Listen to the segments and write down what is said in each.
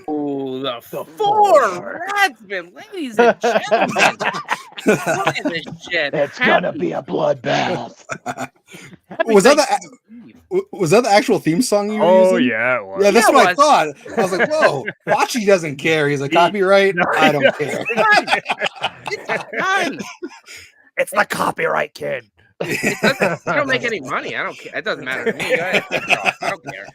Oh, the four RadsMen, ladies and gentlemen. Look at this shit. It's gonna be a bloodbath. Was that the actual theme song you were using? Yeah, it was. Yeah, that's what I thought. I was like, whoa, Facci doesn't care. He's like, copyright? I don't care. It's the copyright kid. I don't make any money. I don't care. It doesn't matter to me. I don't care.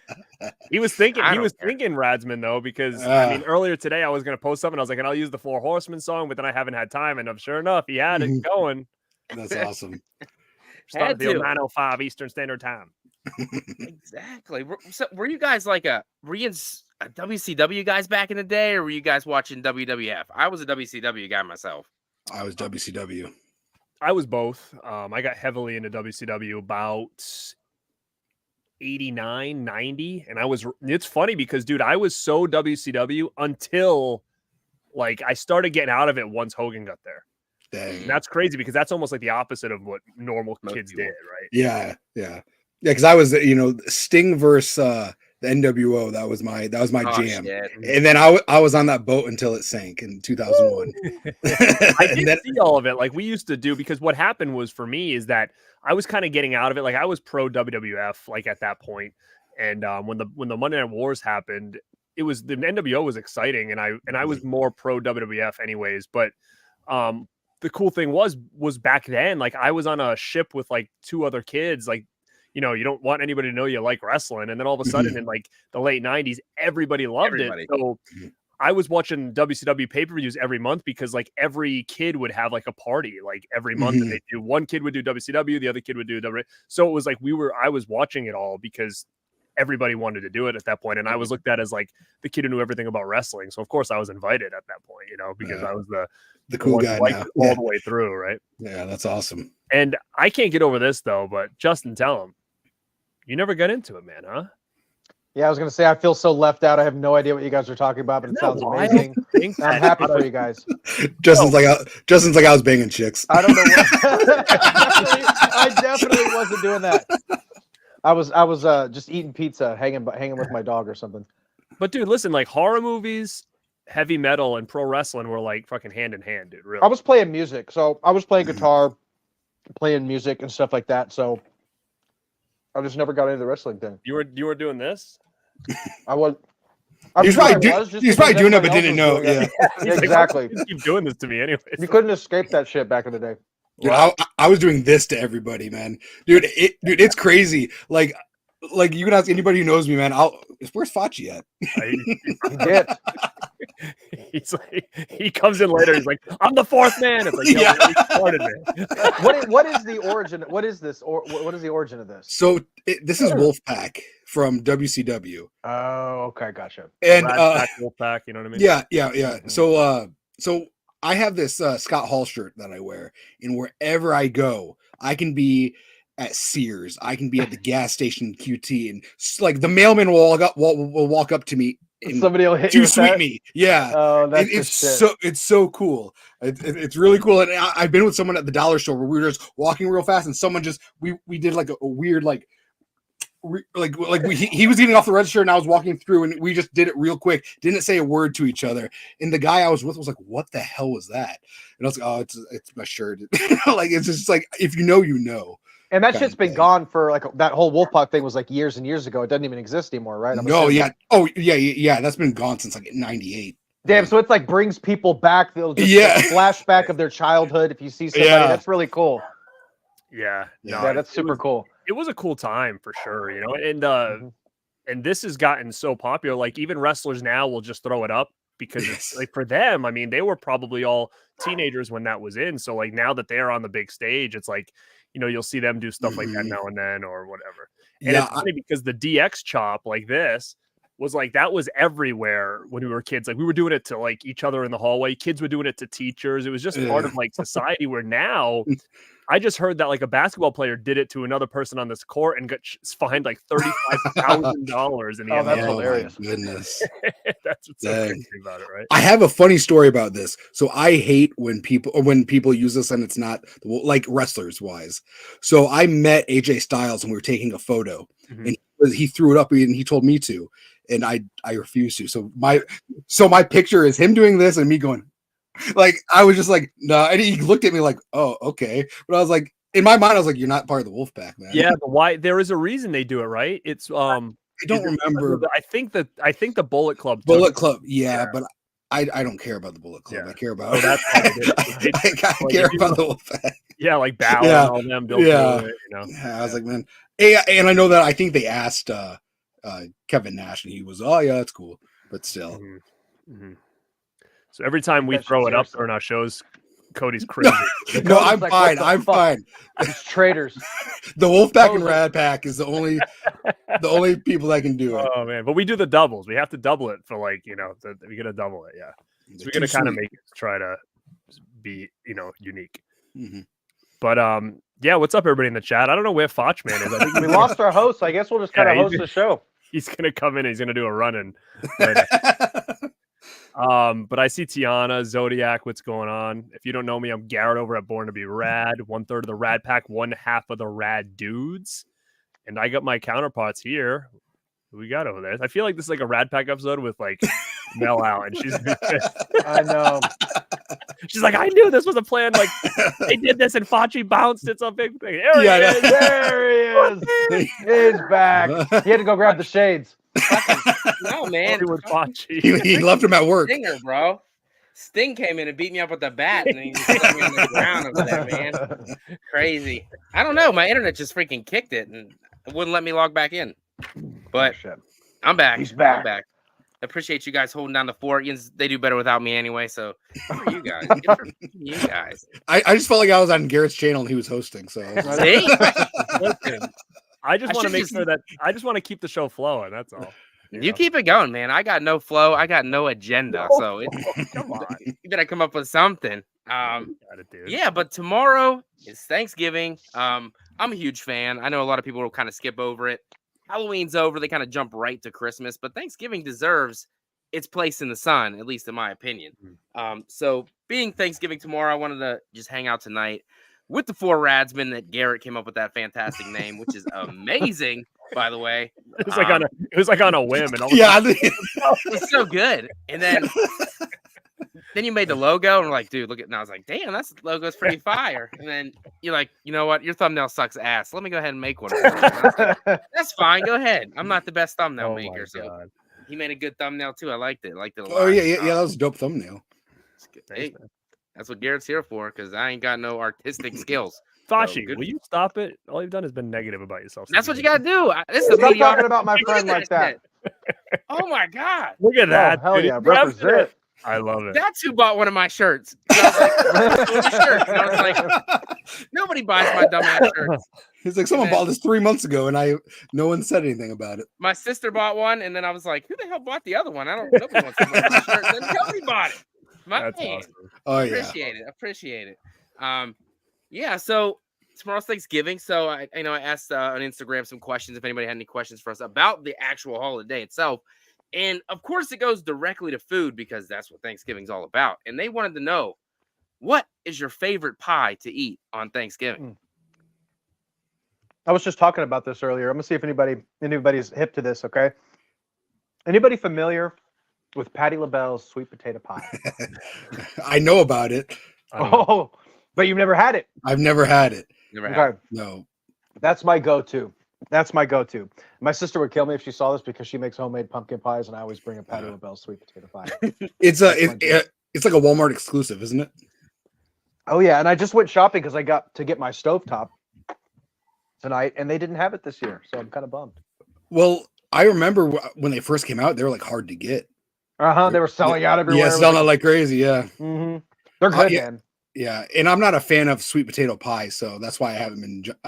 He was thinking RadsMen though, because I mean earlier today I was gonna post something. I was like, and I'll use the Four Horsemen song, but then I haven't had time. And sure enough, he had it going. That's awesome. Started at 9:05 Eastern Standard Time. Exactly. So were you guys like were you WCW guys back in the day, or were you guys watching WWF? I was a WCW guy myself. I was WCW. I was both. I got heavily into WCW about 89, 90. And it's funny because, dude, I was so WCW until like I started getting out of it once Hogan got there. Dang. And that's crazy because that's almost like the opposite of what normal kids did, right? Yeah. Because I was, Sting versus the NWO. That was my jam. Shit. And then I was on that boat until it sank in 2001. I didn't see all of it like we used to do, because what happened was for me is that I was kind of getting out of it. Like I was pro WWF like at that point. And when the Monday Night Wars happened, it was the NWO was exciting, and I was more pro WWF anyways. But the cool thing was back then, like I was on a ship with like two other kids, like, you don't want anybody to know you like wrestling. And then all of a sudden in like the late 90s, everybody loved it. So I was watching WCW pay-per-views every month because like every kid would have like a party like every month. And they do, one kid would do WCW, the other kid would do WWE. So it was like I was watching it all because everybody wanted to do it at that point. And I was looked at as like the kid who knew everything about wrestling. So of course I was invited at that point, because I was the cool guy all the way through. Right. Yeah. That's awesome. And I can't get over this though, but Justin, tell him. You never got into it, man, huh? Yeah, I was going to say, I feel so left out. I have no idea what you guys are talking about, but it sounds amazing. I'm happy for you guys. Justin's like I was banging chicks. I don't know. I definitely wasn't doing that. I was just eating pizza, hanging with my dog or something. But dude, listen, like horror movies, heavy metal, and pro wrestling were like fucking hand in hand, dude. Really. I was playing music, so I was playing guitar, playing music and stuff like that. So I just never got into the wrestling thing. You were doing this? I was. He's probably doing it, but didn't know. Yeah, exactly. You keep doing this to me anyway. You couldn't escape that shit back in the day. Dude, I was doing this to everybody, man. Dude, it's crazy. Like you can ask anybody who knows me, man. Where's Facci at? He did. He's like, he comes in later. He's like, I'm the fourth man. It's like, yeah. Started, man. What is the origin? What is this? Or what is the origin of this? So this is Wolfpack from WCW. Oh, okay, gotcha. And Wolfpack, you know what I mean? Yeah. Mm-hmm. So I have this Scott Hall shirt that I wear, and wherever I go, I can be at Sears, I can be at the gas station QT, and like the mailman will walk up to me. Somebody will hit you. Sweet me, yeah. Oh, that's it's so cool. It's really cool. And I've been with someone at the dollar store where we were just walking real fast, and someone just we did like a weird he was getting off the register and I was walking through, and we just did it real quick. Didn't say a word to each other, and the guy I was with was like, "What the hell was that?" And I was like, "Oh, it's my shirt." Like it's just like if you know, you know. And that shit's been gone for like that whole Wolfpack thing was like years and years ago. It doesn't even exist anymore, right? Yeah. Oh, yeah. That's been gone since like '98. Damn. So it's like brings people back. They'll just like flashback of their childhood. If you see somebody, that's really cool. Yeah. No, that's super cool. It was a cool time for sure, and this has gotten so popular. Like even wrestlers now will just throw it up because it's like for them. I mean, they were probably all teenagers when that was in. So like now that they're on the big stage, it's like, you'll see them do stuff like that now and then or whatever. And it's funny because the DX chop like this was like, that was everywhere when we were kids. Like we were doing it to like each other in the hallway. Kids were doing it to teachers. It was just part of like society, where now I just heard that like a basketball player did it to another person on this court and got fined like $35,000 in the Oh, that's NBA. hilarious. My goodness. That's what's so Dang. crazy about it, right? I have a funny story about this. So I hate when people use this and it's not like wrestlers wise. So I met AJ Styles and we were taking a photo and he threw it up and he told me to, and I refused to. So my picture is him doing this and me going, like, I was just like, no. And he looked at me like, oh, okay. But I was like, in my mind, I was like, you're not part of the Wolfpack, man. Yeah, but why? There is a reason they do it, right? It's I don't remember. I think the Bullet Club. Bullet Club, yeah, but I don't care about the Bullet Club. Yeah. I care about. That's why they did it. I care about the Wolfpack. Yeah, like Bow Yeah. and all them. Don't do it, Yeah, I was like, man, and I know that I think they asked Kevin Nash, and he was, oh yeah, that's cool, but still. So every time we That's throw it up seriously. during our shows, Cody's crazy. No, I'm like, fine. what the I'm fuck? fine. It's traitors. The Wolfpack and Totally. Rad Pack is the only people that can do it. Oh man, but we do the doubles. We have to double it for like we gotta double it. Yeah, so we're gonna kind of make it try to be unique. But yeah, what's up, everybody in the chat? I don't know where FACCI'S is. I think We lost our host. I guess we'll just kind of host the show. He's gonna come in. He's gonna do a run-in. But I see Tiana, Zodiac, what's going on? If you don't know me, I'm Garrett over at Born to Be Rad, 1/3 of the Rad Pack, 1/2 of the Rad Dudes. And I got my counterparts here. Who we got over there? I feel like this is like a Rad Pack episode with like Mel out, and she's I know. she's like, I knew this was a plan. Like they did this, and Facci bounced. It's a big thing. There he is. There he is. He's back. He had to go grab the shades. No, man. With Facci. he left him at work. Stinger, bro. Sting came in and beat me up with the bat, and he just stuck me on the ground over there, man. Crazy. I don't know. My internet just freaking kicked it, and it wouldn't let me log back in. But I'm back. He's back. I'm back. Appreciate you guys holding down the fort. They do better without me anyway. So, good for you guys. Good for you guys. I just felt like I was on Garrett's channel and he was hosting. So See? Listen, I just want to make sure that I just want to keep the show flowing. That's all. You keep it going, man. I got no flow. I got no agenda. So Come on. you better come up with something. Got it, dude. Yeah, but tomorrow is Thanksgiving. I'm a huge fan. I know a lot of people will kind of skip over it. Halloween's over. They kind of jump right to Christmas, but Thanksgiving deserves its place in the sun, at least in my opinion. So being Thanksgiving tomorrow, I wanted to just hang out tonight with the 4 RadsMen that Garrett came up with that fantastic name, which is amazing, by the way. It was like on a whim, and all yeah, It's so good. And then you made the logo, and we're like, dude, look at. And I was like, damn, that logo's pretty fire. And then you're like, you know what? Your thumbnail sucks ass. Let me go ahead and make one. That's fine. Go ahead. I'm not the best thumbnail maker, so he made a good thumbnail too. I liked it. I liked it a lot. Oh yeah. That was a dope thumbnail. Hey, that's what Garrett's here for, because I ain't got no artistic skills. Facci, So, will you stop it? All you've done has been negative about yourself. That's what you gotta do. This is Stop the talking about my friend like that. Oh my god, Look at that. Oh, hell dude. yeah, He repped represent. it. I love it. that's who bought one of my shirts. I was like, nobody buys my dumbass shirts. He's like, someone bought this 3 months ago, and no one said anything about it. My sister bought one, and then I was like, who the hell bought the other one? Nobody wants to buy my shirt. Then Cody bought it. My That's man. awesome. Oh yeah. Appreciate it. Yeah. So tomorrow's Thanksgiving. So I asked on Instagram some questions if anybody had any questions for us about the actual holiday itself. And of course, it goes directly to food because that's what Thanksgiving's all about. And they wanted to know, what is your favorite pie to eat on Thanksgiving? I was just talking about this earlier. I'm gonna see if anybody's hip to this. Okay. Anybody familiar with Patti LaBelle's sweet potato pie? I know about it. Oh, but you've never had it. I've never had it. Never had. Okay. No. That's my go-to. My sister would kill me if she saw this because she makes homemade pumpkin pies, and I always bring a Patti LaBelle sweet potato pie. It's like a Walmart exclusive, isn't it? Oh yeah, and I just went shopping because I got to get my stovetop tonight, and they didn't have it this year, so I'm kind of bummed. Well, I remember when they first came out, they were like hard to get. They were selling out everywhere. Yeah, selling out like crazy. Yeah. Mm-hmm. They're good, yeah. man. Yeah, and I'm not a fan of sweet potato pie, so that's why I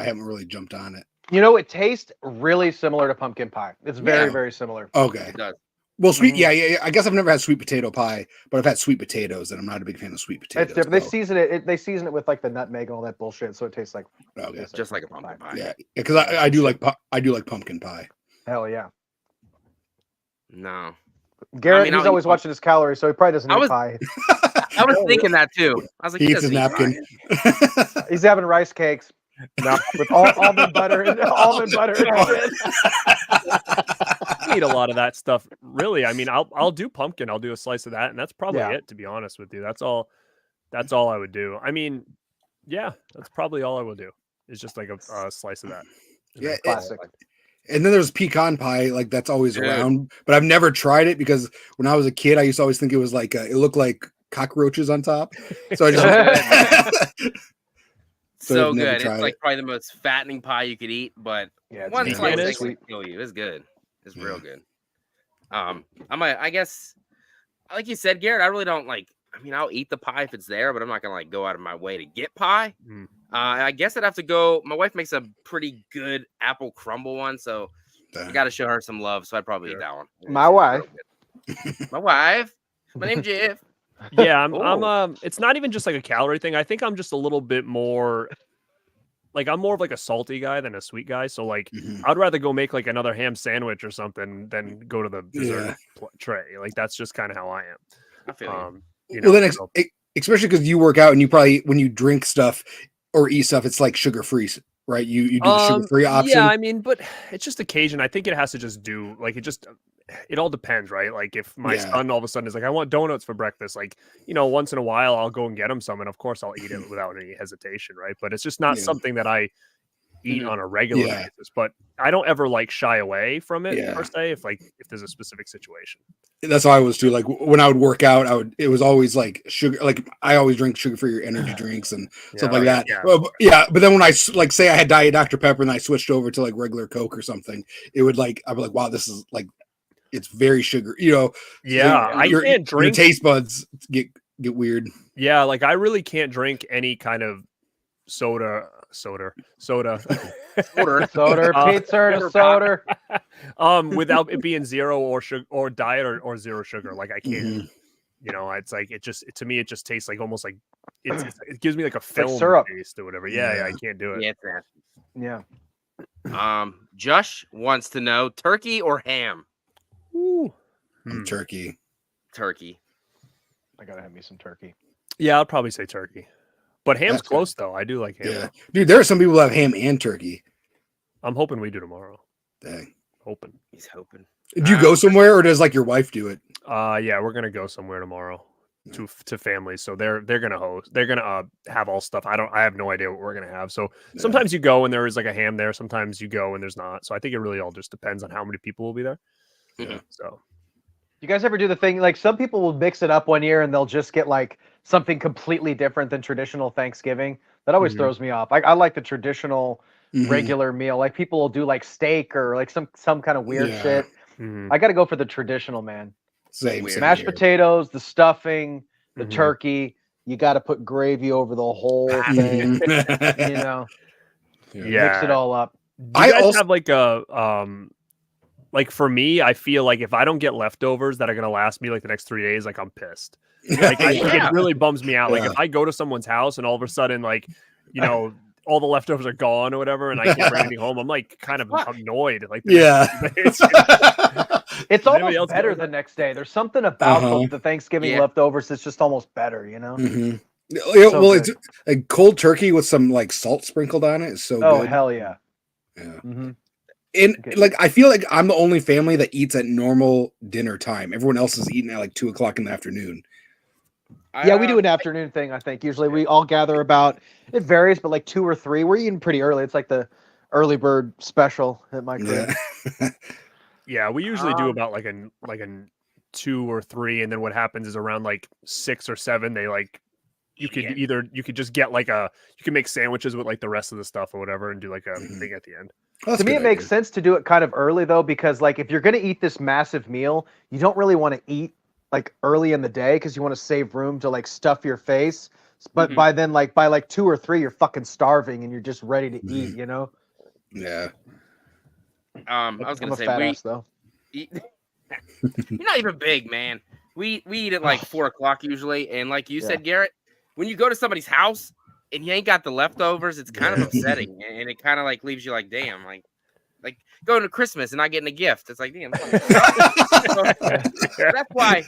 haven't really jumped on it. You know, it tastes really similar to pumpkin pie. It's very, very similar. Okay. It does. Well, sweet, yeah. I guess I've never had sweet potato pie, but I've had sweet potatoes, and I'm not a big fan of sweet potatoes. It's different. They season it. They season it with like the nutmeg and all that bullshit, so it tastes like just like a pumpkin pie. Yeah, because I do like pumpkin pie. Hell yeah. No, Garrett, he's always watching his calories, so he probably doesn't eat pie. I was thinking that too. I was like, he eats his napkin. He's having rice cakes. No, with almond butter and almond butter. I eat a lot of that stuff. Really, I mean, I'll do pumpkin. I'll do a slice of that, and that's probably it. To be honest with you, that's all I would do. I mean, yeah, that's probably all I will do. Is just like a slice of that. Yeah, classic. And then there's pecan pie, like that's always around, but I've never tried it because when I was a kid, I used to always think it was like it looked like cockroaches on top. So I just. So good. It's like probably the most fattening pie you could eat, but one slice can kill you. It's good. It's real good. I guess, like you said, Garrett, I really don't like. I mean, I'll eat the pie if it's there, but I'm not gonna like go out of my way to get pie. I guess I'd have to go. My wife makes a pretty good apple crumble one, so I got to show her some love. So I'd probably eat that one. My wife. My name's Jeff. Yeah, I'm it's not even just like a calorie thing. I think I'm just a little bit more like I'm more of like a salty guy than a sweet guy. So like I'd rather go make like another ham sandwich or something than go to the dessert tray. Like that's just kind of how I am. I feel you know, well, then especially because you work out and you probably when you drink stuff or eat stuff, it's like sugar free, right? You do the sugar free option. Yeah, I mean, but it's just occasion. I think it has to just do like it all depends, right? Like if my son all of a sudden is like, I want donuts for breakfast, like, you know, once in a while I'll go and get him some, and of course I'll eat it without any hesitation, right? But it's just not something that I eat on a regular basis. But I don't ever like shy away from it per se if there's a specific situation. That's how I was too. Like when I would work out, it was always like sugar. Like I always drink sugar-free energy drinks and stuff like that. But then when I like say I had Diet Dr. Pepper and I switched over to like regular Coke or something, it would like I'd be like, wow, this is like it's very sugar. You know, I can't drink. Your taste buds get weird. Yeah, like I really can't drink any kind of soda, pizza, without it being zero or sugar or diet or zero sugar. Like I can't, you know, it's like it just to me it just tastes like almost like it gives me like a film like syrup taste or whatever. Yeah, I can't do it. Yeah. Josh wants to know turkey or ham. Ooh. Turkey. I gotta have me some turkey. Yeah, I'll probably say turkey. But ham's close though. I do like ham. Yeah. Dude, there are some people who have ham and turkey. I'm hoping we do tomorrow. Dang. He's hoping. Do you go somewhere or does like your wife do it? Yeah, we're gonna go somewhere tomorrow to families. So they're gonna host. They're gonna have all stuff. I have no idea what we're gonna have. So sometimes you go and there is like a ham there. Sometimes you go and there's not. So I think it really all just depends on how many people will be there. Yeah. So you guys ever do the thing like some people will mix it up one year and they'll just get like something completely different than traditional Thanksgiving? That always throws me off. I like the traditional regular meal. Like people will do like steak or like some kind of weird shit. I got to go for the traditional, man. Same mashed potatoes, the stuffing, the turkey. You got to put gravy over the whole thing. You know, mix it all up. Do you guys have like a like for me, I feel like if I don't get leftovers that are gonna last me like the next 3 days, like I'm pissed. Like I think it really bums me out. Like if I go to someone's house and all of a sudden, like, you know, all the leftovers are gone or whatever, and I can't bring anything home, I'm like kind of annoyed. Like it's almost better the next day. There's something about the Thanksgiving leftovers that's just almost better, you know. Well, it's a cold turkey with some like salt sprinkled on it is so good. Oh hell yeah. And like I feel like I'm the only family that eats at normal dinner time. Everyone else is eating at like 2:00 in the afternoon. Yeah, we do an afternoon thing. I think usually we all gather about. It varies, but like 2 or 3. We're eating pretty early. It's like the early bird special at my crib. Yeah, we usually do about like a 2 or 3, and then what happens is around like 6 or 7, they like you could just get like you can make sandwiches with like the rest of the stuff or whatever, and do like a thing at the end. To me, it makes sense to do it kind of early though, because like if you're going to eat this massive meal, you don't really want to eat like early in the day because you want to save room to like stuff your face. But by then, like by like 2 or 3, you're fucking starving and you're just ready to eat, you know? Yeah. I was going to say, fat ass, though. You're not even big, man. We eat at like 4 o'clock usually, and like you said, Garrett, when you go to somebody's house and you ain't got the leftovers, it's kind of upsetting, and it kind of like leaves you like, damn, like going to Christmas and not getting a gift. It's like, damn. So that's why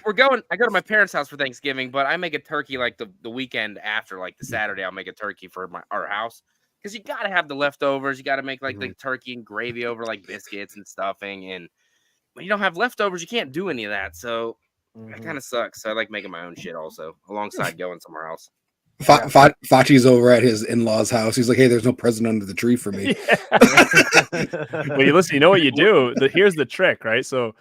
we're going. I go to my parents' house for Thanksgiving, but I make a turkey like the weekend after, like the Saturday. I'll make a turkey for our house because you got to have the leftovers. You got to make like the turkey and gravy over like biscuits and stuffing, and when you don't have leftovers, you can't do any of that. So that kind of sucks. So I like making my own shit also alongside going somewhere else. Facci's over at his in-laws' house. He's like, "Hey, there's no present under the tree for me." Well, you listen. You know what you do? Here's the trick, right? So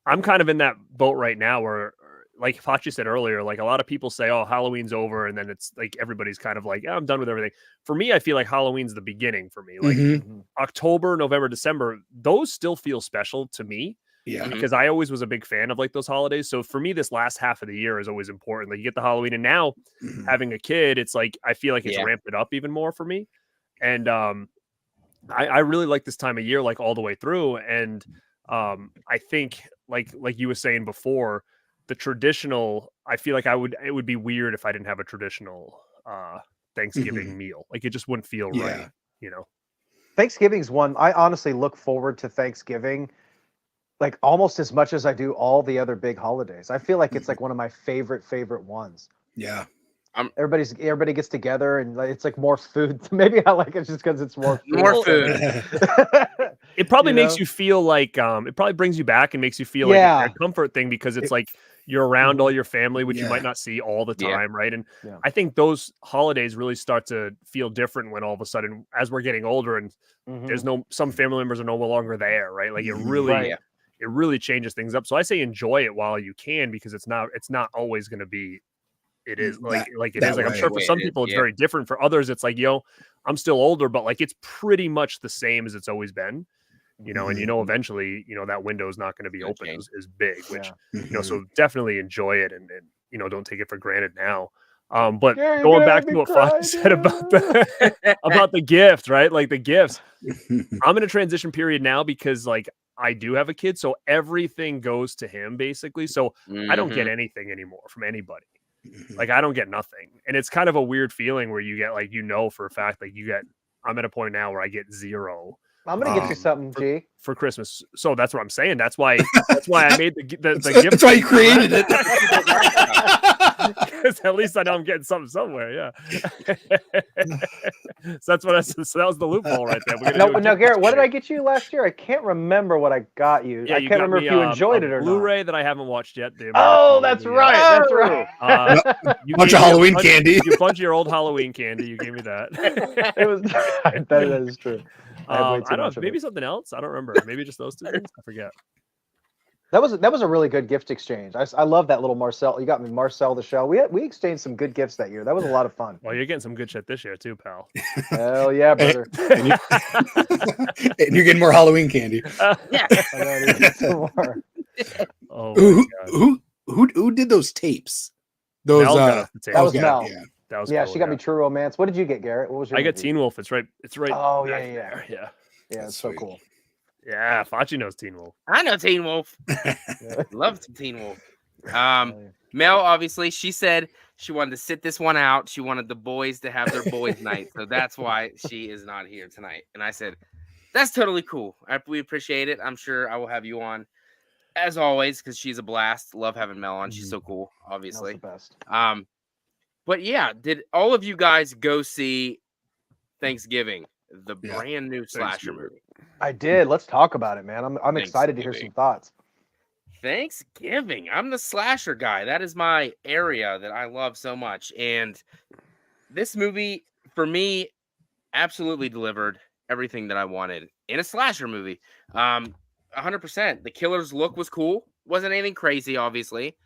I'm kind of in that boat right now, where, like Facci said earlier, like a lot of people say, "Oh, Halloween's over," and then it's like everybody's kind of like, "I'm done with everything." For me, I feel like Halloween's the beginning for me. Like October, November, December, those still feel special to me. Yeah, because I always was a big fan of like those holidays. So for me, this last half of the year is always important. Like you get the Halloween, and now having a kid, it's like I feel like it's ramped it up even more for me. And I really like this time of year, like all the way through. And I think like you were saying before, the traditional, I feel like it would be weird if I didn't have a traditional Thanksgiving meal. Like it just wouldn't feel right, you know. Thanksgiving's one I honestly look forward to Thanksgiving like almost as much as I do all the other big holidays. I feel like it's like one of my favorite ones. Yeah. Everybody gets together and like, it's like more food. Maybe I like it just because it's more food. More food. It probably makes you feel like it probably brings you back and makes you feel like a comfort thing because it's like you're around all your family, which you might not see all the time, right? And I think those holidays really start to feel different when all of a sudden, as we're getting older and there's some family members are no longer there, right? Like it really changes things up. So I say enjoy it while you can because it's not always going to be. It is like it is. Like I'm sure for some people it's very different. For others, it's like, I'm still older, but like it's pretty much the same as it's always been. You know, and eventually, that window is not going to be open as big, which so definitely enjoy it and don't take it for granted now. But going back to what Facci said about the gift, right? Like the gifts, I'm in a transition period now because like I do have a kid, so everything goes to him basically. So I don't get anything anymore from anybody. Like I don't get nothing, and it's kind of a weird feeling where you get like for a fact like I'm at a point now where I get zero. I'm gonna get you something, G, for Christmas. So that's what I'm saying. That's why I made the gift. That's why you created it. Because at least I know I'm getting something somewhere. Yeah. So that's what so that was the loophole right there. No, Garrett, what did I get you last year? I can't remember what I got you. I can't remember if you enjoyed it or not. Blu-ray that I haven't watched yet. That's right. That's right. You bunch of Halloween candy. You bunch of your old Halloween candy. You gave me that. It was that is true. I don't know. Maybe something else. I don't remember. Maybe just those two things. I forget. That was a really good gift exchange. I love that little Marcel. You got me Marcel the Shell. We exchanged some good gifts that year. That was a lot of fun. Well, you're getting some good shit this year too, pal. Hell yeah, brother. And you're getting more Halloween candy. Yeah. I know, I need to get some more. Oh, who did those tapes? Those that was Mel. Yeah. That was cool, she got me True Romance. What did you get, Garrett? What was your I got Teen Wolf. It's right. Oh back yeah. there. Yeah. Yeah, it's so cool. Yeah, Facci knows Teen Wolf. I know Teen Wolf. Love some Teen Wolf. Mel, obviously, she said she wanted to sit this one out. She wanted the boys to have their boys' night. So that's why she is not here tonight. And I said, that's totally cool. We appreciate it. I'm sure I will have you on as always because she's a blast. Love having Mel on. She's so cool, obviously. Mel's the best. But yeah, did all of you guys go see Thanksgiving, the brand new slasher movie? I did. Let's talk about it, man. I'm excited to hear some thoughts. Thanksgiving. I'm the slasher guy. That is my area that I love so much. And this movie, for me, absolutely delivered everything that I wanted in a slasher movie. 100%. The killer's look was cool. Wasn't anything crazy, obviously.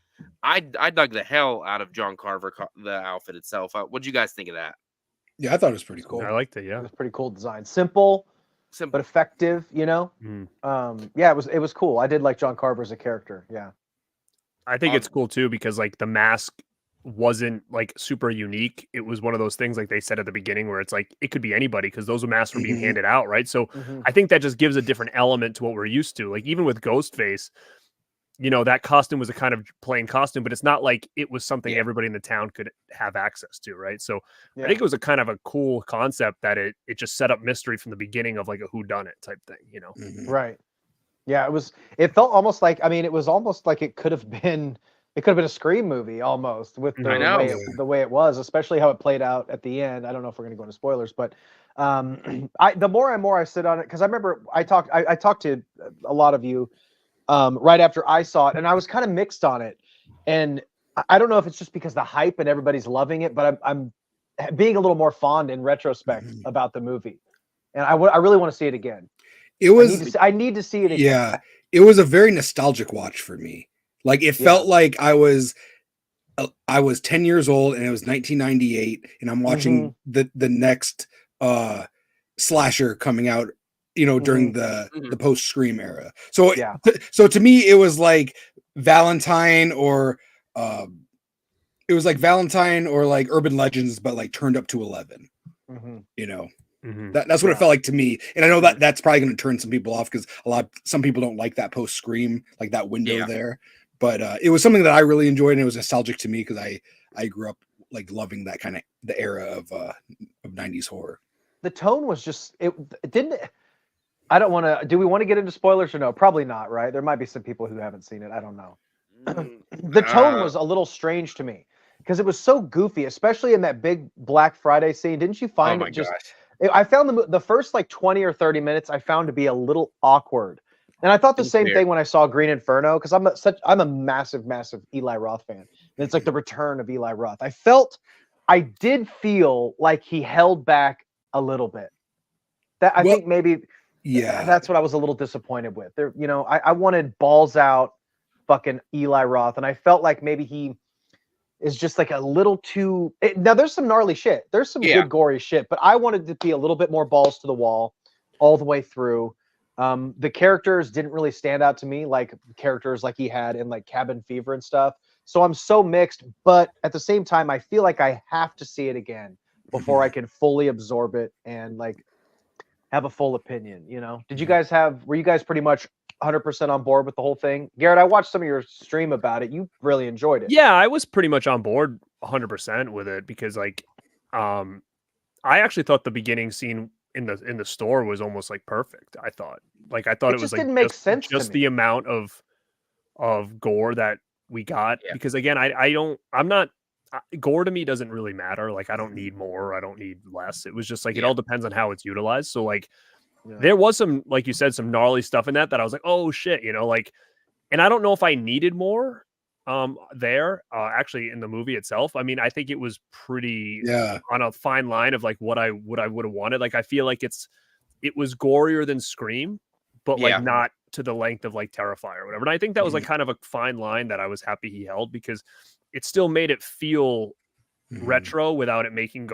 I dug the hell out of John Carver, the outfit itself. What'd you guys think of that? Yeah, I thought it was pretty cool. I liked it. Yeah, it was pretty cool design. Simple but effective. Yeah, it was cool. I did like John Carver as a character. Yeah, I think it's cool too because like the mask wasn't like super unique. It was one of those things like they said at the beginning where it's like it could be anybody because those masks were being handed out, right? So I think that just gives a different element to what we're used to. Like even with Ghostface, you know, that costume was a kind of plain costume, but it's not like it was something everybody in the town could have access to, right? So I think it was a kind of a cool concept that it just set up mystery from the beginning of like a whodunit type thing, you know? Right. Yeah, it felt almost like, I mean, it was almost like it could have been a Scream movie almost with the way it was, especially how it played out at the end. I don't know if we're going to go into spoilers, but the more and more I sit on it, because I remember I talked to a lot of you right after I saw it, and I was kind of mixed on it. And I don't know if it's just because the hype and everybody's loving it, but I'm being a little more fond in retrospect about the movie. And I really want to see it again. I need to see it again. Yeah, it was a very nostalgic watch for me. Like it felt like I was 10 years old and it was 1998 and I'm watching the next slasher coming out, you know, during the post Scream era. So so to me it was like Valentine or like Urban Legends, but like turned up to 11. You know. That's what it felt like to me, and I know that that's probably going to turn some people off because some people don't like that post Scream, like that window there. But it was something that I really enjoyed, and it was nostalgic to me because I grew up like loving that kind of the era of 90s horror. The tone was just it didn't. I don't want to. Do we want to get into spoilers or no? Probably not, right? There might be some people who haven't seen it. I don't know. The tone was a little strange to me because it was so goofy, especially in that big Black Friday scene. Didn't you find it just? I found the first like 20 or 30 minutes I found to be a little awkward. And I thought the same thing when I saw Green Inferno, because I'm a massive Eli Roth fan. And it's like the return of Eli Roth. I did feel like he held back a little bit. I think maybe that's what I was a little disappointed with. There, you know, I wanted balls out fucking Eli Roth, and I felt like maybe he is just like a little too. Now there's some gnarly shit. There's some good gory shit, but I wanted to be a little bit more balls to the wall all the way through. The characters didn't really stand out to me like characters like he had in like Cabin Fever and stuff. So I'm so mixed, but at the same time, I feel like I have to see it again before I can fully absorb it and like have a full opinion. You know, were you guys pretty much 100% on board with the whole thing? Garrett, I watched some of your stream about it. You really enjoyed it. Yeah, I was pretty much on board 100% with it because like I actually thought the beginning scene in the store was almost like perfect. I thought it was like didn't make sense just to me. the amount of gore that we got because again I'm not gore to me doesn't really matter. Like I don't need more, I don't need less. It was just like it all depends on how it's utilized. So like there was some, like you said, some gnarly stuff in that I was like, oh shit, you know, like, and I don't know if I needed more there actually in the movie itself. I mean, I think it was pretty on a fine line of like what I would have wanted. Like I feel like it was gorier than Scream, but like not to the length of like Terrifier or whatever. And I think that was like kind of a fine line that I was happy he held because it still made it feel retro without it making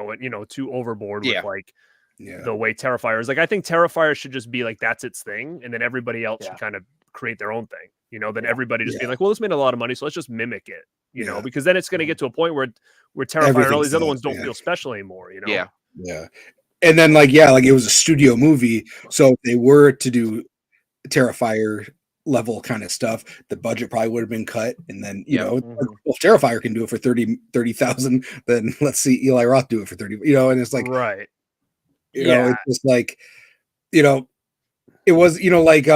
too overboard with like the way Terrifier is. Like I think Terrifier should just be like that's its thing, and then everybody else should kind of create their own thing. You know, then everybody just be like, well, this made a lot of money, so let's just mimic it. You know, because then it's going to get to a point where Terrifier and all these other ones don't feel special anymore. You know, and then like it was a studio movie, so if they were to do Terrifier level kind of stuff, the budget probably would have been cut, and then well, if Terrifier can do it for 30,000, then let's see Eli Roth do it for 30. You know, and it's like you know, it's just like it was like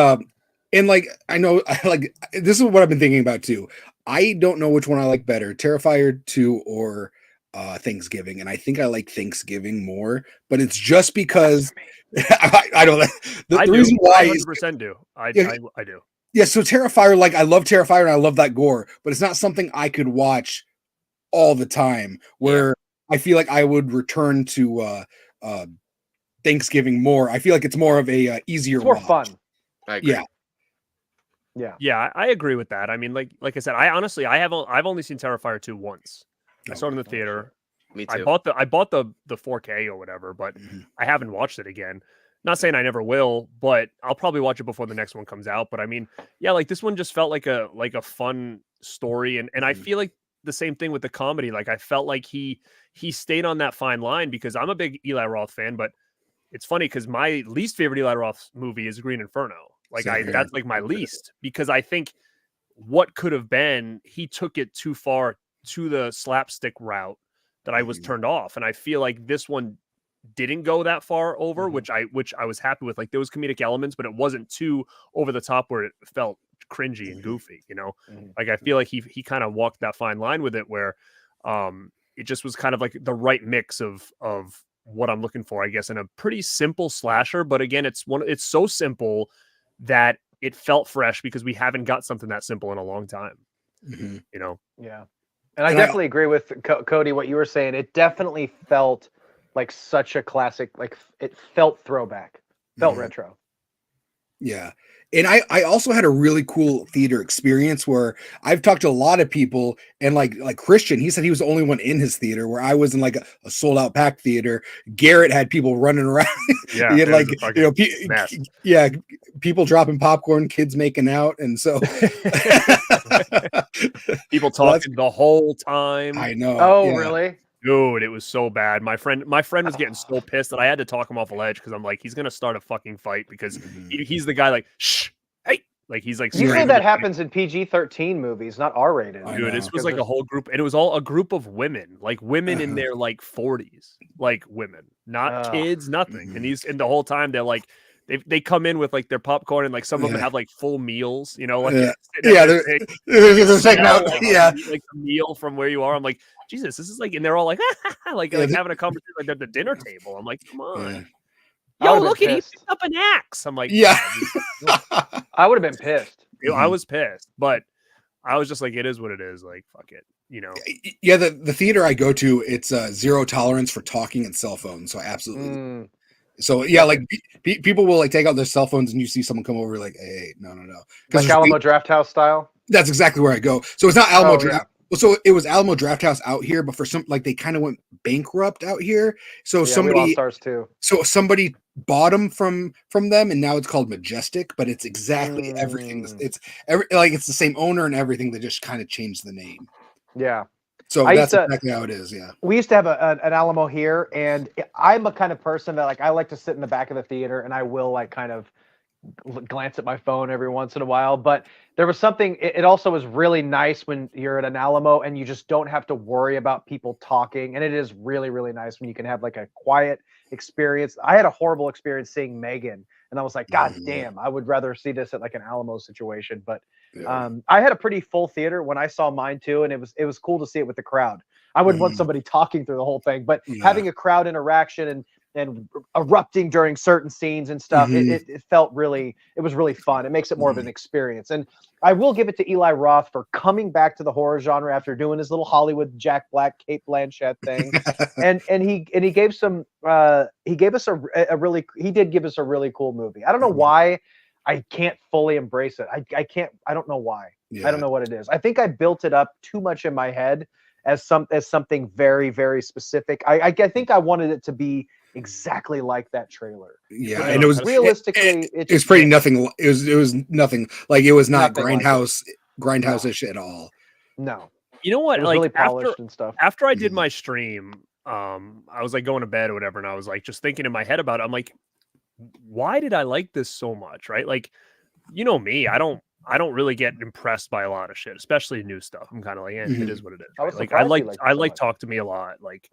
and like I know like this is what I've been thinking about too. I don't know which one I like better, Terrifier 2 or Thanksgiving, and I think I like Thanksgiving more, but it's just because I don't. The reason why 100% do. I do. Yeah, so Terrifier, like I love Terrifier and I love that gore, but it's not something I could watch all the time. Where I feel like I would return to Thanksgiving more. I feel like it's more of a easier, it's more watch. fun. I agree. Yeah, I agree with that. I mean, like I said, I've only seen Terrifier 2 once. I saw it in the theater. Me too. I bought the 4K or whatever, but I haven't watched it again. Not saying I never will, but I'll probably watch it before the next one comes out. But I mean, like this one just felt like a fun story, and I feel like the same thing with the comedy. Like I felt like he stayed on that fine line because I'm a big Eli Roth fan, but it's funny because my least favorite Eli Roth movie is Green Inferno. Like that's like my least, because I think what could have been, he took it too far to the slapstick route that I was turned off. And I feel like this one didn't go that far over, which I was happy with. Like there was comedic elements, but it wasn't too over the top where it felt cringy and goofy, you know? Like I feel like he kind of walked that fine line with it where it just was kind of like the right mix of what I'm looking for, I guess, in a pretty simple slasher. But again, it's so simple that it felt fresh because we haven't got something that simple in a long time, you know? Yeah. And I definitely agree with Cody, what you were saying. It definitely felt like such a classic, like it felt throwback, felt retro. Yeah. And I also had a really cool theater experience where I've talked to a lot of people, and like Christian, he said he was the only one in his theater, where I was in like a sold out packed theater. Garrett had people running around. Yeah. He had like, people dropping popcorn, kids making out. And so people talking the whole time. I know. Oh, really? Dude, it was so bad. My friend was getting so pissed that I had to talk him off a ledge because I'm like, he's gonna start a fucking fight because he's the guy like, shh, hey, like he's like. Usually that happens in PG-13 movies, not R-rated. Dude, this was like a whole group, and it was all a group of women, like women in their like 40s, like women, not kids, nothing. And the whole time they're like. They come in with like their popcorn, and like some of them have like full meals, you know, like they're taking out like a meal from where you are. I'm like, Jesus, this is like, and they're all like like having a conversation like at the dinner table. I'm like, come on, yo, look at he picked up an axe. I'm like, I would have been pissed. I was pissed, but I was just like, it is what it is. Like, fuck it, you know. Yeah, the theater I go to, it's zero tolerance for talking and cell phones. So absolutely. So yeah, like people will like take out their cell phones, and you see someone come over like, hey, no. Like Alamo Drafthouse style. That's exactly where I go. So it's not Alamo Draft. Well, so it was Alamo Drafthouse out here, but for some, like they kind of went bankrupt out here. So somebody we lost ours too. So somebody bought them from them, and now it's called Majestic, but it's exactly everything. It's it's the same owner and everything. They just kind of changed the name. Yeah. So that's exactly how it is. Yeah. We used to have an Alamo here, and I'm a kind of person that like I like to sit in the back of the theater, and I will like kind of glance at my phone every once in a while. But there was something. It also was really nice when you're at an Alamo and you just don't have to worry about people talking, and it is really, really nice when you can have like a quiet experience. I had a horrible experience seeing Megan, and I was like, God damn, I would rather see this at like an Alamo situation. But I had a pretty full theater when I saw mine too, and it was cool to see it with the crowd. I wouldn't want somebody talking through the whole thing, but having a crowd interaction and erupting during certain scenes and stuff, it felt really, it was really fun. It makes it more of an experience. And I will give it to Eli Roth for coming back to the horror genre after doing his little Hollywood Jack Black, Kate Blanchett thing. and he gave some, he did give us a really cool movie. I don't know why I can't fully embrace it. I don't know why. I don't know what it is. I think I built it up too much in my head as something very, very specific. I think I wanted it to be exactly like that trailer. Yeah, and it was realistically it was pretty nothing. It was nothing, like it was not grindhouse like grindhouse-ish at all. No. You know what? It was like really polished and stuff. After I did my stream, I was like going to bed or whatever, and I was like just thinking in my head about it. I'm like, why did I like this so much? Right? Like, you know me, I don't really get impressed by a lot of shit, especially new stuff. I'm kind of like, it is what it is. Right? Like I like Talk to Me a lot. Like,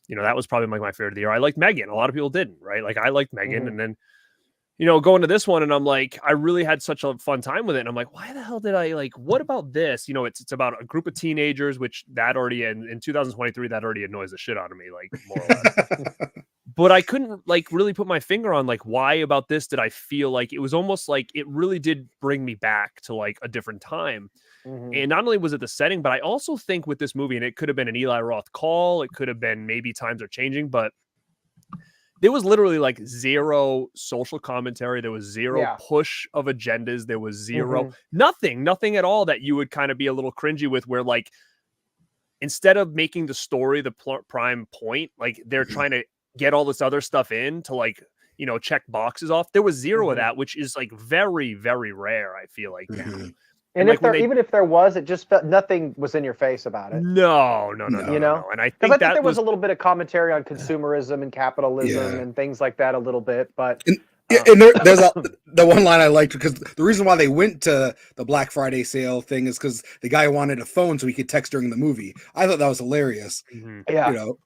you know, that was probably like my favorite of the year. I liked Megan. A lot of people didn't, right? Like I liked Megan, and then, you know, going to this one, and I'm like, I really had such a fun time with it. And I'm like, why the hell did I like? What about this? You know, it's about a group of teenagers, which that already in 2023 that already annoys the shit out of me, like more or less. But I couldn't like really put my finger on like why about this did I feel like it was almost like it really did bring me back to like a different time. And not only was it the setting, but I also think with this movie, and it could have been an Eli Roth call, it could have been maybe times are changing, but there was literally like zero social commentary. There was zero push of agendas. There was zero, nothing at all that you would kind of be a little cringy with, where like, instead of making the story the prime point, like they're trying to get all this other stuff in to like, you know, check boxes off. There was zero of that, which is like very, very rare, I feel like now. And if there, even if there was, it just felt nothing was in your face about it. No. You know, and I because think there was a little bit of commentary on consumerism and capitalism Yeah. and things like that a little bit, but and there's the one line I liked, because the reason why they went to the Black Friday sale thing is because the guy wanted a phone so he could text during the movie. I thought that was hilarious. Yeah. You know.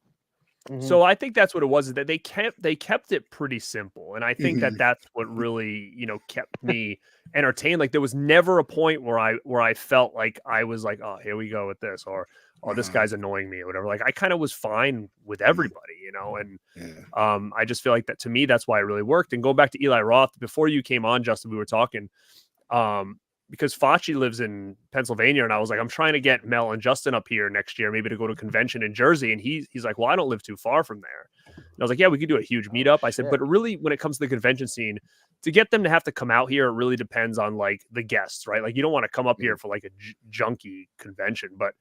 So I think that's what it was, is that they kept it pretty simple. And I think that that's what really, kept me entertained. Like there was never a point where I felt like I was like, oh, here we go with this, or oh, this guy's annoying me or whatever. Like I kind of was fine with everybody, and I just feel like that, to me, that's why it really worked. And going back to Eli Roth, before you came on, Justin, we were talking, because Facci lives in Pennsylvania, and I was like, I'm trying to get Mel and Justin up here next year, maybe to go to a convention in Jersey. And he's like, well, I don't live too far from there. And I was like, yeah, we could do a huge meetup. I said, but really, when it comes to the convention scene, to get them to have to come out here, it really depends on like the guests, right? Like you don't want to come up here for like a junky convention, but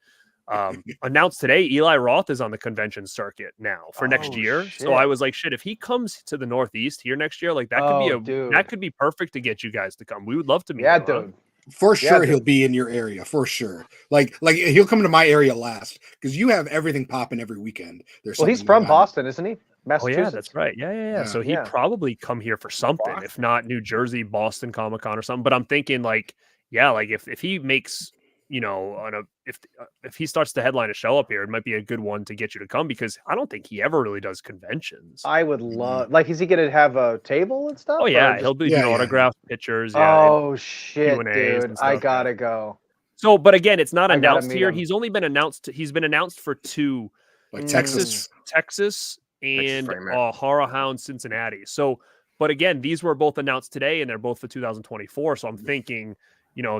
announced today, Eli Roth is on the convention circuit now for next year. Shit. So I was like, shit, if he comes to the Northeast here next year, like that could be perfect to get you guys to come. We would love to meet him, dude. For sure, he'll be in your area for sure. Like he'll come to my area last, because you have everything popping every weekend. He's from Boston, isn't he? Massachusetts. Oh yeah, that's right. Yeah. So he'd probably come here for something, if not New Jersey, Boston Comic Con or something. But I'm thinking like if he makes, if he starts to headline a show up here, it might be a good one to get you to come, because I don't think he ever really does conventions. I would love, like, is he going to have a table and stuff? Oh yeah, he'll be doing autographed pictures. Yeah, oh shit, dude, I gotta go. So, but again, it's not announced here. He's only been announced. He's been announced for two, like Texas, and Horror Hound Cincinnati. So, but again, these were both announced today, and they're both for 2024. So I'm thinking,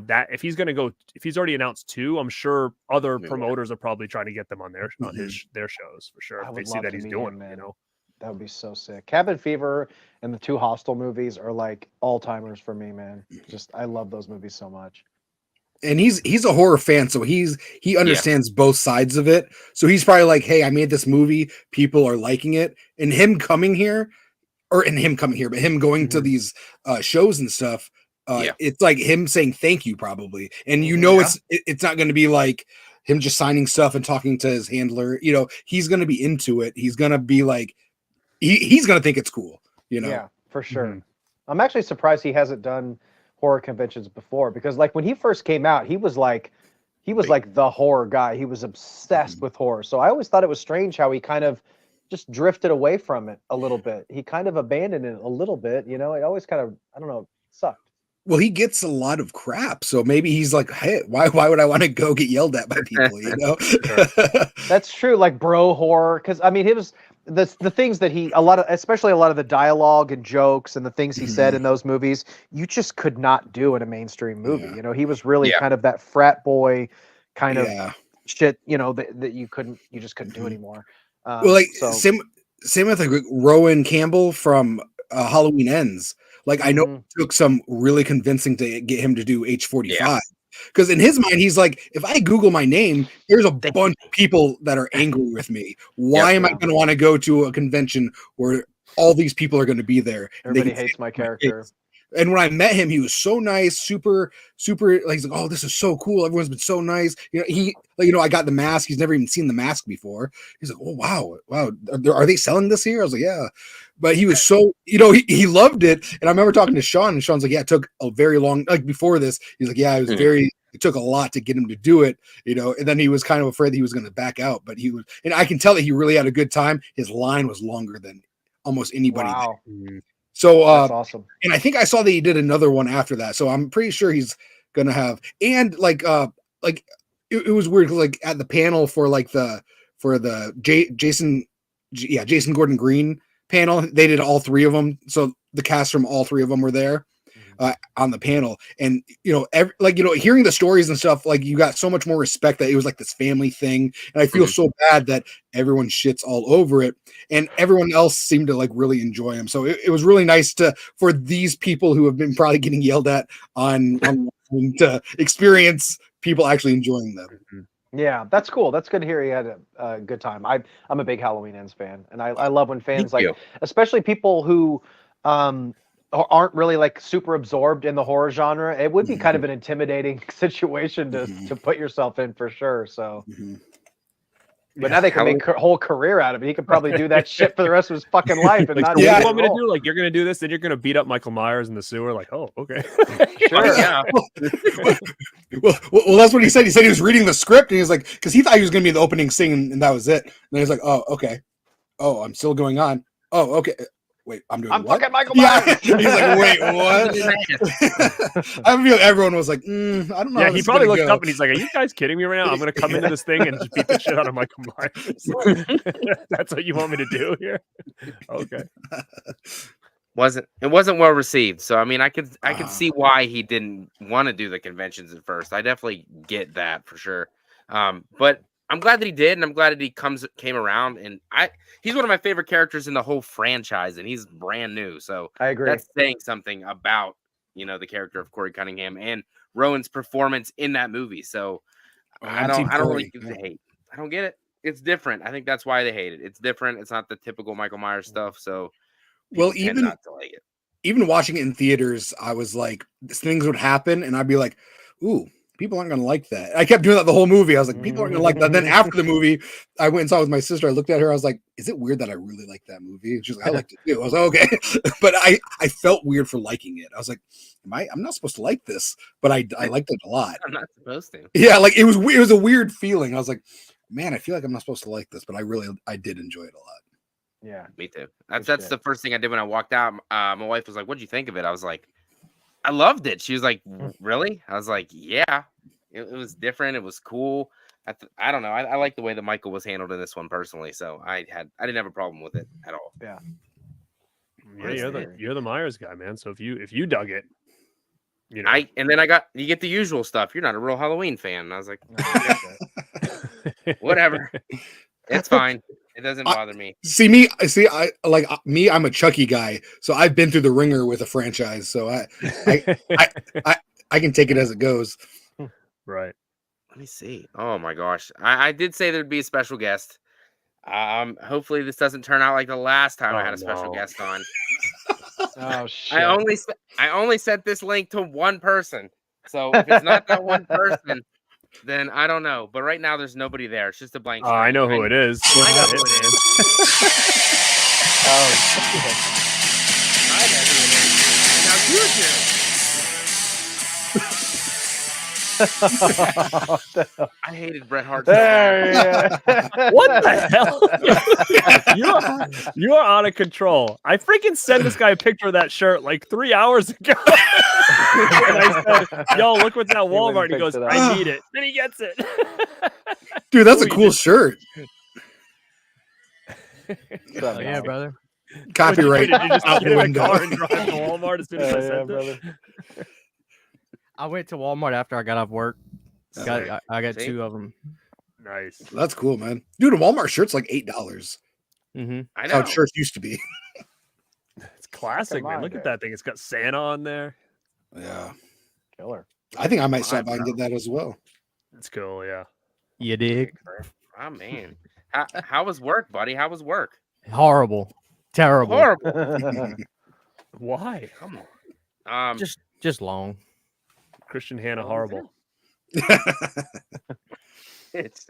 that if he's going to go, if he's already announced two, I'm sure other promoters are probably trying to get them on their shows for sure. If they see that he's doing, that would be so sick. Cabin Fever and the two Hostel movies are like all timers for me, man. Just I love those movies so much. And he's a horror fan, so he understands both sides of it. So he's probably like, hey, I made this movie, people are liking it, and him coming here, but him going to these shows and stuff. It's like him saying thank you, probably, and it's not going to be like him just signing stuff and talking to his handler. He's going to be into it. He's going to be like, he's going to think it's cool. Yeah, for sure. I'm actually surprised he hasn't done horror conventions before, because like when he first came out, he was like the horror guy. He was obsessed with horror. So I always thought it was strange how he kind of just drifted away from it a little bit. He kind of abandoned it a little bit. It always kind of, I don't know, sucked. Well, he gets a lot of crap, so maybe he's like, "Hey, why would I want to go get yelled at by people?" That's true. Like bro horror, because I mean, it was the things that especially a lot of the dialogue and jokes and the things he said in those movies, you just could not do in a mainstream movie. He was really kind of that frat boy kind of shit. That you just couldn't do anymore. Same with like Rowan Campbell from Halloween Ends. Like, I know it took some really convincing to get him to do H45. Because in his mind, he's like, if I Google my name, there's a bunch of people that are angry with me. Why am I going to want to go to a convention where all these people are going to be there? Everybody hates my character. And when I met him, he was so nice, super, super. Like, he's like, oh, this is so cool. Everyone's been so nice. I got the mask. He's never even seen the mask before. He's like, oh, wow. Are they selling this here? I was like, yeah. But he was so, he loved it. And I remember talking to Sean, and Sean's like, yeah, it took a very long, like before this, he's like, yeah, it took a lot to get him to do it, and then he was kind of afraid that he was going to back out, but and I can tell that he really had a good time. His line was longer than almost anybody. Wow. So, that's awesome. And I think I saw that he did another one after that. So I'm pretty sure he's going to have, and it was weird. Like at the panel for the Jason Gordon Green panel, they did all three of them. So the cast from all three of them were there on the panel, and hearing the stories and stuff, like you got so much more respect that it was like this family thing. And I feel so bad that everyone shits all over it, and everyone else seemed to like really enjoy him. So it was really nice for these people who have been probably getting yelled at on to experience people actually enjoying them. Yeah, that's cool. That's good to hear he had a good time. I'm a big Halloween Ends fan, and I love when fans especially people who aren't really like super absorbed in the horror genre, it would be kind of an intimidating situation to put yourself in for sure. So, but now they can make a whole career out of it. He could probably do that shit for the rest of his fucking life and like, not. so what do you want me to do? Like, you're gonna do this, then you're gonna beat up Michael Myers in the sewer. Like, oh, okay, Sure. Yeah. well, that's what he said. He said he was reading the script and he was like, because he thought he was going to be the opening scene and that was it. And then he's like, oh, okay. Oh, I'm still going on. Oh, okay. Wait, I'm what? fucking Michael Myers. Yeah. He's like, wait, what? I feel everyone was like, I don't know. Yeah, he probably looked up and he's like, "Are you guys kidding me right now? I'm going to come into this thing and just beat the shit out of Michael Myers." That's what you want me to do here? Okay. It wasn't well received. So I mean, I could see why he didn't want to do the conventions at first. I definitely get that for sure. But I'm glad that he did, and I'm glad that he came around. And he's one of my favorite characters in the whole franchise, and he's brand new. So I agree. That's saying something about the character of Corey Cunningham and Rowan's performance in that movie. So I don't really get the hate. I don't get it. It's different. I think that's why they hate it. It's different. It's not the typical Michael Myers stuff. So even not to like it. Even watching it in theaters, I was like, things would happen, and I'd be like, ooh. People aren't going to like that. I kept doing that the whole movie. I was like, people aren't going to like that. Then after the movie, I went and saw it with my sister. I looked at her. I was like, is it weird that I really like that movie? And she's like, I liked it too. I was like, okay. But I felt weird for liking it. I was like, I'm not supposed to like this, but I liked it a lot. I'm not supposed to. Yeah, like it was a weird feeling. I was like, man, I feel like I'm not supposed to like this, but I did enjoy it a lot. Yeah, me too. That's the first thing I did when I walked out. My wife was like, "What'd you think of it?" I was like, I loved it. She was like, "Really?" I was like, "Yeah." It was different. It was cool. I don't know. I like the way that Michael was handled in this one personally. So I didn't have a problem with it at all. Yeah. Yeah, you're the Myers guy, man. So if you dug it, and then you get the usual stuff. You're not a real Halloween fan. And I was like, whatever. It's fine. It doesn't bother me. I'm a Chucky guy, so I've been through the ringer with a franchise, so I can take it as it goes. Right. Let me see. Oh my gosh. I did say there'd be a special guest. Hopefully this doesn't turn out like the last time I had a special guest on. Oh shit. I only sent this link to one person. So if it's not that one person, then I don't know. But right now there's nobody there. It's just a blank screen. I know who it is. I know who it is. Oh I know who it is. Now you do. I hated Bret Hart. What the hell? You are out of control. I freaking sent this guy a picture of that shirt like 3 hours ago. And I said, "Yo, look what's at Walmart." And he goes, "I need it." Then he gets it. Dude, that's a cool shirt. Yeah, brother. Copyright Did you just out get the in a window. car and drive to Walmart as soon as I sent it? I went to Walmart after I got off work. I got See? 2 of them. Nice. That's cool, man. Dude, a Walmart shirt's like $8. Mm-hmm. I That's know. how shirts used to be. It's classic, man. Look at that thing. It's got Santa on there. Yeah. Killer. I think I might stop by and get that as well. That's cool, yeah. You dig? Oh man. How was work, buddy? How was work? Horrible. Terrible. Horrible. Why? Come on. Just long. Christian Hannah horrible. It's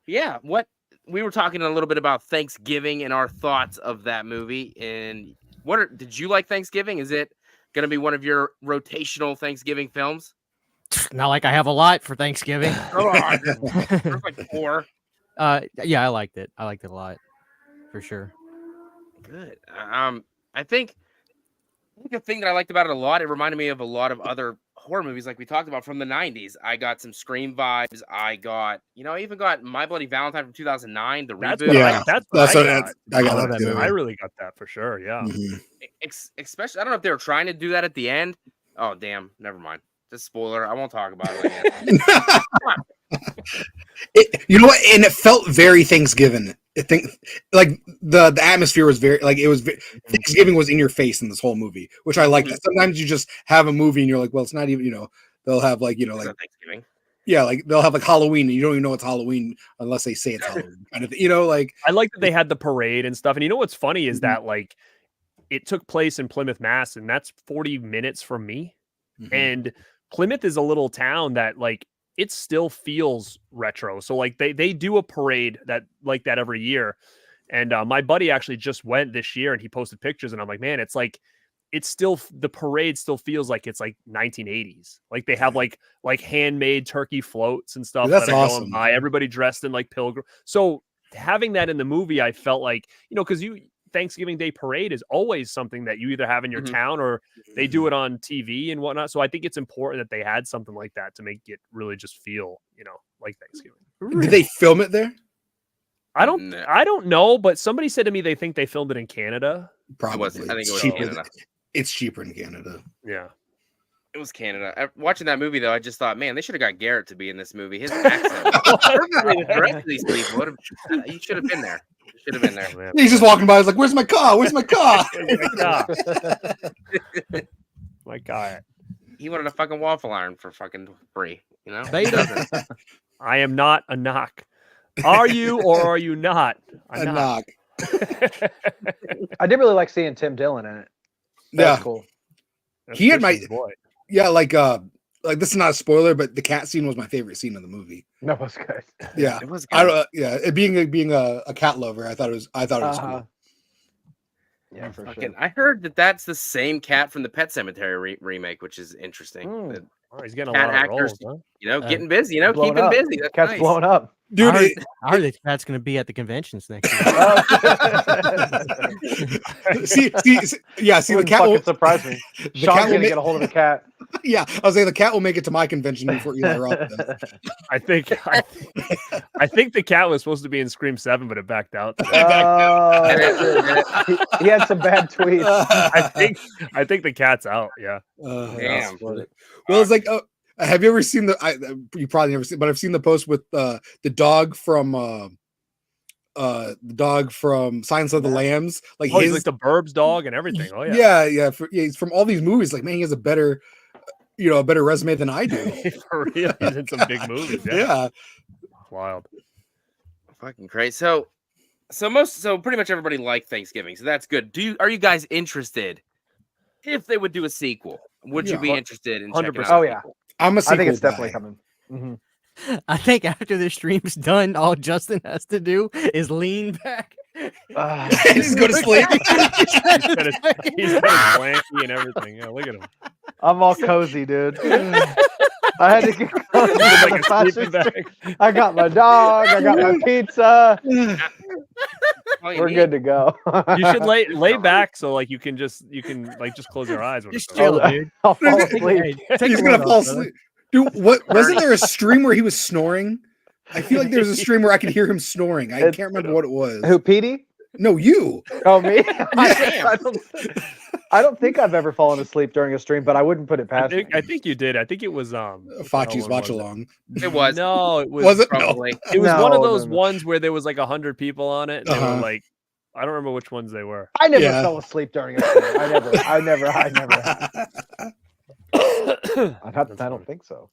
yeah, what we were talking a little bit about Thanksgiving and our thoughts of that movie. And did you like Thanksgiving? Is it going to be one of your rotational Thanksgiving films? Not like I have a lot for Thanksgiving. Oh, there's like 4. Yeah, I liked it. I liked it a lot, for sure. Good. I think the thing that I liked about it a lot, it reminded me of a lot of other horror movies like we talked about from the 90s. I got some Scream vibes. I got, I even got My Bloody Valentine from 2009, the That's reboot. what Yeah, that's what I got love that that too. movie. I really got that for sure. Yeah. Mhm. Especially, I don't know if they were trying to do that at the end. Oh, damn. Never mind. Just spoiler. I won't talk about it again. You know what? And it felt very Thanksgiving. I think like the atmosphere was very like it was Thanksgiving was in your face in this whole movie, which I like. That. Sometimes you just have a movie and you're like, well, it's not even. They'll have like like Thanksgiving. Yeah, like they'll have like Halloween and you don't even know it's Halloween unless they say it's Halloween kind of thing. Like I like that they had the parade and stuff. And you know what's funny is that like it took place in Plymouth, Mass, and that's 40 minutes from me. Mhm. And Plymouth is a little town that like it still feels retro. So like they do a parade that like that every year. And my buddy actually just went this year and he posted pictures and I'm like, man, it's like it's still the parade still feels like it's like 1980s. Like they have like handmade turkey floats and stuff. Dude, that's that are awesome. going by. Everybody dressed in like pilgrim. So having that in the movie, I felt like, because Thanksgiving Day parade is always something that you either have in your town or they do it on TV and whatnot. So I think it's important that they had something like that to make it really just feel, like Thanksgiving. Did they film it there? I don't know, but somebody said to me they think they filmed it in Canada. Probably. I think it was cheaper. Canada. It's cheaper in Canada. Yeah. It was Canada. Watching that movie, though, I just thought, man, they should have got Garrett to be in this movie. His accent. The rest of these people, you should have been there. You should have been there. Man. He's just walking by. He's like, "Where's my car? Where's my car?" My God. He wanted a fucking waffle iron for fucking free. Beta. I am not a knock. Are you or are you not A knock. I did really like seeing Tim Dillon in it. That Yeah, was cool. He had my- Christian's boy. yeah. Like this is not a spoiler, but the cat scene was my favorite scene of the movie. That was good. Yeah, It was I good. don't. Yeah, it being a cat lover, I thought it was cool. Yeah, for Fucking, sure. I heard that's the same cat from the Pet Cemetery remake, which is interesting. Mm. The- Oh, he's getting a Cat lot of actors. roles, getting busy. Blowing Keeping up. busy. That's Cat's nice. blowing up. Dude, I heard the cat's going to be at the conventions next year. see, the Wouldn't cat fucking will, surprise me. the Sean's cat will gonna make, get a hold of the cat. yeah, I was saying the cat will make it to my convention before Eli Roth does. I think the cat was supposed to be in Scream 7, but it backed out. He had some bad tweets. I think the cat's out. Yeah. Damn. Well, it's like, have you ever seen you probably never seen, but I've seen the post with the dog from Silence of the Lambs. Like He's like the Burbs dog and everything. Oh yeah. He's from all these movies. Like, man, he has a better resume than I do. For real, he's in some big movies. Yeah. Wild. Fucking crazy. So pretty much everybody liked Thanksgiving, so that's good. Are you guys interested if they would do a sequel? Would you be interested in checking 100%. out? Oh yeah, I'm a I sequel think it's guy. definitely coming. Mhm. I think after the stream's done, all Justin has to do is lean back. Just go to sleep. He's got a blankie and everything. Yeah, look at him. I'm all cozy, dude. I had to get cozy. He's like with a the fashion sleeping stream. bag. I got my dog. I got my pizza. All you We're need. good to go. You should lay back so like you can just close your eyes. When Just it's over. chill, dude. I'll fall Take asleep. He's gonna fall asleep. Dude, what wasn't there a stream where he was snoring? I feel like there was a stream where I could hear him snoring. I can't remember what it was. Who, Petey? No, you. Oh, me? Damn. I don't think I've ever fallen asleep during a stream, but I wouldn't put it past me. I think you did. I think it was FACCI'S what watch was it? along. It was. No, it was. Was it? No. Probably. It was one of No, those no. ones where there was like 100 people on it. And they Uh-huh. were like, I don't remember which ones they were. I never Yeah. fell asleep during a stream. I never. I don't think so.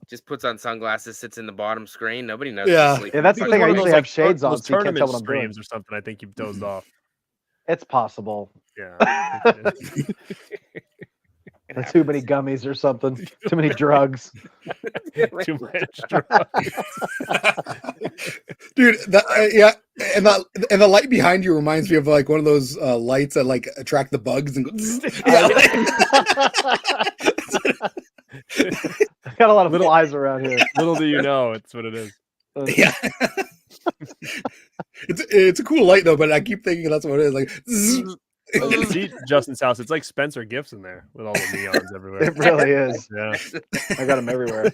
Just puts on sunglasses, sits in the bottom screen. Nobody knows. Yeah. he's sleeping. Yeah, that's the It was thing. I one of usually those, have shades on, those so you can't tournament tell what I'm doing. streams or something. I think you've dozed off. It's possible. Yeah. Too many gummies or something. Too many drugs. Too much drugs. Dude, yeah, and the light behind you reminds me of like one of those lights that like attract the bugs and go. Got a lot of flies around here. Little do you know, it's what it is. Yeah. It's a cool light though, but I keep thinking that's what it is. Like, zzz. See Justin's house. It's like Spencer Gifts in there with all the neons everywhere. It really is. Yeah. I got them everywhere.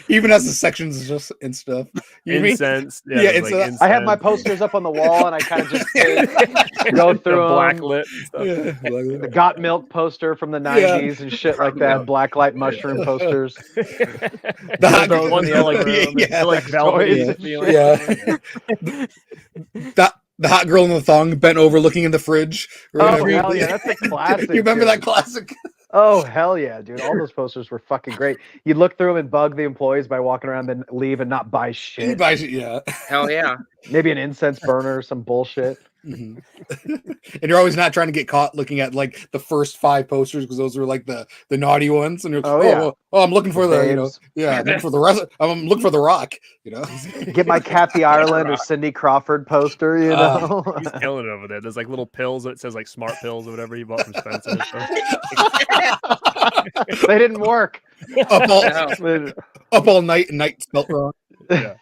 Even has the sections just and stuff. You mean? Incense. Yeah, there's, it's like, I have my incense, posters up on the wall, and I kind of just go the through black them. lit and stuff. Yeah. The Got Milk poster from the 90s and shit like that. Blacklight mushroom posters. The Those hot, ones in the other room. yeah, They're like velvety toys. feeling. yeah. The hot girl in the thong bent over looking in the fridge. or Oh, whatever. hell yeah. That's a classic. You remember dude. that classic? Oh, hell yeah, dude. All those posters were fucking great. You look through them and bug the employees by walking around, then leave and not buy shit. Yeah. Hell yeah. Maybe an incense burner or some bullshit. And you're always not trying to get caught looking at like the first 5 posters because those are like the naughty ones. And you're I'm looking for the I'm looking for the rest. I'm looking for the Rock. Get my Kathy Ireland or Cindy Crawford poster. He's killing it over there. There's like little pills that says like smart pills or whatever he bought from Spencer. They didn't work. Up all night and night spelt wrong. Yeah.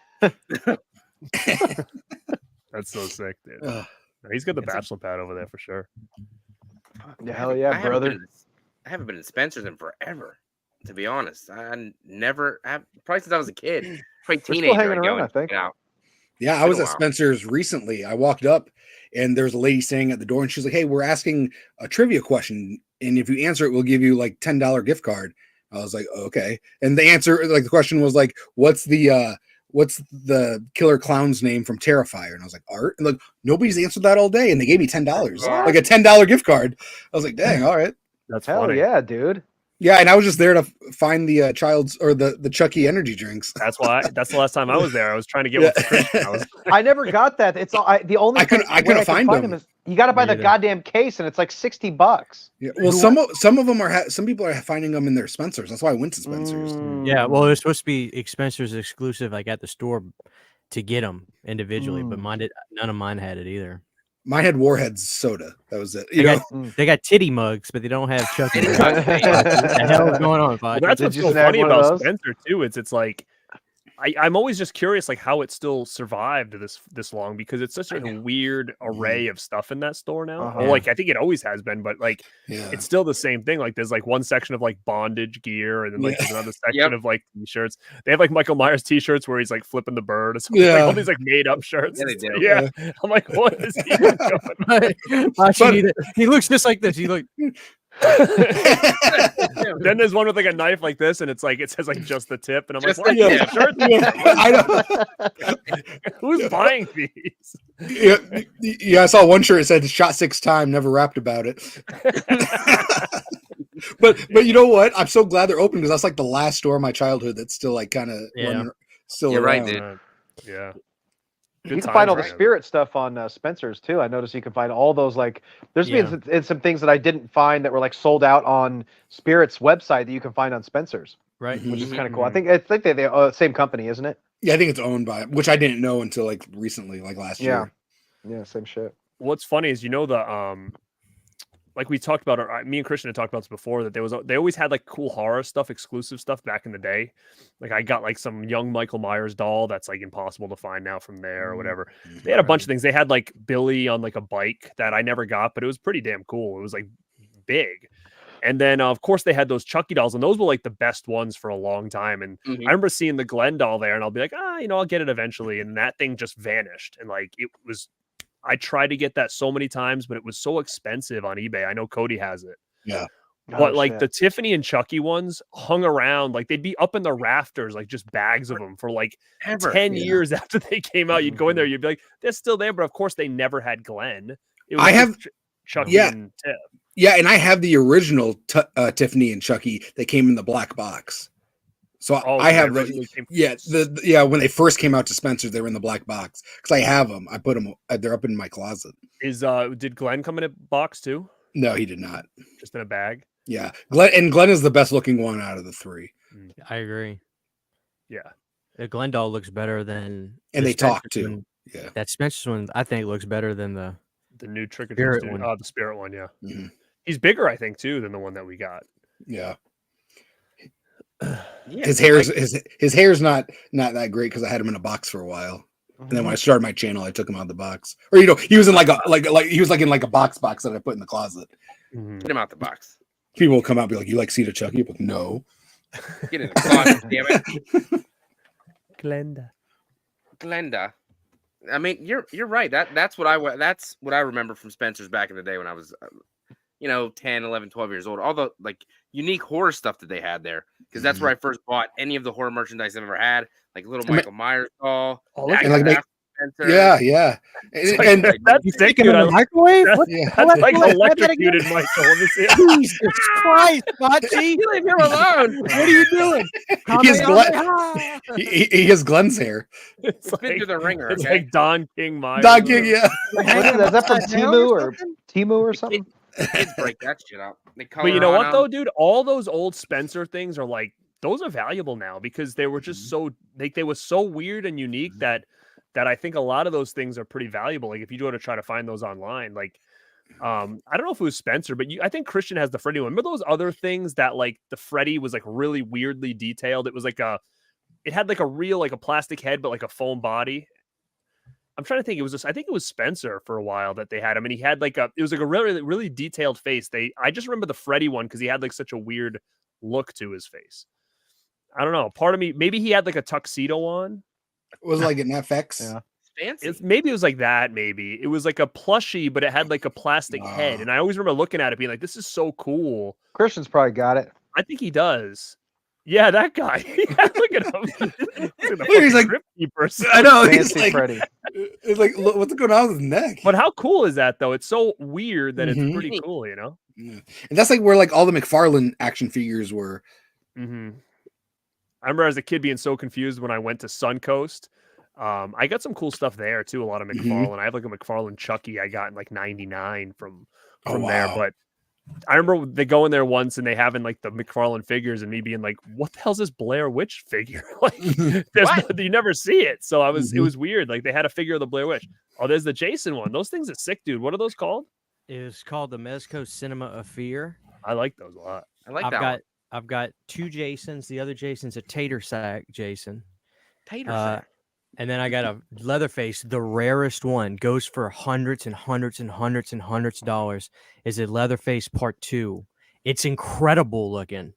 That's so sick, dude. He's got the bachelor pad over there for sure. Hell yeah, brother. I haven't been in Spencer's in forever, to be honest. I never have, probably since I was a kid. Probably teenager. Still hanging around, I think. Yeah, I was at Spencer's recently. I walked up and there's a lady standing at the door and she's like, "Hey, we're asking a trivia question. And if you answer it, we'll give you like $10 gift card." I was like, "Okay." And the answer, like the question was like, what's the Killer Clown's name from Terrifier? And I was like, Art? And like, nobody's answered that all day. And they gave me $10, like a $10 gift card. I was like, dang, all right. That's hell funny. Yeah, dude. Yeah, and I was just there to find the child's or the Chucky energy drinks. That's the last time I was there. I was trying to get one for Christian. I never got that. It's all the only I couldn't find them. Is you got to buy the goddamn case, and it's like $60. Yeah, well, some of them are. Some people are finding them in their Spencer's. That's why I went to Spencer's. Yeah, well, it's supposed to be Spencer's exclusive, like at the store, to get them individually, but none of mine had it either. Mine had Warhead's soda. That was it. They got titty mugs, but they don't have Chucky. What the hell is going on, Well, that's what's so funny about Spencer too. It's like I'm always just curious, like how it still survived this long, because it's such a weird array of stuff in that store now. Well, like I think it always has been, but like it's still the same thing. Like there's like one section of like bondage gear, and then like there's another section of like t-shirts. They have like Michael Myers t-shirts where he's like flipping the bird or something. Like all these like made up shirts. Yeah, they do. Yeah. I'm like, what is he even going? He looks just like this. He like. Then there's one with like a knife like this, and it's like it says like just the tip, and I'm Just like, the what? I know. Who's buying these? Yeah, I saw one shirt. It said "shot 6 times, never rapped about it." but you know what? I'm so glad they're open because that's like the last store of my childhood that's still like kind of still You're around. right, dude. Yeah. You can find all the spirit stuff on Spencer's too. I noticed you can find all those like. There's been some things that I didn't find that were like sold out on Spirit's website that you can find on Spencer's. Right, which is kind of cool. I think they same company, isn't it? Yeah, I think it's owned by, which I didn't know until like recently, like last year. Yeah, same shit. What's funny is the like we talked about, me and Christian had talked about this before, that they always had like cool horror stuff, exclusive stuff back in the day. Like I got like some young Michael Myers doll that's like impossible to find now from there or whatever. They had a bunch of things. They had like Billy on like a bike that I never got, but it was pretty damn cool. It was like big. And then of course they had those Chucky dolls, and those were like the best ones for a long time. And I remember seeing the Glenn doll there, and I'll be like, I'll get it eventually. And that thing just vanished. And like I tried to get that so many times, but it was so expensive on eBay. I know Cody has it. Yeah. But like the Tiffany and Chucky ones hung around, like they'd be up in the rafters, like just bags of them for like 10 years after they came out. You'd go in there, you'd be like, they're still there. But of course they never had Glenn. It was Chucky and Tiff. Yeah. And I have the original Tiffany and Chucky that came in the black box. So I have when they first came out to Spencer's, they were in the black box because I have them. I put them; they're up in my closet. Did Glenn come in a box too? No, he did not. Just in a bag. Yeah, Glenn is the best looking one out of the 3. I agree. Yeah, the Glenn doll looks better than, and they talk too. One. Yeah, that Spencer's one I think looks better than the new Trick or Treat one. The Spirit one. Yeah, he's bigger, I think, too, than the one that we got. Yeah. His hair's not that great because I had him in a box for a while, and then when I started my channel, I took him out of the box. Or he was in like he was like in like a box that I put in the closet. Get him out the box. People will come out and be like, "You like Cedar Chucky?" I'm like, "No." Get in the closet, damn it. Glenda. I mean, you're right. That's what I remember from Spencer's back in the day when I was 10, 11, 12 years old. All the like unique horror stuff that they had there, because that's where I first bought any of the horror merchandise I've ever had, like little Michael Myers doll. And like yeah, And that's You sick, stick it dude. in the microwave? That's, What? yeah. that's like What? What did I get? electrocuted, Michael. Let me see. Jesus Christ, Bocce! You leave him alone. What are you doing? He has Kamehameha! he has Glenn's hair. It's It's been through the ringer. it's Okay. like Don King Myers. Dog King, yeah. What is that? Is that from Upside down Timu or or something? Timu or something? Kids break that shit up. They color But you know on what 'em. though, dude? All those old Spencer things are like those are valuable now because they were just so they were so weird and unique that I think a lot of those things are pretty valuable. Like if you go to try to find those online, like I don't know if it was Spencer, but I think Christian has the Freddy one. Remember those other things that like the Freddy was like really weirdly detailed? It was like it had like a real like a plastic head, but like a foam body. I'm trying to think. I think it was Spencer for a while that they had him, and he had like it was like a really, really detailed face. I just remember the Freddy one because he had like such a weird look to his face. I don't know. Part of me, maybe he had like a tuxedo on. Was it like an FX? Yeah. Fancy. Maybe it was like that. Maybe it was like a plushie, but it had like a plastic head. And I always remember looking at it, being like, "This is so cool." Christian's probably got it. I think he does. Yeah, that guy. Yeah, look at him. He's like Crypt Keepers. I know. He's Fancy like, Freddy. it's like, look, what's going on with his neck? But how cool is that though? It's so weird that Mhm. it's pretty cool, you know? Yeah. And that's like where like all the McFarlane action figures were. Mm-hmm. I remember as a kid being so confused when I went to Suncoast. I got some cool stuff there too. A lot of McFarlane. I have like a McFarlane Chucky I got in like '99 from there. But I remember they go in there once and they having like the McFarlane figures and me being like, "What the hell's this Blair Witch figure?" Like, you never see it. So it was weird. Like they had a figure of the Blair Witch. Oh, there's the Jason one. Those things are sick, dude. What are those called? It's called the Mezco Cinema of Fear. I like those a lot. I like that one. I've got two Jasons. The other Jason's a tater sack Jason. Tater sack. And then I got a Leatherface, the rarest one, goes for hundreds and hundreds and hundreds and hundreds of dollars. Is a Leatherface Part 2. It's incredible looking.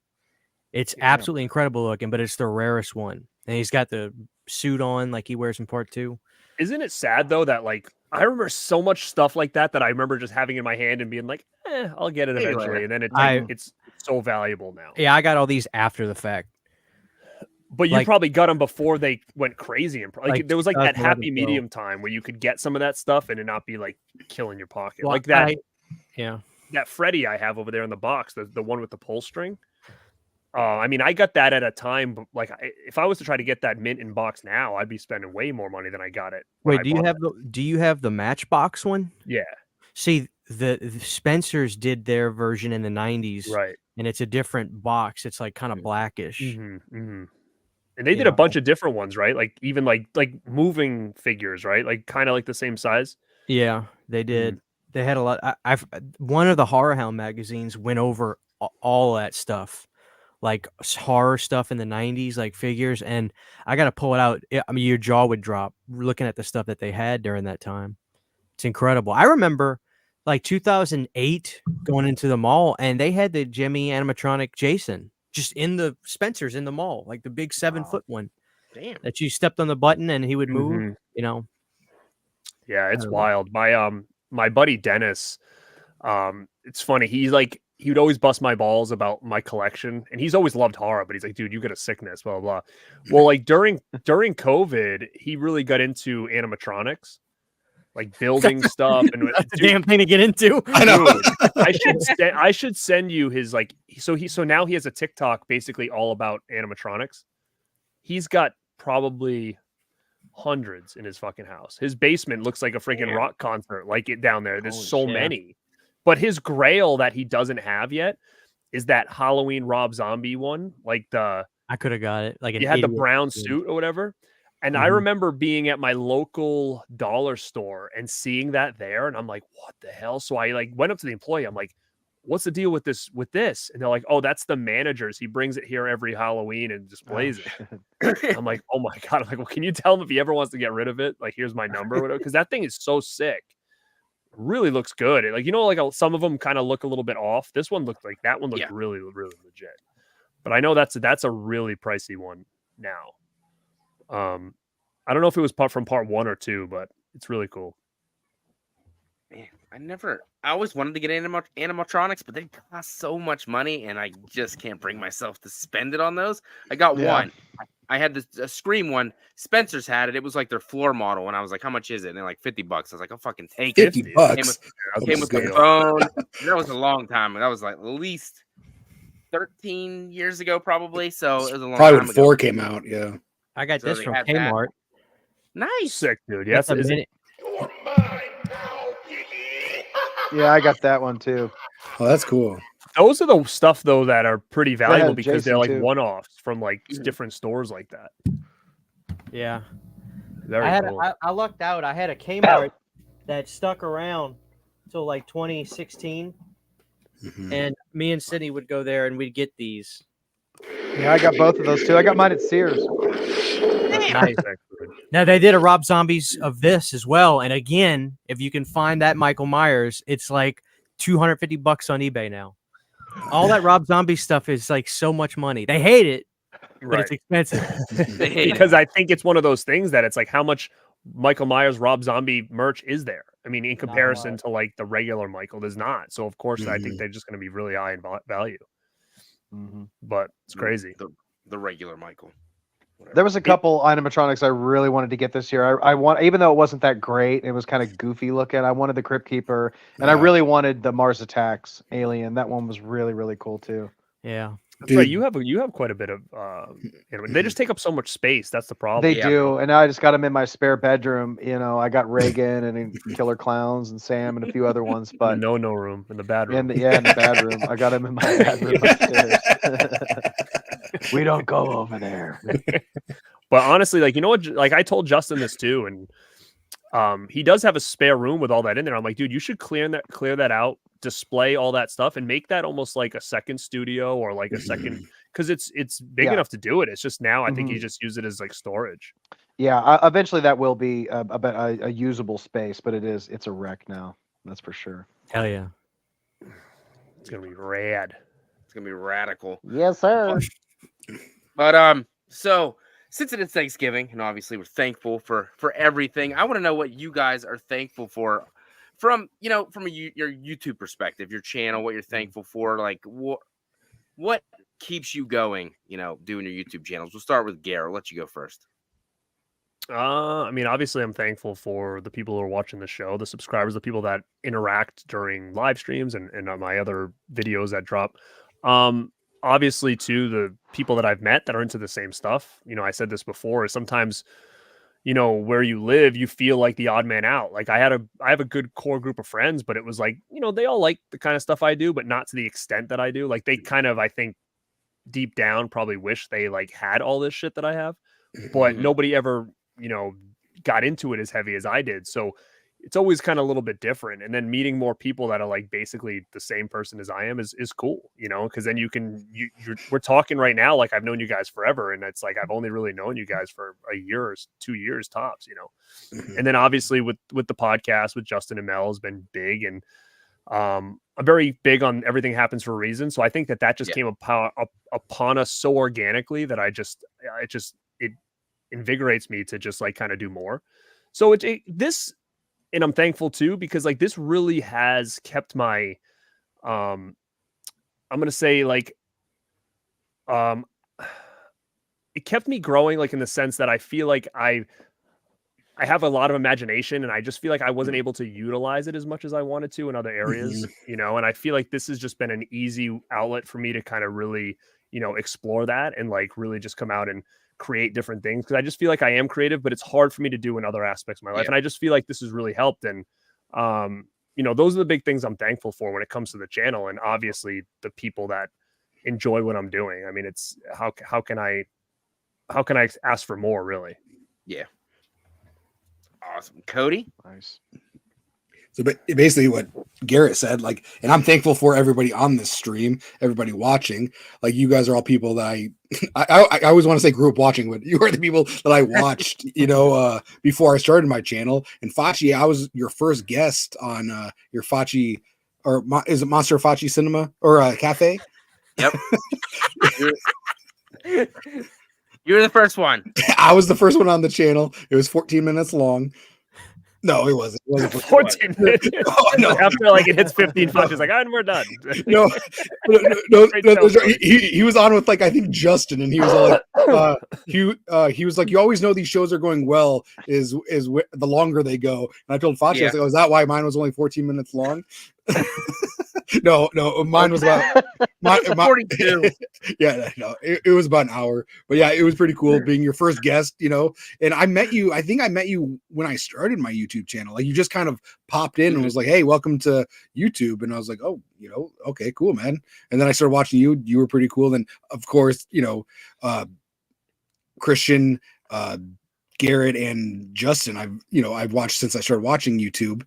It's absolutely incredible looking, but it's the rarest one. And he's got the suit on like he wears in Part 2. Isn't it sad though that like I remember so much stuff like that I remember just having in my hand and being like, I'll get it Maybe eventually. later. And then it's so valuable now. Yeah, I got all these after the fact. But you probably got them before they went crazy. And there was like that 2011, happy medium time where you could get some of that stuff and it not be like killing your pocket. Well, like that. That Freddy I have over there in the box, the one with the pull string. I mean, I got that at a time, but like if I was to try to get that mint in box now, I'd be spending way more money than I got it. Wait, do you have the Matchbox one? Yeah. See, the Spencers did their version in the 90s. Right. And it's a different box. It's like kind of blackish. And they did a bunch of different ones, right? Like even like moving figures, right? Like kind of like the same size. Yeah, they did. They had a lot. One of the Horror Hound magazines went over all that stuff, like horror stuff in the 90s, like figures. And I got to pull it out. I mean, your jaw would drop looking at the stuff that they had during that time. It's incredible. I remember like 2008 going into the mall and they had the Jimmy animatronic Jason just in the Spencer's in the mall, like the big 7-foot one. Damn. That you stepped on the button and he would move, you know. Yeah, it's wild. My buddy Dennis, it's funny. He would always bust my balls about my collection, and he's always loved horror, but he's like, dude, you got a sickness, blah, blah, blah. Well, like during COVID, he really got into animatronics, like building stuff. And that's a damn thing to get into. I know. Dude, I should send you his so now he has a TikTok basically all about animatronics. He's got probably hundreds in his fucking house. His basement looks like a freaking rock concert, like it down there. There's so many. But his grail that he doesn't have yet is that Halloween Rob Zombie one. Like I could have got it. Like you had the brown suit or whatever. And I remember being at my local dollar store and seeing that there, and I'm like, what the hell? So I like went up to the employee. I'm like, what's the deal with this? And they're like, oh, that's the manager's. He brings it here every Halloween and displays it. I'm like, oh my God. I'm like, well, can you tell him if he ever wants to get rid of it? Like, here's my number, whatever. Because that thing is so sick. Really looks good. Like, you know, like some of them kind of look a little bit off. This one looked like that one looked really, really legit. But I know that's a really pricey one now. I don't know if it was from part 1 or 2, but it's really cool. Man, I always wanted to get animatronics, but they cost so much money, and I just can't bring myself to spend it on those. I got one. I had this a Scream one. Spencer's had it. It was like their floor model, and I was like, "How much is it?" And they're like $50. I was like, "I'll fucking take it." $50. Came with the phone. That was a long time. That was like at least 13 years ago, probably. So it was a long Probably time when ago. 4 came out. Yeah. I got So this they from had that. Kmart. Nice. Sick, dude. That's Yes, a minute. Yeah, I got that one too. Oh, that's cool. Those are the stuff though that are pretty valuable had because they're Jason, like too. one-offs from like Mhm. different stores like that. Yeah. Very cool. I lucked out. I had a Kmart that stuck around till like 2016, Mhm. and me and Sydney would go there and we'd get these. Yeah, I got both of those too. I got mine at Sears. Nice. Now they did a Rob Zombies of this as well, and again, if you can find that Michael Myers, it's like $250 on eBay now. All that Rob Zombie stuff is like so much money. They hate it, but it's expensive. They hate Because I think it's one of those things that it's like how much Michael Myers Rob Zombie merch is there? I mean, in comparison to like the regular Michael, there's not. So of course, I think they're just going to be really high in value. But it's crazy. The regular Michael. Whatever. There was a couple animatronics I really wanted to get this year. I want, even though it wasn't that great, it was kind of goofy looking. I wanted the Crypt Keeper, and I really wanted the Mars Attacks alien. That one was really, really cool too. Yeah. That's right. You have quite a bit of they just take up so much space. That's the problem. They do, and now I just got them in my spare bedroom. You know, I got Reagan and Killer Clowns and Sam and a few other ones, but no room in the bad room. in the bad room. I got him in my bad room upstairs. We don't go over there. But honestly, like, you know what? Like, I told Justin this too, and he does have a spare room with all that in there. I'm like, dude, you should clear that out, display all that stuff, and make that almost like a second studio or like a second, because it's big enough to do it. It's just now I think you just use it as like storage. Yeah, eventually that will be a usable space, but it's a wreck now. That's for sure. Hell yeah. It's gonna be rad. It's gonna be radical. Yes, sir. But so since it is Thanksgiving, and obviously we're thankful for everything, I want to know what you guys are thankful for from your YouTube perspective, your channel, what you're thankful for, like what keeps you going, doing your YouTube channels. We'll start with Garrett. I'll let you go first. I mean, obviously I'm thankful for the people who are watching the show, the subscribers, the people that interact during live streams and on my other videos that drop. Obviously too, the people that I've met that are into the same stuff. I said this before, is sometimes, where you live, you feel like the odd man out. Like I have a good core group of friends, but it was like, they all like the kind of stuff I do, but not to the extent that I do. Like they kind of, I think deep down probably wish they like had all this shit that I have, but nobody ever, got into it as heavy as I did. So it's always kind of a little bit different. And then meeting more people that are like basically the same person as I am is cool, because then we're talking right now. Like I've known you guys forever. And it's like, I've only really known you guys for a year or 2 years tops, and then obviously with the podcast with Justin and Mel has been big. And I'm very big on everything happens for a reason. So I think that just came upon us so organically that it invigorates me to just like kind of do more. So this, and I'm thankful too, because like this really has kept my, I'm going to say like, it kept me growing, like in the sense that I feel like I have a lot of imagination, and I just feel like I wasn't able to utilize it as much as I wanted to in other areas, and I feel like this has just been an easy outlet for me to kind of really, explore that and like really just come out and create different things, because I just feel like I am creative, but it's hard for me to do in other aspects of my life. And I just feel like this has really helped. And, those are the big things I'm thankful for when it comes to the channel. And obviously the people that enjoy what I'm doing. I mean, it's how can I ask for more, really? Yeah. Awesome. Cody? Nice. So basically what Garrett said, like, and I'm thankful for everybody on this stream, everybody watching. Like, you guys are all people that I always want to say grew up watching, but you are the people that I watched, before I started my channel. And Facci, I was your first guest on your Facci, or is it Monster Facci Cinema or Cafe? Yep. You're the first one. I was the first one on the channel. It was 14 minutes long. No, it wasn't. It wasn't 14 minutes. Oh, no. After like it hits 15 punches, like, and we're done. No, Great no, show, Cody. he was on with like I think Justin, and he was all like, he was like, you always know these shows are going well is the longer they go. And I told Facci, I was like, oh, is that why mine was only 14 minutes long? No, mine was about 42. Yeah, no, it was about an hour, but yeah, it was pretty cool being your first guest, you know. And I think I met you when I started my YouTube channel. Like you just kind of popped in and was like, hey, welcome to YouTube. And I was like, oh, you know, okay, cool, man. And then I started watching you. You were pretty cool. Then of course, you know, Christian, Garrett, and Justin, I've watched since I started watching YouTube.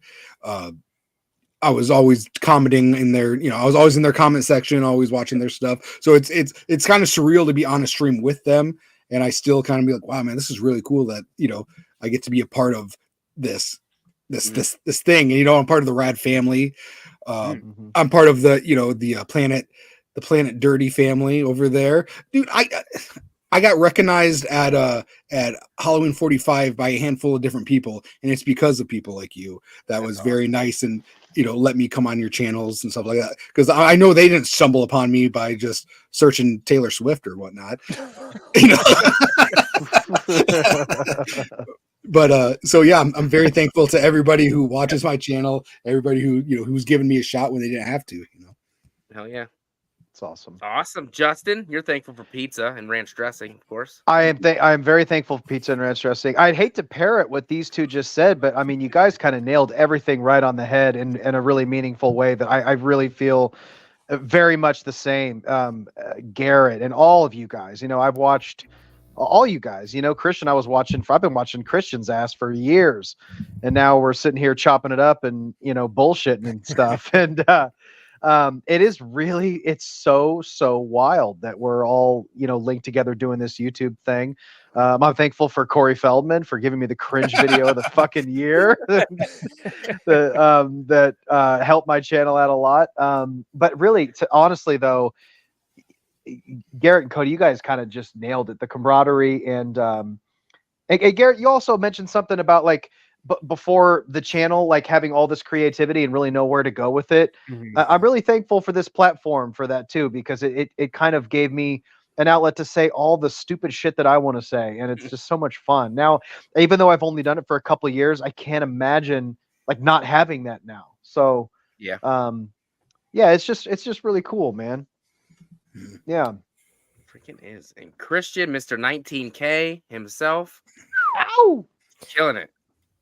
I was always commenting in their, you know, I was always in their comment section, always watching their stuff. So it's kind of surreal to be on a stream with them. And I still kind of be like, wow, man, this is really cool that, you know, I get to be a part of this thing. And, you know, I'm part of the Rad family. I'm part of the, you know, the Planet Dirty family over there. Dude, I got recognized at Halloween 45 by a handful of different people, and it's because of people like you. That was very nice, and you know, let me come on your channels and stuff like that. Because I know they didn't stumble upon me by just searching Taylor Swift or whatnot. You know. But so yeah, I'm very thankful to everybody who watches my channel, everybody who, you know, who's given me a shot when they didn't have to. You know. Hell yeah. It's awesome. Awesome. Justin, you're thankful for pizza and ranch dressing, of course. I am very thankful for pizza and ranch dressing. I'd hate to parrot what these two just said, but I mean, you guys kind of nailed everything right on the head in a really meaningful way that I really feel very much the same. Garrett and all of you guys, you know, I've watched all you guys, you know, Christian, I've been watching Christian's ass for years, and now we're sitting here chopping it up and, you know, bullshitting and stuff. And, it's so wild that we're all, you know, linked together doing this YouTube thing. I'm thankful for Corey Feldman for giving me the cringe video of the fucking year that helped my channel out a lot. But really, honestly though, Garrett and Cody, you guys kind of just nailed it. The camaraderie and Garrett, you also mentioned something about like, before the channel, like having all this creativity and really know where to go with it. I'm really thankful for this platform for that too, because it kind of gave me an outlet to say all the stupid shit that I want to say. And it's just so much fun. Now, even though I've only done it for a couple of years, I can't imagine like not having that now. So yeah, it's just really cool, man. Yeah. Freaking is. And Christian, Mr. 19K himself. Ow! Killing it.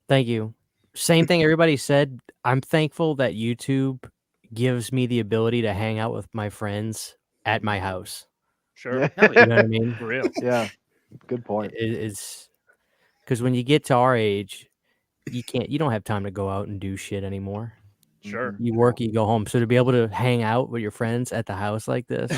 Thank you. Same thing everybody said. I'm thankful that YouTube gives me the ability to hang out with my friends at my house. Sure. Yeah. You know what I mean? For real. Yeah. Good point. It's because when you get to our age, you don't have time to go out and do shit anymore. Sure. You work, you go home. So to be able to hang out with your friends at the house like this,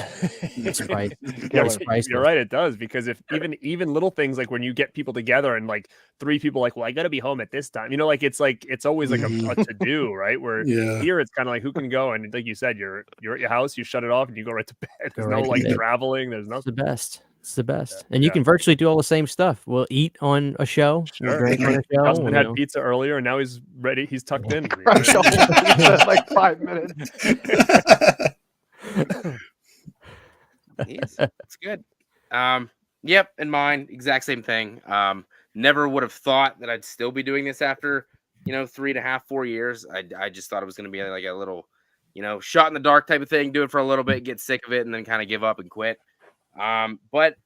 it's right. You're right, it does, because if even little things like when you get people together and like three people like, well, I gotta be home at this time, you know, like it's always like a to do, right? Where here it's kind of like who can go, and like you said, you're at your house, you shut it off and you go right to bed. There's no like traveling, there's nothing. It's the best. It's the best. And you can virtually do all the same stuff. We'll eat on a show. Sure. Drink on a show. Husband had pizza earlier and now he's ready. He's tucked in. Like 5 minutes. It's good. Yep, and mine, exact same thing. Never would have thought that I'd still be doing this after, 3.5, 4 years. I just thought it was going to be like a little, shot in the dark type of thing, do it for a little bit, get sick of it, and then kind of give up and quit. But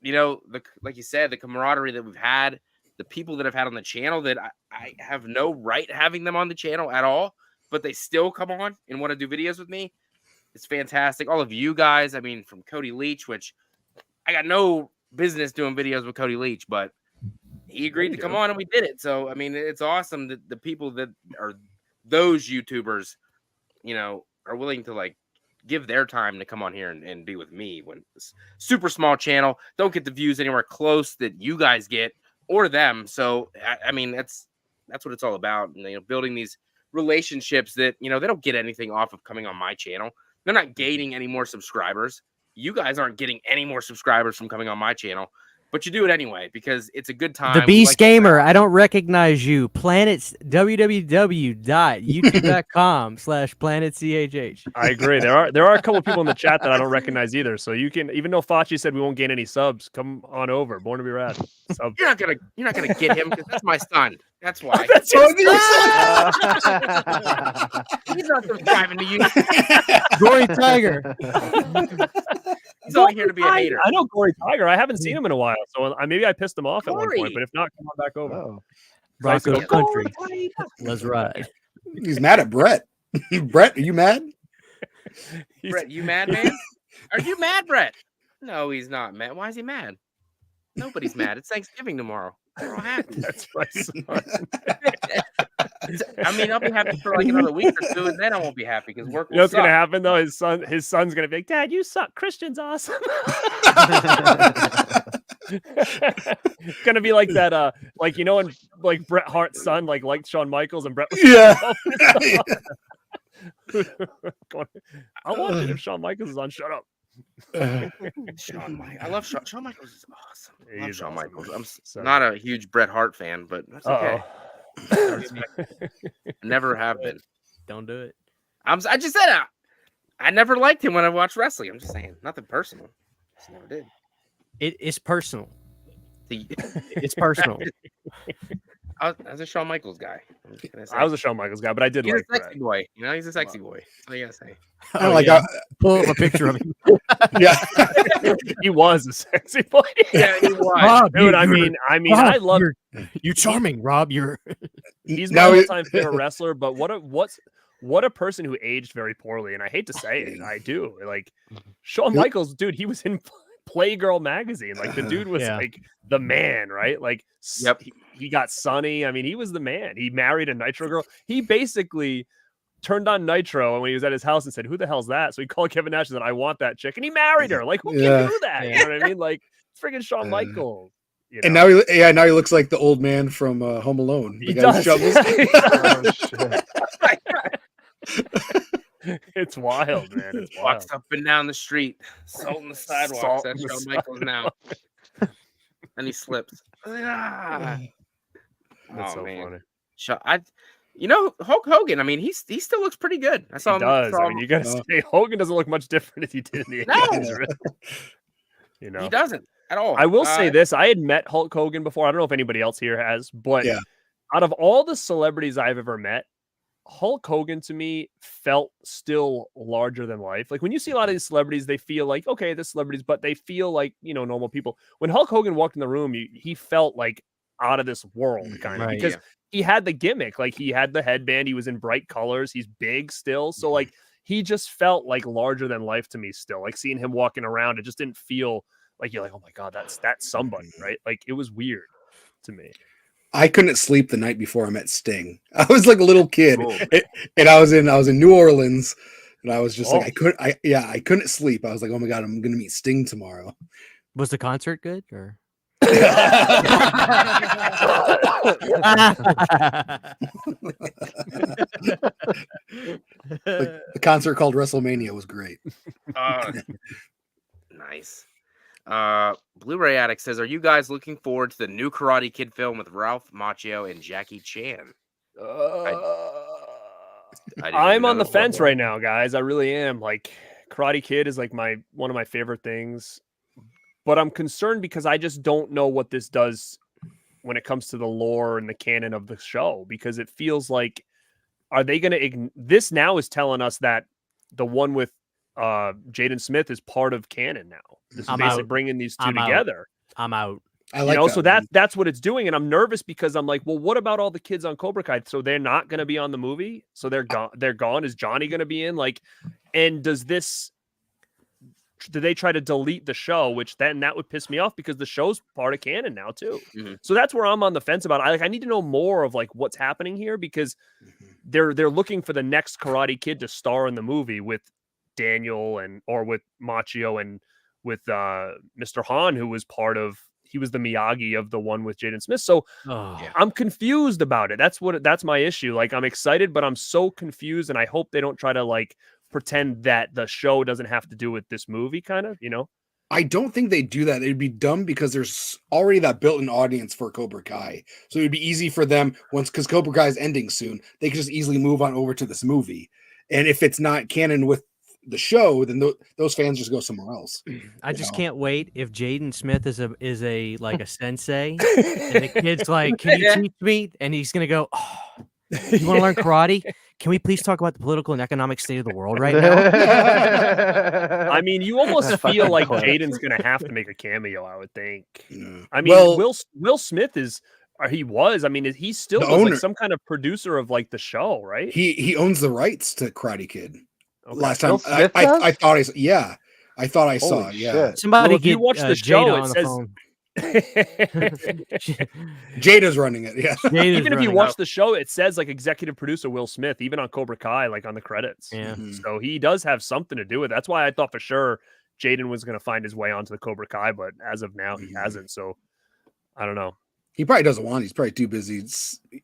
like you said, the camaraderie that we've had, the people that I've had on the channel that I have no right having them on the channel at all, but they still come on and want to do videos with me. It's fantastic. All of you guys, I mean, from Cody Leach, which I got no business doing videos with Cody Leach, but he agreed to come on and we did it. So, I mean, it's awesome that the people that are those YouTubers, are willing to like give their time to come on here and be with me when it's super small channel, don't get the views anywhere close that you guys get or them. So, I mean, that's what it's all about. Building these relationships that, they don't get anything off of coming on my channel. They're not gaining any more subscribers. You guys aren't getting any more subscribers from coming on my channel. but you do it anyway because it's a good time. The We Beast like- Gamer, I don't recognize you. Planets www.youtube.com/planetchh. I agree. There are a couple people in the chat that I don't recognize either. So you can, even though Facci said we won't gain any subs, come on over. Born to be rad. Sub. You're not gonna get him because that's my son. That's why. That's your He's not subscribing to you. Gory Tiger. He's only here to be a hater. I know Gory Tiger. I haven't seen him in a while, so maybe I pissed him off at one point. But if not, come on back over. Oh. Bronco Yeah. Country. Let's ride. He's mad at Brett. Brett, are you mad? Brett, you mad, man? Are you mad, Brett? No, he's not mad. Why is he mad? Nobody's mad. It's Thanksgiving tomorrow. We're all happy. That's my son. I mean, I'll be happy for like another week or two, and then I won't be happy because work will You know what's suck. gonna happen though? His son's gonna be like, "Dad, you suck. Christian's awesome." It's gonna be like that, like when like Bret Hart's son liked Shawn Michaels and Bret was Yeah. going, I'll watch it if Shawn Michaels is on. Shut up. I love Shawn Michaels. Is awesome. I love He's Shawn awesome, Michaels. man. I'm So not a huge Bret Hart fan, but that's okay. Never have been. Don't do it. I just said I never liked him when I watched wrestling. I'm just saying, nothing personal. Just never did. It's personal. The- It's personal. I was a Shawn Michaels guy. I'm just gonna say. I was a Shawn Michaels guy, but I did He's like a sexy Bret. boy. You know, he's a sexy boy. That's all you gotta say. I like Pull up a picture of him. yeah. He was a sexy boy. Yeah, he was. Rob, Dude, I mean, Rob, I love. you're charming, Rob. You're He's Now my it- all-time favorite wrestler, but what a person who aged very poorly, and I hate to say it, I do. Like Shawn Michaels, dude, he was in Playgirl magazine. Like the dude was Yeah. like the man, right? Like Yep. he got Sunny. I mean, he was the man. He married a Nitro girl. He basically turned on Nitro when he was at his house and said, "Who the hell's that?" So he called Kevin Nash and said, "I want that chick," and he married her. Like, who Yeah. can do that? You know what I mean? Like, it's freaking Shawn Michaels. You And know? now he looks like the old man from Home Alone. The He guy with does. shovels. Oh, shit. It's wild, man. It's wild. Walks up and down the street, salt in the sidewalks. Salt That's in the Shawn Michaels now. And he slips. Ah. That's Oh so man, funny. Hulk Hogan. I mean, he still looks pretty good. I saw He him. does. saw I mean, him- you gotta say Hogan doesn't look much different as he did in the No. 80s, really. You know, He doesn't at all. I will say this: I had met Hulk Hogan before. I don't know if anybody else here has, but Yeah. out of all the celebrities I've ever met, Hulk Hogan to me felt still larger than life. Like when you see a lot of these celebrities, they feel like, okay, they're celebrities, but they feel like, normal people. When Hulk Hogan walked in the room, he felt like out of this world kind of Right. because he had the gimmick. Like he had the headband, he was in bright colors, he's big still. So like he just felt like larger than life to me still. Like seeing him walking around, it just didn't feel like you're like, oh my God, that's somebody, right? Like it was weird to me. I couldn't sleep the night before I met Sting. I was like a little kid, Cool. and I was in New Orleans, and I was just Oh. like I couldn't sleep. I was like, oh my God, I'm gonna meet Sting tomorrow. Was the concert good or? The concert called WrestleMania was great. Nice. Blu-ray Addict says, "Are you guys looking forward to the new Karate Kid film with Ralph Macchio and Jackie Chan?" I didn't I'm even know on the this fence was- right now, guys. I really am. Like Karate Kid is like one of my favorite things, but I'm concerned because I just don't know what this does when it comes to the lore and the canon of the show, because it feels like, are they going to this now is telling us that the one with Jaden Smith is part of canon now. This is I'm basically out. bringing these two I'm out. together. I'm out. I like So that's what it's doing, and I'm nervous because I'm like, well, what about all the kids on Cobra Kai? So they're not going to be on the movie, so they're gone. They're gone. Is Johnny going to be in? Like, and do they try to delete the show? Which then that would piss me off because the show's part of canon now too. Mhm. So that's where I'm on the fence about. I need to know more of like what's happening here because they're looking for the next Karate Kid to star in the movie with Daniel or with Machio and with Mr. Han, who was he was the Miyagi of the one with Jaden Smith. So Oh, Yeah. I'm confused about it. That's my issue. Like I'm excited, but I'm so confused, and I hope they don't try to like pretend that the show doesn't have to do with this movie, kind of, I don't think they do that. It'd be dumb because there's already that built-in audience for Cobra Kai. So it'd be easy for them because Cobra Kai is ending soon. They could just easily move on over to this movie. And if it's not canon with the show, then those fans just go somewhere else. I just can't wait if Jaden Smith is a like a sensei, and the kid's like, "Can you teach me?" And he's gonna go, "Oh, you want to learn karate? Can we please talk about the political and economic state of the world right now?" I mean, you almost feel like Jaden's gonna have to make a cameo. I would think. Yeah. I mean, Will Smith is. Or he was. I mean, he still was like some kind of producer of like the show, right? He owns the rights to Karate Kid. Okay. Last time I thought I thought I saw. Yeah, somebody if you watch the show, it says Jada's running it. Yeah, even if you watch the show, it says like executive producer Will Smith, even on Cobra Kai, like on the credits. Yeah, so he does have something to do with it. That's why I thought for sure Jaden was going to find his way onto the Cobra Kai, but as of now, he hasn't. So I don't know. He probably doesn't want. He's probably too busy.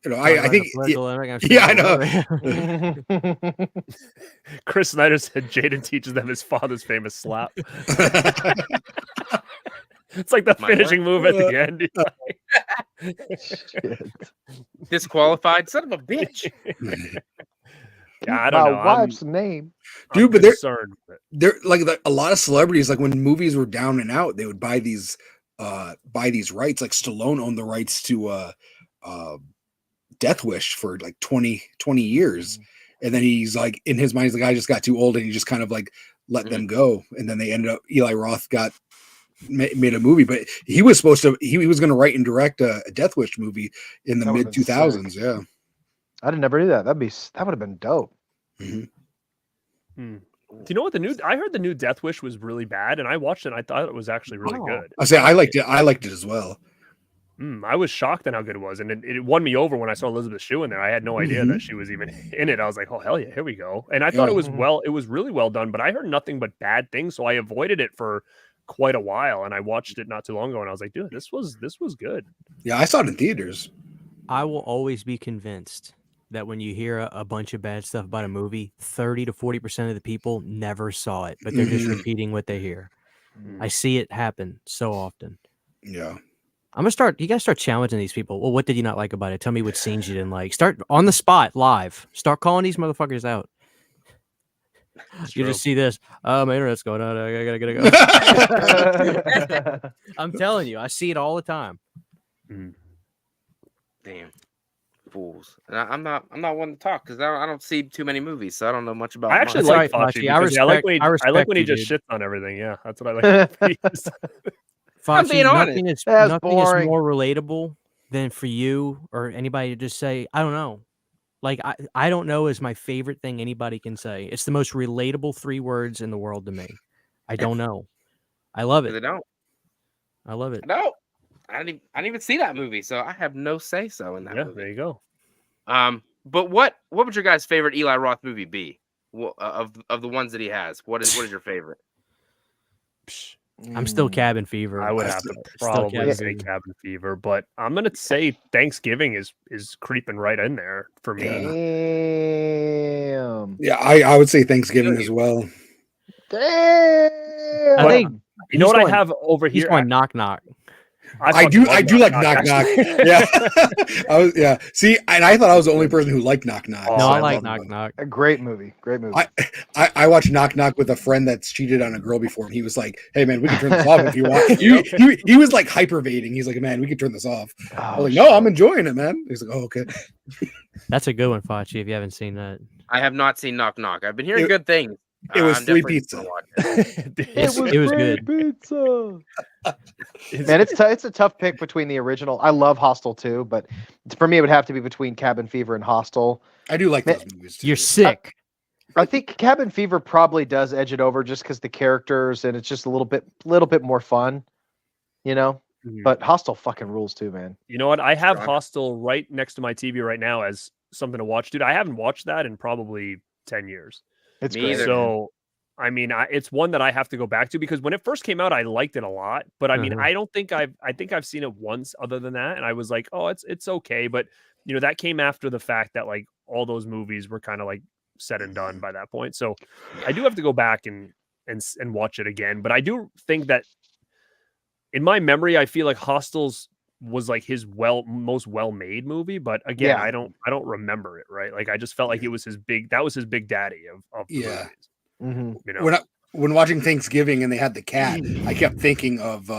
I think. Yeah, I know. Chris Snyder said Jaden teaches them his father's famous slap. It's like the finishing move at the end. Disqualified, son of a bitch. Yeah, I don't know. My wife's name, dude. But they're like a lot of celebrities. Like when movies were down and out, they would buy these rights. Like Stallone owned the rights to Death Wish for like 20 years, and then he's like, in his mind, he's like, I just got too old, and he just kind of like let them go, and then they ended up, Eli Roth made a movie, but he was supposed to, he was going to write and direct a Death Wish movie in the mid 2000s. Yeah, I didn't never do that. That would have been dope. Do you know what I heard the new Death Wish was really bad, and I watched it and I thought it was actually really good. I liked it as well. I was shocked at how good it was, and it won me over when I saw Elizabeth Shue in there. I had no idea that she was even in it. I was like, oh hell yeah, here we go. And I thought it was really well done, but I heard nothing but bad things, so I avoided it for quite a while, and I watched it not too long ago, and I was like, dude, this was good. Yeah, I saw it in theaters. I will always be convinced that when you hear a bunch of bad stuff about a movie, 30 to 40% of the people never saw it, but they're just repeating what they hear. I see it happen so often. Yeah. You gotta start challenging these people. Well, what did you not like about it? Tell me what scenes you didn't like. Start on the spot, live. Start calling these motherfuckers out. You just see this. Oh, my internet's going on. I gotta go. I'm telling you, I see it all the time. Damn. Fools. And I'm not one to talk because I don't see too many movies, so I don't know much about. I actually like Facci. I like when he just shits on everything. Yeah, that's what I like. I'm being honest. Nothing is more relatable than for you or anybody to just say, I don't know. Like I don't know is my favorite thing anybody can say. It's the most relatable 3 words in the world to me. I don't know. I love it. I love it. No. I didn't even see that movie, so I have no say so in that movie. There you go. But what would your guys' favorite Eli Roth movie be? Of the ones that he has, what is your favorite? I'm still Cabin Fever. I would have to probably say Cabin Fever, but I'm gonna say Thanksgiving is creeping right in there for me. Damn. Yeah, I would say Thanksgiving as well. Damn. I think you know what I have over here. He's going Knock Knock. I do like Knock Knock. Yeah. See, and I thought I was the only person who liked Knock Knock. No, I like Knock Knock. A great movie. I watched Knock Knock with a friend that's cheated on a girl before, and he was like, "Hey man, we can turn this off if you want." He was like hypervating. He's like, "Man, we can turn this off." I was like, "No, I'm enjoying it, man." He's like, "Oh, okay." That's a good one, Facci. If you haven't seen that, I have not seen Knock Knock. I've been hearing good things. It was free pizza. It was good. Pizza. Man, it's a tough pick between the original. I love Hostel too, but for me, it would have to be between Cabin Fever and Hostel. I do like those movies too. You're sick. I think Cabin Fever probably does edge it over just because the characters and it's just a little bit more fun, you know. But Hostel fucking rules too, man. You know what? I have Hostel right next to my TV right now as something to watch, dude. I haven't watched that in probably 10 years. It's great. So, I mean, it's one that I have to go back to because when it first came out, I liked it a lot. But I mean, I think I've seen it once other than that, and I was like, oh, it's okay. But you know, that came after the fact that like all those movies were kind of like said and done by that point. So I do have to go back and and watch it again. But I do think that in my memory, I feel like Hostels was like his most well-made movie. But again, Yeah. I don't remember it, right? Like I just felt like it was that was his big daddy of the Yeah. movies. You know? When watching Thanksgiving and they had the cat, I kept thinking of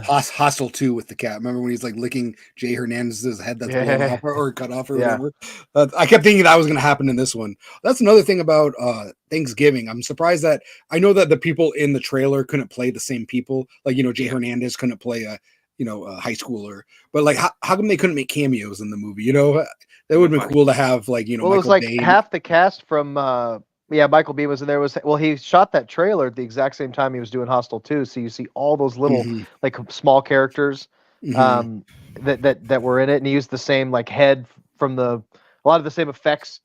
Hostel 2 with the cat. Remember when he's like licking Jay Hernandez's head that's blown off or cut off or whatever? I kept thinking that was going to happen in this one. That's another thing about Thanksgiving. I'm surprised that I know that the people in the trailer couldn't play the same people. Like, Jay Hernandez couldn't play a high schooler. But like, how come they couldn't make cameos in the movie? That would have been cool to have like, Well, Michael it was like Bay. half the cast from Michael B was in there. He shot that trailer at the exact same time he was doing Hostel 2, so you see all those little like small characters that were in it, and he used the same like head from a lot of the same effects,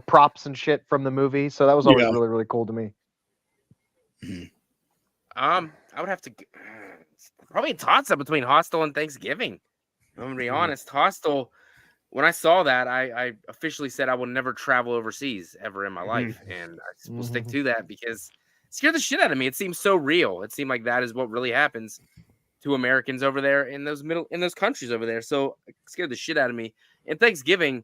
props and shit from the movie. So that was always really, really cool to me. I would have to probably a toss-up between Hostel and Thanksgiving. I'm gonna be honest. Hostel, when I saw that, I officially said I will never travel overseas ever in my life, and I will stick to that because it scared the shit out of me. It seems so real. It seemed like that is what really happens to Americans over there in those countries over there. So it scared the shit out of me. And Thanksgiving,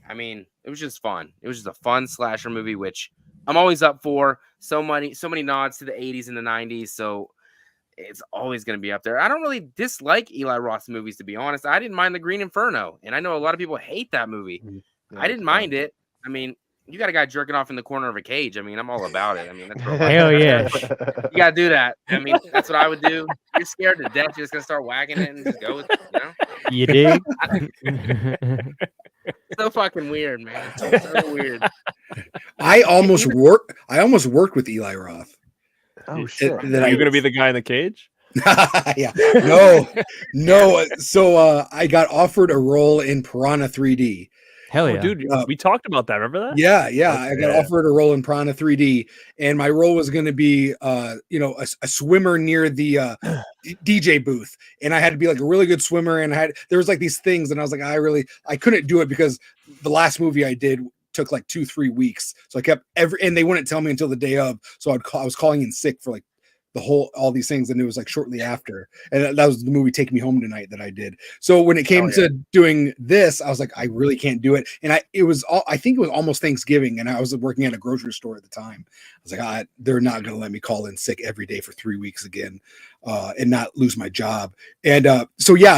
I mean, it was just fun. It was just a fun slasher movie, which I'm always up for. So many nods to the 80s and the 90s. So it's always going to be up there. I don't really dislike Eli Roth's movies, to be honest. I didn't mind The Green Inferno, and I know a lot of people hate that movie. Yeah, I didn't mind it. I mean, you got a guy jerking off in the corner of a cage. I mean, I'm all about it. I mean, that's hell yeah. You got to do that. I mean, that's what I would do. You're scared to death. You're just going to start whacking it and just go with it, You dig? So fucking weird, man. So weird. I almost worked with Eli Roth. Oh shit! Are you going to be the guy in the cage? Yeah. No. So I got offered a role in Piranha 3D. Hell yeah, dude! We talked about that. Remember that? Yeah. I got offered a role in Piranha 3D, and my role was going to be, a swimmer near the DJ booth, and I had to be like a really good swimmer. And there was like these things, and I was like, I couldn't do it because the last movie I did took like 2-3 weeks, so I kept and they wouldn't tell me until the day of, so I was calling in sick for like all these things, and it was like shortly after, and that was the movie Take Me Home Tonight that I did. So when it came to doing this, I was like, I really can't do it. And I think it was almost Thanksgiving, and I was working at a grocery store at the time. I was like, they're not going to let me call in sick every day for 3 weeks again, and not lose my job. And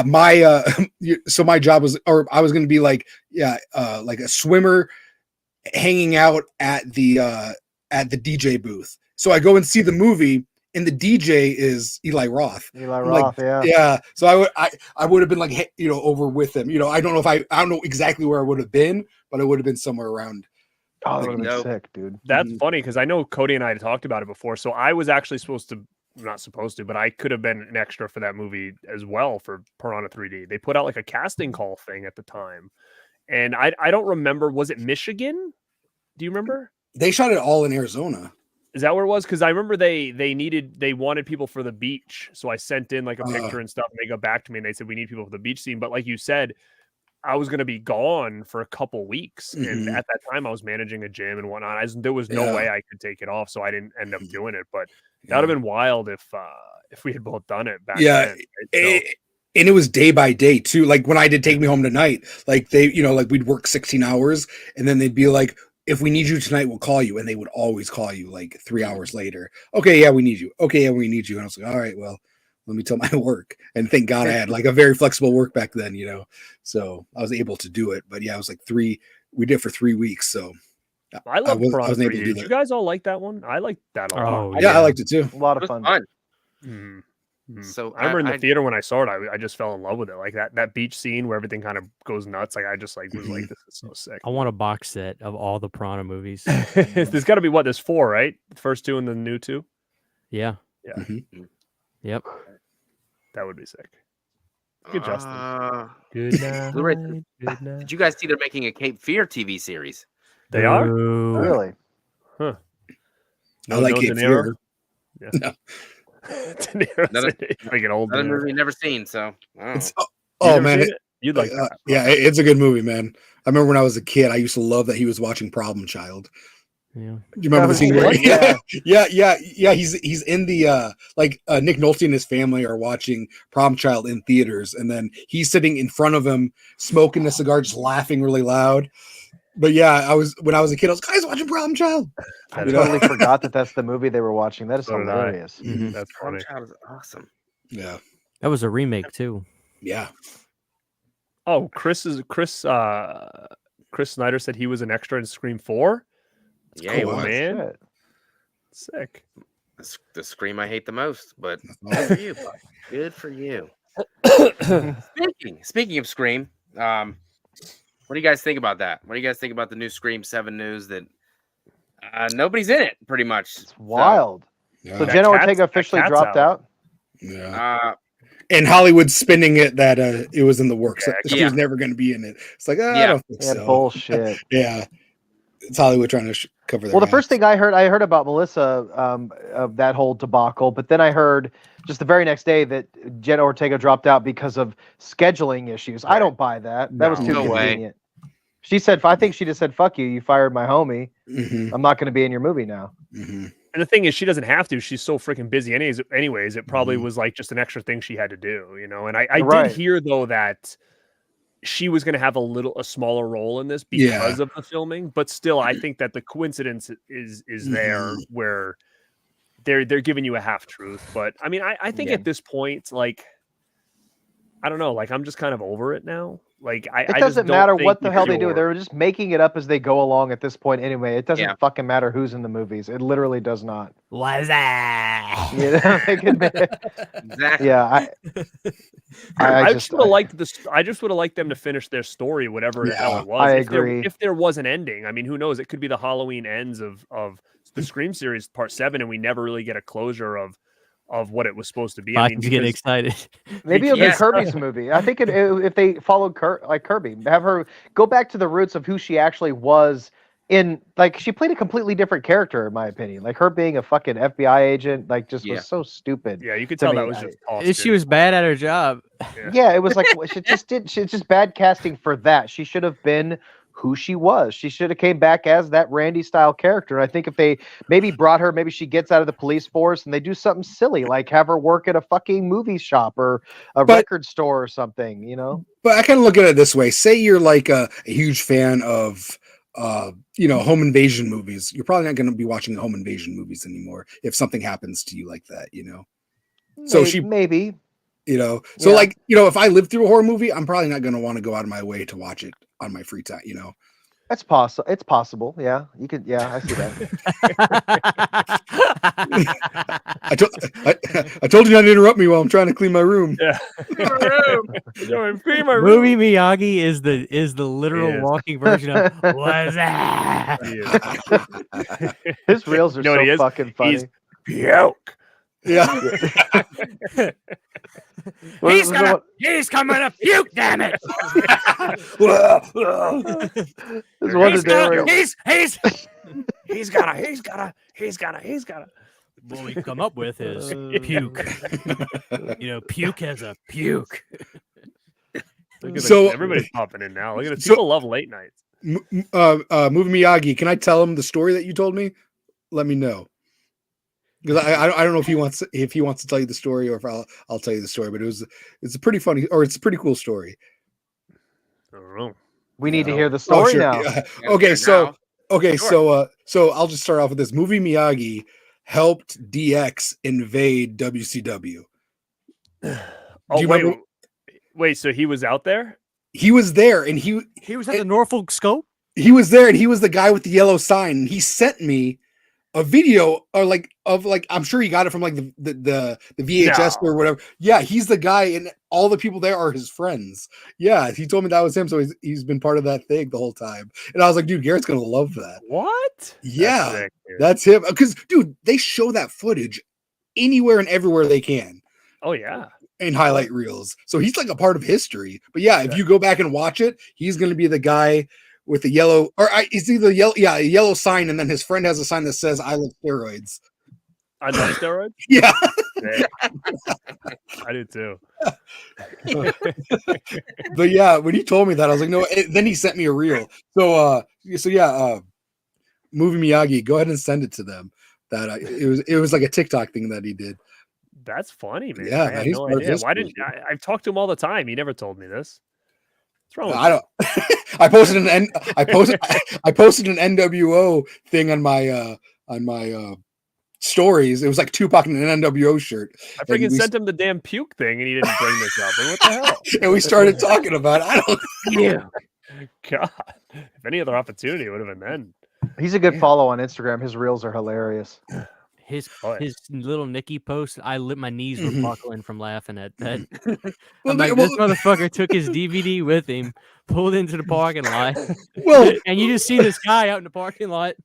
my job was, or I was going to be like a swimmer hanging out at the DJ booth. So I go and see the movie, and the DJ is Eli Roth. Yeah. So I would have been like, over with him. I don't know exactly where I would have been, but I would have been somewhere around. Oh, that would have been sick, dude. That's funny because I know Cody and I had talked about it before. So I was actually but I could have been an extra for that movie as well for Piranha 3D. They put out like a casting call thing at the time, and I don't remember. Was it Michigan? Do you remember? They shot it all in Arizona. Is that where it was? Because I remember they wanted people for the beach. So I sent in like a picture and stuff, and they got back to me and they said, we need people for the beach scene. But like you said, I was going to be gone for a couple weeks. And at that time I was managing a gym and whatnot. There was no way I could take it off. So I didn't end up doing it, but that would have been wild if we had both done it back then. Right? And it was day by day too. Like when I did Take Me Home Tonight, like they, like we'd work 16 hours and then they'd be like, if we need you tonight, we'll call you. And they would always call you like 3 hours later. Okay, yeah, we need you. Okay, yeah, we need you. And I was like, all right, well, let me tell my work. And thank God I had like a very flexible work back then, so I was able to do it. But yeah, it was like we did it for 3 weeks. So I love Piranha 3D. Did you guys all like that one? I liked that a lot. Oh, yeah, I liked it too. A lot of fun. So I remember in the theater when I saw it, I just fell in love with it. Like that beach scene where everything kind of goes nuts. Like I just like was like, this is so sick. I want a box set of all the Piranha movies. There's got to be there's 4, right? The first 2 and the new 2. Yeah. Yep. That would be sick. Good, Justin. Good night. Good night. Did you guys see they're making a Cape Fear TV series? They are? Really? Huh. I like Cape Fear. Yeah. No. Like an old movie never seen, so man, you'd like that. Yeah, it's a good movie, man. I remember when I was a kid, I used to love that he was watching Problem Child. Yeah. Do you remember the scene? Where, Yeah. yeah. He's in the Nick Nolte and his family are watching Prom Child in theaters, and then he's sitting in front of him, smoking a cigar, just laughing really loud. But yeah, when I was a kid, I was guys watching Prom Child. I totally forgot that that's the movie they were watching. That is So did I. hilarious. Mhm. That's Prom funny. Child is awesome. Yeah, That was a remake too. yeah. Oh, Chris Snyder said he was an extra in Scream 4. Yeah, he cool, was. man. Shit. Sick. The Scream I hate the most, but That's good awesome. for you. Bud. Good for you. Speaking of Scream, what do you guys think about that? What do you guys think about the new Scream 7 news that nobody's in it, pretty much? It's wild. Yeah. So That Jenna cat's- Ortega that officially cat's dropped out. Yeah. And Hollywood's spinning it that it was in the works. Yeah, She was never going to be in it. It's like, I Yeah. don't think Yeah, so. bullshit. Yeah. It's Hollywood trying to cover their Well, the first ass. thing I heard about Melissa of that whole debacle, but then I heard just the very next day that Jenna Ortega dropped out because of scheduling issues. I Right. don't buy that. That was No. too No way. convenient. She said, I think she just said, "Fuck you. You fired my homie. Mhm, I'm not going to be in your movie now." mhm. And the thing is, she doesn't have to. She's so freaking busy. Anyways, it probably Mhm. was like just an extra thing she had to do, you know. And I Right. did hear though that she was going to have a smaller role in this Yeah. because of the filming. But still, I think that the coincidence is there Mhm. where they're giving you a half truth. But I mean, I think Yeah. at this point, like, I don't know, like I'm just kind of over it now. Like It I just doesn't don't matter think what the if hell they do. you're- They're just making it up as they go along at this point anyway. It doesn't Yeah. fucking matter who's in the movies. It literally does not. What's that? You know, they can make- Exactly. yeah, I just would have liked this. I just would have liked them to finish their story, whatever the hell Yeah, it was. I if agree. If there was an ending, I mean, who knows? It could be the Halloween ends of the Scream series part 7, and we never really get a closure of what it was supposed to be. I mean, Bobby's getting because- excited. Maybe it'll Yeah. be Kirby's movie. I think if they followed like Kirby, have her go back to the roots of who she actually was in. Like she played a completely different character, in my opinion. Like her being a fucking FBI agent, like just Yeah. was so stupid. yeah, you could to tell me, that was just Austin. She was bad at her job. Yeah, it was like she's just bad casting for that. She should have been who she was. She should have came back as that Randy style character. I think if they maybe brought her, maybe she gets out of the police force and they do something silly, like have her work at a fucking movie shop or a record store or something, you know? But I kind of look at it this way. Say you're like a huge fan of home invasion movies. You're probably not going to be watching home invasion movies anymore if something happens to you like that, you know. So maybe. So Yeah. like, if I lived through a horror movie, I'm probably not going to want to go out of my way to watch it on my free time, That's possible. It's possible. Yeah, you could. Yeah, I see that. I told you not to interrupt me while I'm trying to clean my room. Yeah. Movie Miyagi is the literal He is. walking version of what's that? His reels are You know what he so is? fucking funny. He's puke. Yeah. He's coming to puke, damn it! There's one today where- He's gotta. What we come up with is puke. Puke has a puke. Look at So- everybody's popping in now. Look at it. So- People love late nights. Movie Miyagi, can I tell him the story that you told me? Let me know. Because I don't know if he wants to tell you the story or if I'll tell you the story, but it's a pretty funny or it's a pretty cool story. I don't know. we need to No. hear the story sure. now. Yeah. Yeah, Okay, sure, so I'll just start off with this. Movie Miyagi helped DX invade WCW. Do Oh you wait, remember- wait. So he was out there. He was there, and he He was at the Norfolk Scope. was there, and he was the guy with the yellow sign. And he sent me a video of I'm sure he got it from like the VHS No. or whatever. Yeah, he's the guy, and all the people there are his friends. Yeah, he told me that was him, so he's been part of that thing the whole time. And I was like, dude, Garrett's gonna love that. What? Yeah, That's sick, dude. that's him. Because dude, they show that footage anywhere and everywhere they can Oh yeah. in highlight reels. So he's like a part of history. But yeah, if you go back and watch it, he's gonna be the guy with the yellow, it's either yellow, a yellow sign, and then his friend has a sign that says "I love steroids." I love steroids. Yeah, Yeah. I do too. but yeah, when he told me that, I was like, no. Then he sent me a reel. So Movie Miyagi, go ahead and send it to them. It was like a TikTok thing that he did. That's funny, man. Yeah, I man, had he's no part of idea. this Why didn't group. I've talked to him all the time? He never told me this. What's wrong with I don't. I posted I posted an NWO thing on my stories. It was like Tupac in an NWO shirt. I freaking sent him the damn puke thing, and he didn't bring this up. Like, what the hell? And we started talking about it. I don't. Yeah. God, if any other opportunity would have been then. He's a good follow on Instagram. His reels are hilarious. His Oh, yeah. his little Nicky post, my knees were Mhm. buckling from laughing at that. Well, I'm like, this motherfucker took his DVD with him, pulled into the parking lot, well, and you just see this guy out in the parking lot.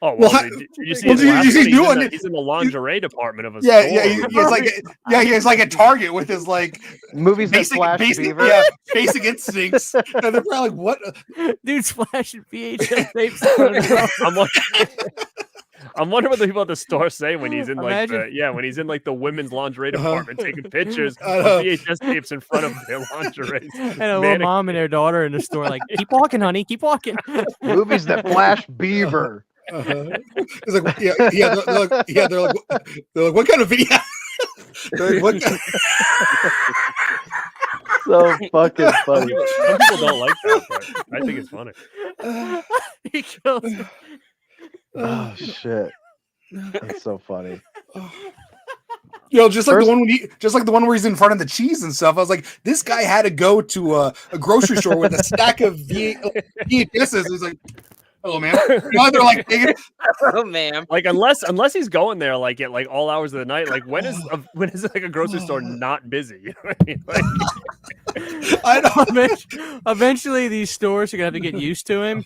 Oh, Well, well, did you see well, his last you see one? He's doing in it- he's in the lingerie department of a yeah, store. he's like a Target with his like Movies that flash Beaver. basic instincts. And they're probably like, what? Dude's flashing VHS tapes. in front of the I'm wondering what the people at the store say when he's in like Imagine. when he's in like the women's lingerie Uh-huh. department taking pictures I of know. VHS tapes in front of their lingerie. and a little mom and their daughter in the store, like, keep walking, honey, keep walking. Movies that flash Beaver. It's like, they're like, what kind of video? They're like, what kind So fucking Some funny. people don't like that, but I think it's funny. He kills him. Oh shit. That's so funny. just like the one where he's in front of the cheese and stuff. I was like, this guy had to go to a grocery store with a stack of VHSs. He's like, hello, man. Now they're like, Oh man. Like unless he's going there like at like all hours of the night, like when is like a grocery store not busy? You know what I mean? Like, I don't. Eventually, these stores are gonna have to get used to him,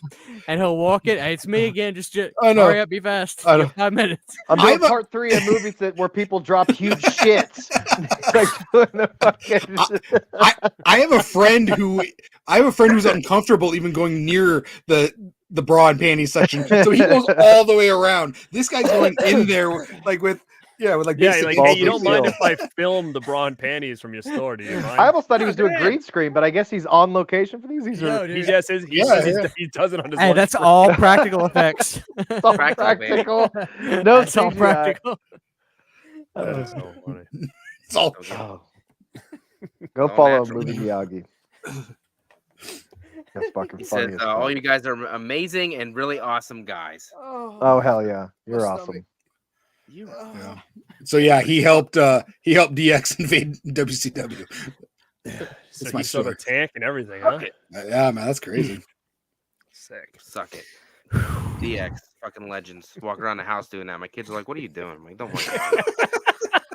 and he'll walk in. Hey, it's me again. Just I know. hurry up, be fast. I You know. got 5 minutes. I'm doing I'm a- part 3 of movies where people drop huge shits. Like doing the fucking. I have a friend who's uncomfortable even going near the bra and panties section, so he goes all the way around. This guy's going in there like with like yeah, basic like balls hey, you of don't mind steel. if I film the bra and panties from your store, do you mind? I almost thought he was doing green screen, but I guess he's on location for these. These No, are dude. He just is. He does it on his. Hey, lunch that's break. all practical effects. it's all Practical, practical. No That's all CGI. practical. That is so funny. It's all Oh. Go All follow natural. Movie Miyagi. That's fucking He funny. says, as fuck. all you guys are amazing and really awesome guys. Oh hell yeah, you're awesome. You Yeah. So yeah, he helped DX invade WCW. So my he saw the story. tank and everything, huh? suck it. Yeah, man, that's crazy. Sick. Suck it. DX, fucking legends. Walk around the house doing that. My kids are like, what are you doing? I'm like, don't worry about it.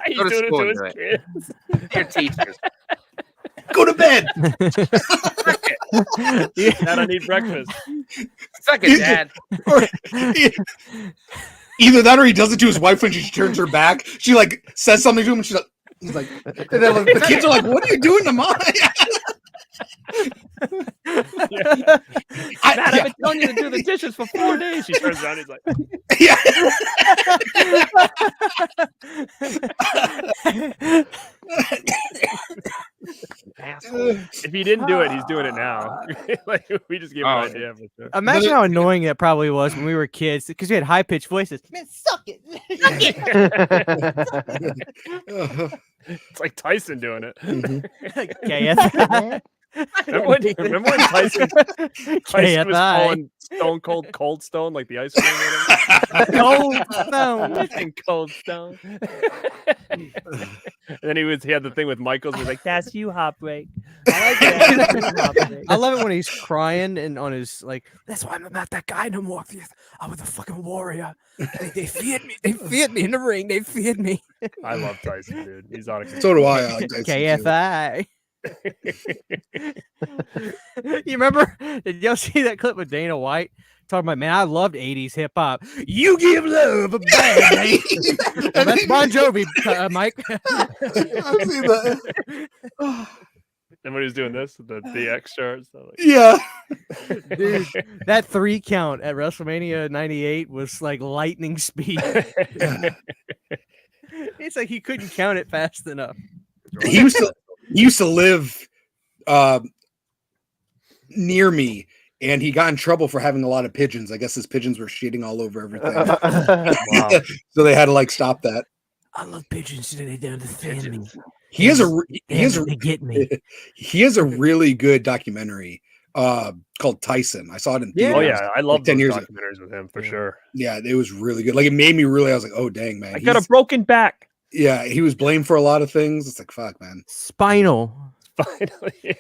He's Go to doing it school to and his do it. kids. Your teachers. Go to bed. Dad, I need breakfast. Suck it, Dad. Or- either that or he does it to his wife when she turns her back. She like says something to him and she's like, he's like, and then like, the kids are like, what are you doing to mine? Yeah. Dad, I've been telling you to do the dishes for 4 days. She turns around, he's like, Yeah. if he didn't do it, he's doing it now. Like we just gave him an idea for sure. Imagine how annoying that probably was when we were kids because we had high pitched voices. Man, suck it. It's like Tyson doing it. KFI. Remember when Tyson was KFI. calling Stone Cold Stone, like the ice cream? Cold Stone. And Cold Stone. And then he had the thing with Michaels. He was like, "That's you, Heartbreak." I like that. I love it when he's crying and on his like. That's why I'm not that guy no more. I was a fucking warrior. They feared me. They feared me in the ring. They feared me. I love Tyson, dude. He's on a So do I. Like Tyson, too. KFI. You remember? Did y'all see that clip with Dana White talking about, man, I loved 80s hip hop. You give love a bad name. Well, that's Bon Jovi, Mike. I've seen that. And when he was doing this, the DX shirt, so like, Yeah. Dude, that 3 count at WrestleMania 98 was like lightning speed. It's like he couldn't count it fast enough. He used to live near me and he got in trouble for having a lot of pigeons. I guess his pigeons were shitting all over everything. Wow. So they had to like stop that. I love pigeons. They don't defend me. He has They get me. he has a really good documentary called Tyson. I saw it in theaters. Oh yeah, I love 10 those years ago. documentaries with him for sure. Yeah, it was really good. Like it made me really. I was like, oh dang man, I got a broken back. Yeah, he was blamed for a lot of things. It's like fuck, man. Spinal. Finally,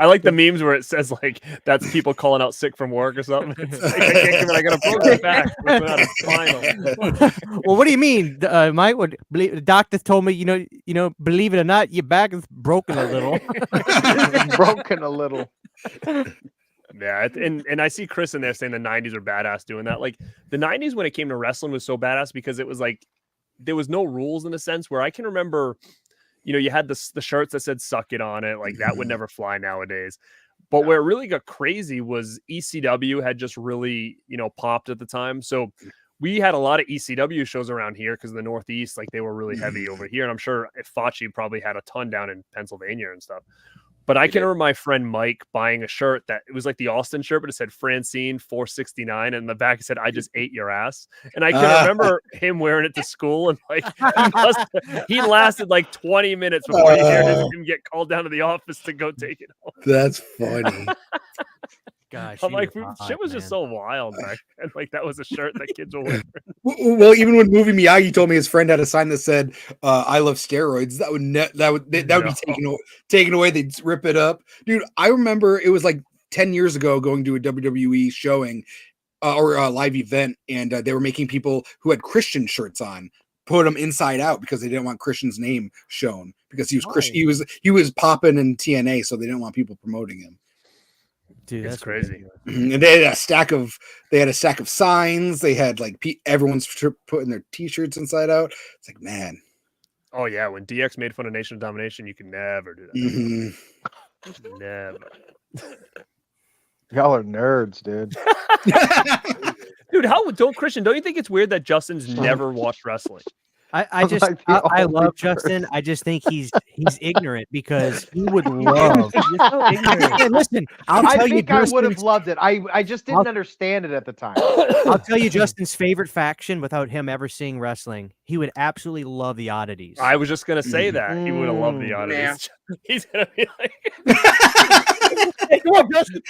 I like the memes where it says like that's people calling out sick from work or something. It's like, I can't give it. I got a broken back. Without a spinal. Well, what do you mean, Mike? The doctor told me, believe it or not, your back is broken a little. Broken a little. Yeah, and I see Chris in there saying the 90s are badass doing that. Like the 90s when it came to wrestling was so badass because it was like there was no rules in a sense where I can remember. You had the shirts that said "suck it" on it, like that would never fly nowadays. But where it really got crazy was ECW had just really, popped at the time. So we had a lot of ECW shows around here because the Northeast, like they were really heavy over here. And I'm sure FACCI probably had a ton down in Pennsylvania and stuff. But I can remember my friend Mike buying a shirt that it was like the Austin shirt, but it said Francine 469. And in the back it said, "I just ate your ass." And I can remember him wearing it to school. And like he lasted like 20 minutes before you heard him get called down to the office to go take it home. That's funny. Gosh, I'm like, shit was just so wild back then. Like that was a shirt that kids were wearing. Well, even when Movie Miyagi told me his friend had a sign that said "I love steroids," that would be taken away. They'd rip it up, dude. I remember it was like 10 years ago going to a WWE showing or a live event, and they were making people who had Christian shirts on put them inside out because they didn't want Christian's name shown because he was Christian. He was popping in TNA, so they didn't want people promoting him. Dude, that's crazy. And they had a stack of signs. They had like everyone's putting their t-shirts inside out. It's like, man. Oh yeah, when DX made fun of Nation of Domination, you can never do that. Mm-hmm. Never. Y'all are nerds, dude. Dude, Christian, don't you think it's weird that Justin's never watched wrestling? I love Justin. I just think he's ignorant because he would love. Hey, listen, I think I would have loved it. I just didn't understand it at the time. I'll tell you Justin's favorite faction without him ever seeing wrestling. He would absolutely love the Oddities. I was just gonna say that he would have loved the Oddities. Yeah. He's gonna be like, "Hey, come on, Justin."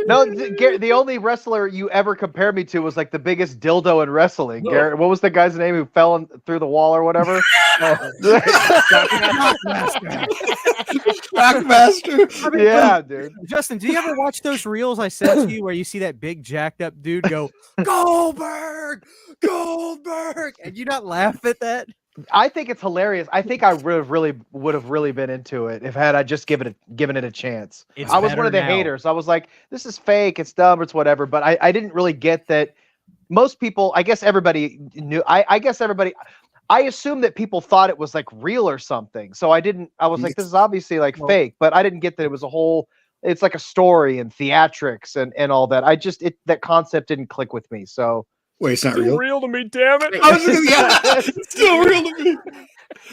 No, the only wrestler you ever compared me to was like the biggest dildo in wrestling. No. Garrett, what was the guy's name who fell through the wall or whatever? Backmaster. Yeah, dude. Justin, do you ever watch those reels I sent to you where you see that big jacked up dude go Goldberg, and you not laugh at that? I think it's hilarious. I think I would have really been into it if I just given it a chance. I was one of the haters. I was like, this is fake, it's dumb, it's whatever. But I didn't really get that. Most people, I guess everybody knew. I assumed that people thought it was like real or something. So I was like, this is obviously like fake, but I didn't get that it was it's like a story and theatrics and all that. That concept didn't click with me. So. Wait, it's not real? real to me, damn it! It's still real to me.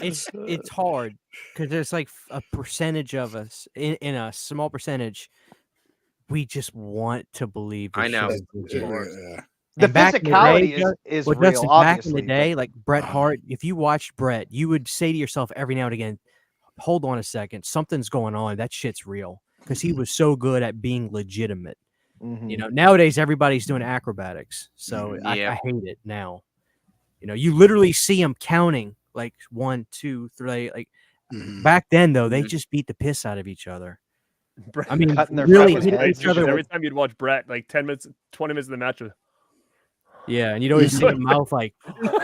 It's hard because there's like a percentage of us in a small percentage. We just want to believe. I know. The physicality is real. Justin, obviously, back in the day, like Bret Hart, if you watched Bret, you would say to yourself every now and again, "Hold on a second, something's going on. That shit's real," because he was so good at being legitimate. Mm-hmm. Nowadays everybody's doing acrobatics, so I hate it now. You literally see them counting like 1, 2, 3. Like back then, though, they just beat the piss out of each other. I mean, really hit each other. Every time you'd watch Bret, like 10 minutes, 20 minutes of the match. Yeah, and you'd always see the mouth like,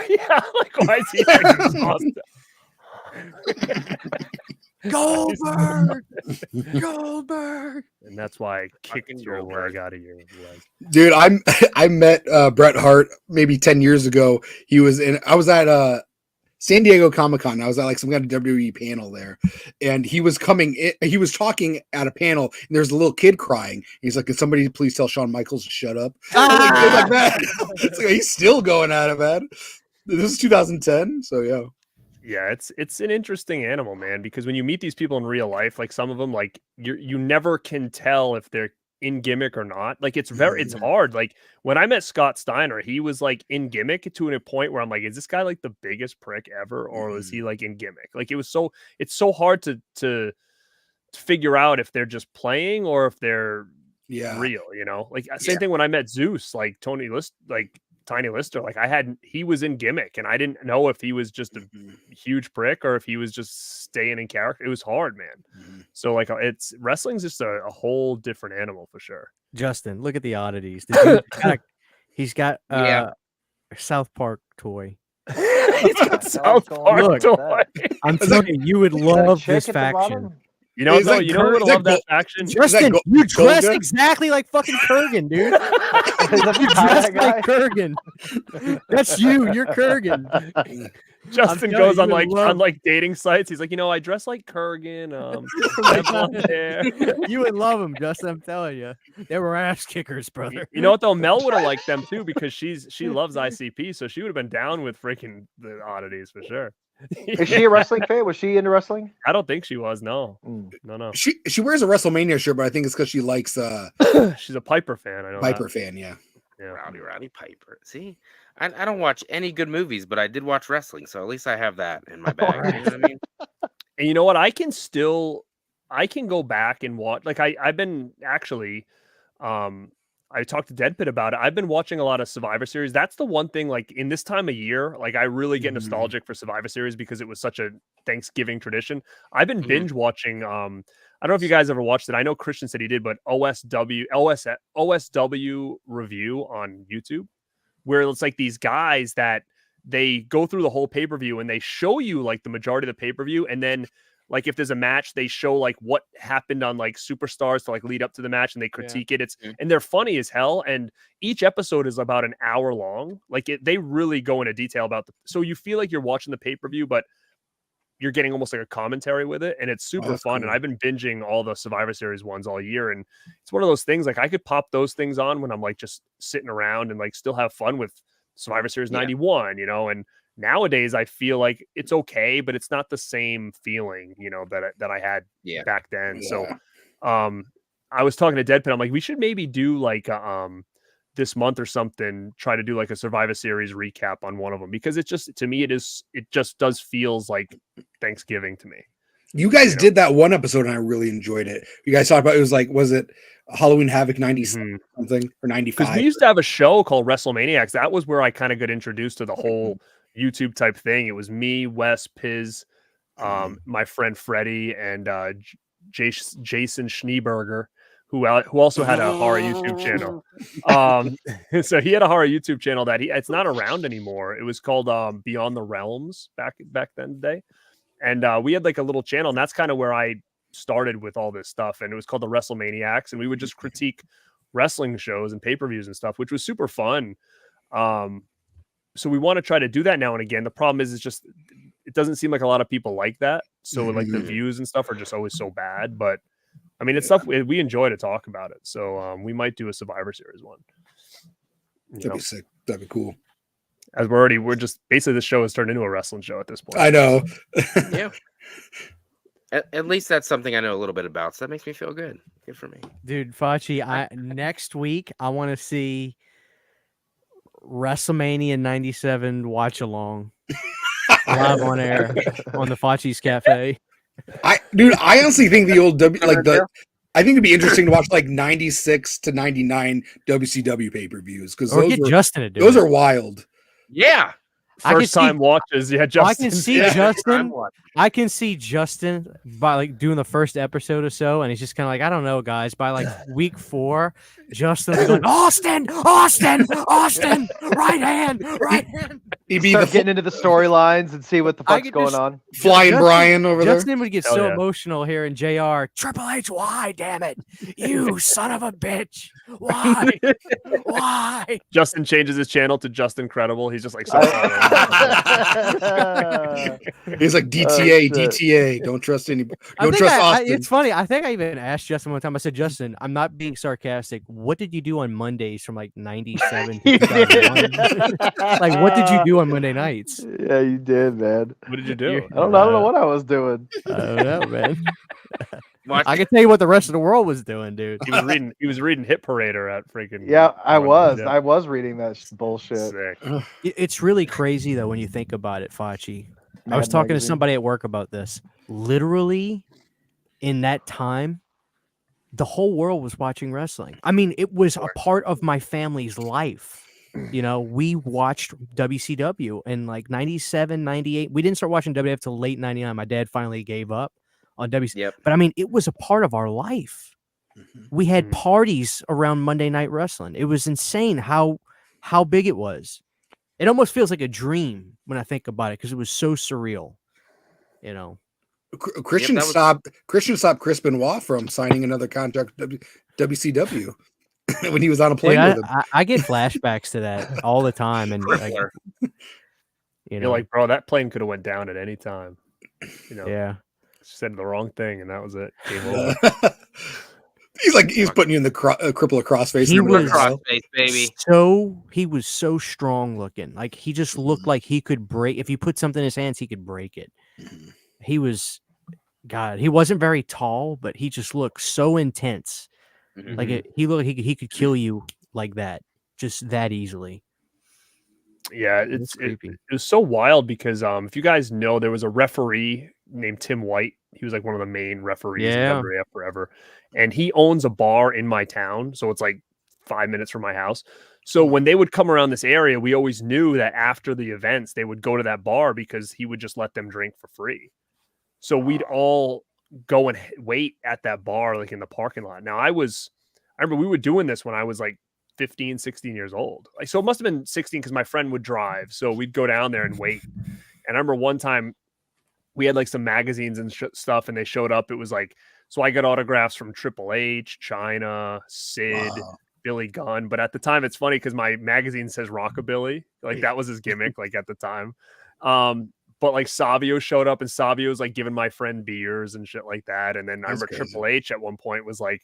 yeah, like why is he exhausted? Goldberg, and that's why I kicked your leg out of your leg. Dude, I met Bret Hart maybe 10 years ago. I was at San Diego Comic-Con. I was at like some kind of WWE panel there, and he was talking at a panel, and there's a little kid crying. He's like, "Can somebody please tell Shawn Michaels to shut up?" Like that. It's like he's still going at it, man. This is 2010, so yeah. Yeah, it's an interesting animal, man, because when you meet these people in real life, like some of them, like you never can tell if they're in gimmick or not. Like it's hard. Like when I met Scott Steiner, he was like in gimmick to a point where I'm like, is this guy like the biggest prick ever, or was he like in gimmick? Like it's so hard to figure out if they're just playing or if they're real, you know? Like same thing when I met Zeus, like Tiny Lister, like he was in gimmick and I didn't know if he was just a huge prick or if he was just staying in character. It was hard, man. So like wrestling's just a whole different animal for sure. Justin, look at the oddities. The dude he's got a South Park toy. He's got South Park toy. I'm telling you would love this faction. You know, no, you know who would love that faction? Justin, you dress exactly like fucking Kurgan, dude. You dress like Kurgan. That's you. You're Kurgan. Justin goes on like dating sites. He's like, you know, I dress like Kurgan. You would love them, Justin. I'm telling you, they were ass kickers, brother. You know what though? Mel would have liked them too because she loves ICP, so she would have been down with freaking the oddities for sure. Is she a wrestling fan? Was she into wrestling? I don't think she was. No. She wears a WrestleMania shirt, but I think it's because she likes. She's a Piper fan. I know. Piper fan, yeah. Rowdy Piper. See, I don't watch any good movies, but I did watch wrestling, so at least I have that in my bag. You know what I mean? And you know what? I can go back and watch. Like I've been actually, I talked to Deadpit about it. I've been watching a lot of Survivor Series. That's the one thing, like in this time of year, like I really get nostalgic for Survivor Series because it was such a Thanksgiving tradition. I've been binge watching. I don't know if you guys ever watched it. I know Christian said he did, but OSW review on YouTube, where it's like these guys that they go through the whole pay-per-view and they show you like the majority of the pay-per-view, and then like if there's a match, they show like what happened on like Superstars to like lead up to the match, and they critique it. And they're funny as hell. And each episode is about an hour long. Like they really go into detail about so you feel like you're watching the pay-per-view, but you're getting almost like a commentary with it. And it's super fun. Cool. And I've been binging all the Survivor Series ones all year. And it's one of those things, like I could pop those things on when I'm like just sitting around and like still have fun with Survivor Series 91, you know, and nowadays I feel like it's okay, but it's not the same feeling, you know, that I had back then. So I was talking to Deadpin. I'm like, we should maybe do like this month or something, try to do like a Survivor Series recap on one of them, because it just, to me, it just does feels like Thanksgiving to me. You guys did that one episode and I really enjoyed it. You guys talked about, it was like, was it Halloween Havoc 97 something or 95? Because we used to have a show called WrestleManiacs. That was where I kind of got introduced to the whole YouTube type thing. It was me, Wes, Piz, my friend Freddie, and Jason Schneeberger, who also had a horror YouTube channel. So he had a horror YouTube channel that it's not around anymore. It was called Beyond the Realms back then day. And we had like a little channel, and that's kind of where I started with all this stuff. And it was called the WrestleManiacs, and we would just critique wrestling shows and pay-per-views and stuff, which was super fun. So we want to try to do that now and again. The problem is, it doesn't seem like a lot of people like that. So like the views and stuff are just always so bad. But I mean, it's stuff we enjoy to talk about it. So we might do a Survivor Series one. That'd be sick. That'd be cool. As we're just basically, this show has turned into a wrestling show at this point. I know. Yeah. At least that's something I know a little bit about. So that makes me feel good. Good for me. Dude, Facci, next week, I want to see WrestleMania 97 watch along live on air on the Facci's Cafe. I honestly think the old I think it'd be interesting to watch like 96 to 99 WCW pay-per-views, because those are wild. Yeah. First time watches. Yeah, Justin. I can see Justin. I can see Justin by like doing the first episode or so, and he's just kind of like, I don't know, guys. By like week 4, Justin will be going, Austin, right hand. He'd be getting into the storylines and see what the fuck's going on. Flying Brian over there. Justin would get emotional here in JR. Triple H, why, damn it? You son of a bitch. Why? Justin changes his channel to Justin Credible. He's just like, so he's like, DTA. Don't trust anybody. Don't trust Austin. It's funny. I think I even asked Justin one time. I said, Justin, I'm not being sarcastic. What did you do on Mondays from like 97 to 2001? Like, what did you do do on Monday nights. Yeah, you did, man. What did you do? I don't know what I was doing. I don't know, man. Watch- I can tell you what the rest of the world was doing, dude. He was reading Hit Parader at freaking. Yeah, I was. Yeah. I was reading that bullshit. Sick. It's really crazy though when you think about it, Facci. I was Mad talking to Magazine. somebody at work about this. Literally, in that time, the whole world was watching wrestling. I mean, it was a part of my family's life. You know, we watched WCW in like 97, 98. We didn't start watching WWF till late 99. My dad finally gave up on WCW. Yep. But I mean, it was a part of our life. We had Mhm. parties around Monday Night Wrestling. It was insane how big it was. It almost feels like a dream when I think about it because it was so surreal. You know. Christian that was- stopped Chris Benoit from signing another contract with WCW when he was on a plane Dude, with him. I get flashbacks to that all the time, and like, Crippler. you You're know, like, bro, that plane could have went down at any time. You know, yeah. said the wrong thing, and that was it. Game over. He's putting you in the crippler crossface. He in the middle of was- the aisle. Crossface, baby. So he was so strong looking. Like he just Mm-hmm. looked like he could break. If you put something in his hands, he could break it. Mhm. He was, God. He wasn't very tall, but he just looked so intense. Mhm. Like he looked, he could kill you like that, just that easily. Yeah, It's creepy. it was so wild because if you guys know, there was a referee named Tim White. He was like one of the main referees Yeah. in WWF forever, and he owns a bar in my town, so it's like 5 minutes from my house. So when they would come around this area, we always knew that after the events, they would go to that bar because he would just let them drink for free. So we'd all go and wait at that bar, like in the parking lot. Now I remember we were doing this when I was like 15, 16 years old. Like, so it must've been 16 because my friend would drive. So we'd go down there and wait. And I remember one time we had like some magazines and stuff, and they showed up. It was like, so I got autographs from Triple H, China, Sid, Wow. Billy Gunn. But at the time, it's funny because my magazine says Rockabilly. Like that was his gimmick, like at the time. But like Savio showed up, and Savio was like giving my friend beers and shit like that. And then I That's remember crazy. Triple H at one point was like,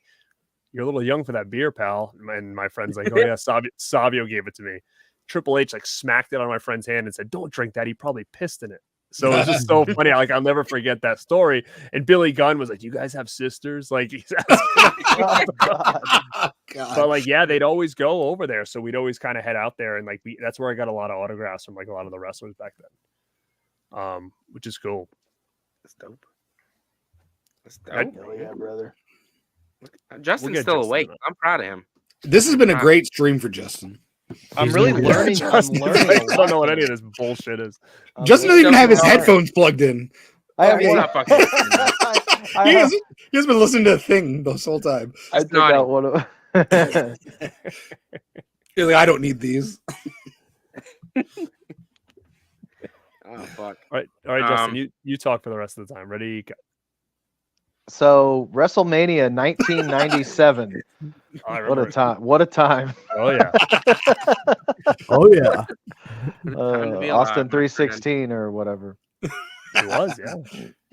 "You're a little young for that beer, pal." And my friend's like, "Oh yeah, Savio gave it to me." Triple H like smacked it on my friend's hand and said, "Don't drink that. He probably pissed in it." So it was just so funny. Like I'll never forget that story. And Billy Gunn was like, "You guys have sisters?" Like he's asking. God. But like, yeah, they'd always go over there. So we'd always kind of head out there, and like that's where I got a lot of autographs from like a lot of the wrestlers back then. Which is cool. That's dope. That's That- dope. Hell yeah, brother. Justin's get still Justin awake. in I'm proud of him. This has been a great stream for Justin. I'm He's really gonna- learning. I'm Justin's learning. like, a I don't lot know what from any of it. this bullshit is. I'm Justin doesn't even learning have his a lot. headphones plugged in. I have He's one. not fucking listening, man. I He have- has been listening to a thing this whole time. I took naughty. out one of. He's like, I don't need these. Oh fuck. All right, Justin, Um, you talk for the rest of the time. Ready? Go. So WrestleMania 1997. I What a remember. time! What a time! Oh yeah. Oh yeah. Time to be alive, Austin my friend. 316 or whatever. It was, yeah.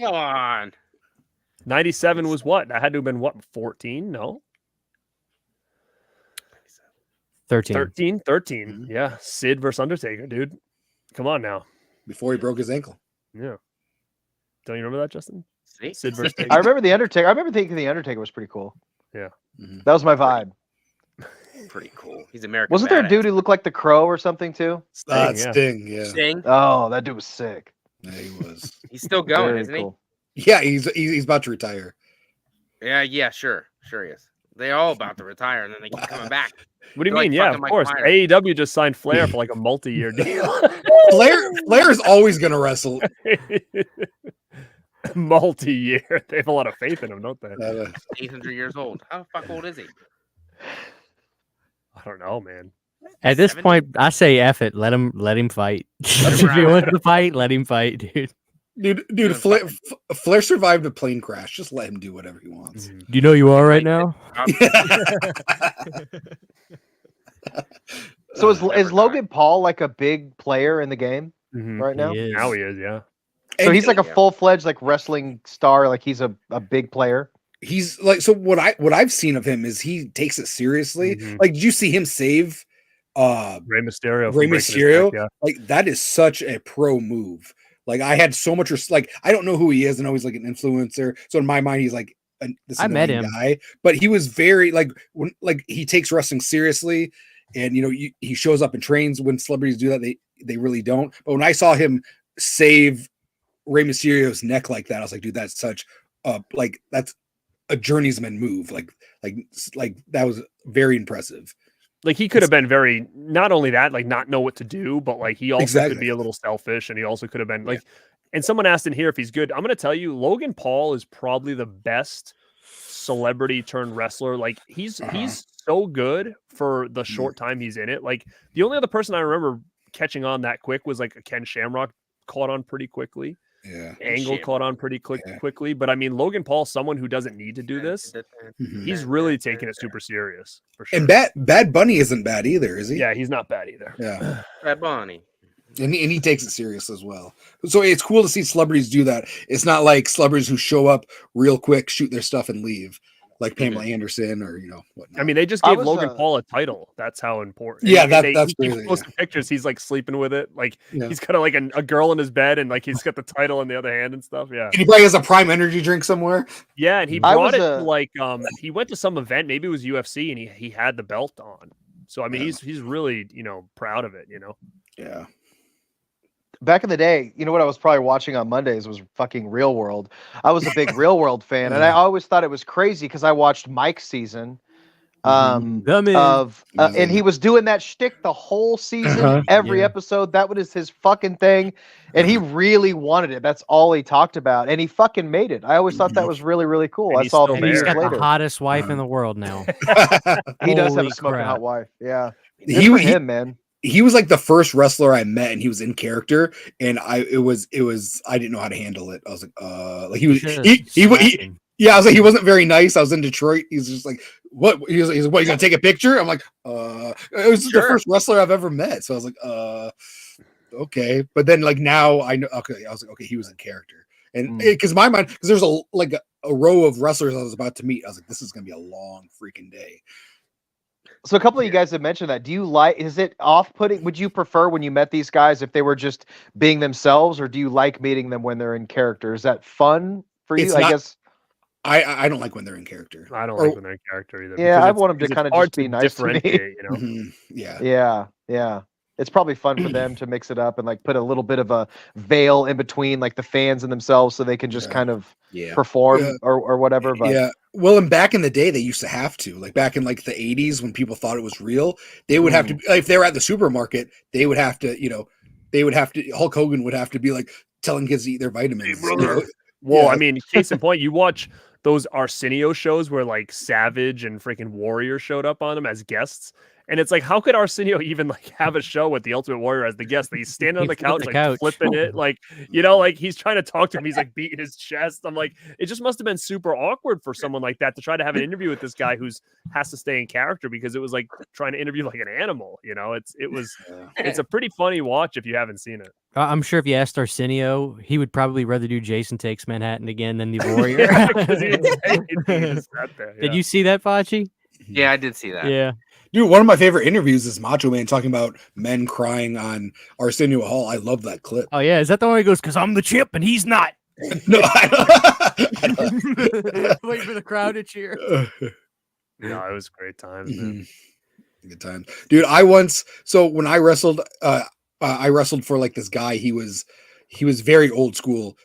Come on. 97 was what? I had to have been what, 14? No. 13. 13? 13. Mhm. Yeah. Sid versus Undertaker, dude. Come on now. Before he broke his ankle. Yeah. Don't you remember that, Justin? See? Sid versus I Taker. remember the Undertaker. I remember thinking the Undertaker was pretty cool. Mhm. That was my vibe. Pretty cool. He's American. Wasn't there a badass. dude who looked like the Crow or something too? Yeah. Sting, yeah. Sting? Oh, that dude was sick. Yeah, he was. He's still going, Very isn't cool. Yeah, he's about to retire. he? Yeah, sure he is. They're all about to retire, and then they keep coming back. What do you They're like mean? Yeah, fucking of Mike course. Myers. AEW just signed Flair for like a multi-year deal. Flair is always gonna wrestle. Multi-year. They have a lot of faith in him, don't they? 800 years old. How the fuck old is he? I don't know, man. At this 70? point, I say F it. Let him fight. if him he ride. wants to fight, let him fight, dude. Dude, Flair survived a plane crash. Just let him do whatever he wants. Do you know you are right now? So is Never Logan Paul like a big player in the game Mhm. right now? He is. Now he is, yeah. So he's like a Yeah. full-fledged like wrestling star. Like he's a big player. He's like, so what I've seen of him is he takes it seriously. Mhm. Like, did you see him save Rey Mysterio. Rey from Breaking His Mysterio, Neck, yeah. like that is such a pro move. Like I had so much like I don't know who he is. I know he's like an influencer. So in my mind, he's like this I met annoying him. guy. But he was very like when like he takes wrestling seriously, and you know he shows up and trains. When celebrities do that, they really don't. But when I saw him save Rey Mysterio's neck like that, I was like, dude, that's such like that's a journeyman move. Like that was very impressive. Like he could have been very, not only that, like not know what to do, but like he also Exactly. could be a little selfish, and he also could have been like, and someone asked in here if he's good. I'm going to tell you, Logan Paul is probably the best celebrity turned wrestler. Like he's so good for the short time he's in it. Like the only other person I remember catching on that quick was like a Ken Shamrock caught on pretty quickly. Yeah. Angle caught on pretty quickly, but I mean Logan Paul, someone who doesn't need to do this, he's really taking it super serious for sure. And Bad Bunny isn't bad either, is he? Yeah, he's not bad either. Yeah, Bad Bunny. And he takes it serious as well. So it's cool to see celebrities do that. It's not like celebrities who show up real quick, shoot their stuff, and leave, like Pamela Anderson or whatnot. I mean, they just gave Logan Paul a title. That's how important. Yeah, that's crazy. He posted pictures. He's like sleeping with it. Like he's got like a girl in his bed, and like he's got the title in the other hand and stuff. Yeah, and he probably has a Prime Energy drink somewhere. Yeah, and he brought it to like he went to some event, maybe it was UFC, and he had the belt on. So I mean, he's really proud of it. Yeah. Back in the day, you know what I was probably watching on Mondays was fucking Real World. I was a big Real World fan, and I always thought it was crazy because I watched Mike's season and he was doing that shtick the whole season, every episode. That was his fucking thing, and he really wanted it. That's all he talked about, and he fucking made it. I always thought that was really, really cool. And I saw him He's years got later. the hottest wife in the world now. He does have Holy a smoking crap. hot wife. Yeah, He for was him, man. He was like the first wrestler I met, and he was in character, and I didn't know how to handle it. I was like he was yeah, I was like, he wasn't very nice. I was in Detroit. He's just like, what? He's what? You gonna take a picture? I'm like, it was the first wrestler I've ever met. So I was like, okay. But then like now I know. Okay, I was like, okay, he was in character, and because my mind, because there's a row of wrestlers I was about to meet. I was like, this is gonna be a long freaking day. So a couple of you guys have mentioned that. Do you is it off-putting? Would you prefer when you met these guys if they were just being themselves, or do you like meeting them when they're in character? Is that fun for you? I guess. I don't like when they're in character. I don't like when they're in character either. Yeah, I want them to kind of just be nice to me. Yeah. It's probably fun for them to mix it up and like put a little bit of a veil in between like the fans and themselves so they can just kind of perform or whatever. But yeah. Well, and back in the day, they used to have to, like back in like the 80s when people thought it was real, they would have to, if they were at the supermarket, they would have to, Hulk Hogan would have to be like telling kids to eat their vitamins. Hey, well, I mean, case in point, you watch those Arsenio shows where like Savage and freaking Warrior showed up on them as guests. And it's like, how could Arsenio even like have a show with the Ultimate Warrior as the guest? He's standing on the couch, flipping it, like he's trying to talk to him. He's like beating his chest. I'm like, it just must have been super awkward for someone like that to try to have an interview with this guy who's has to stay in character, because it was like trying to interview like an animal. It's a pretty funny watch if you haven't seen it. I'm sure if you asked Arsenio, he would probably rather do Jason Takes Manhattan again than the Warrior. Did you see that, Facci? Yeah, I did see that. Yeah. Dude, one of my favorite interviews is Macho Man talking about men crying on Arsenio Hall. I love that clip. Oh, yeah. Is that the one he goes, because I'm the chip and he's not? No, I don't. Wait for the crowd to cheer. No, it was great times, man. Good times. Dude, when I wrestled, I wrestled for like this guy. He was very old school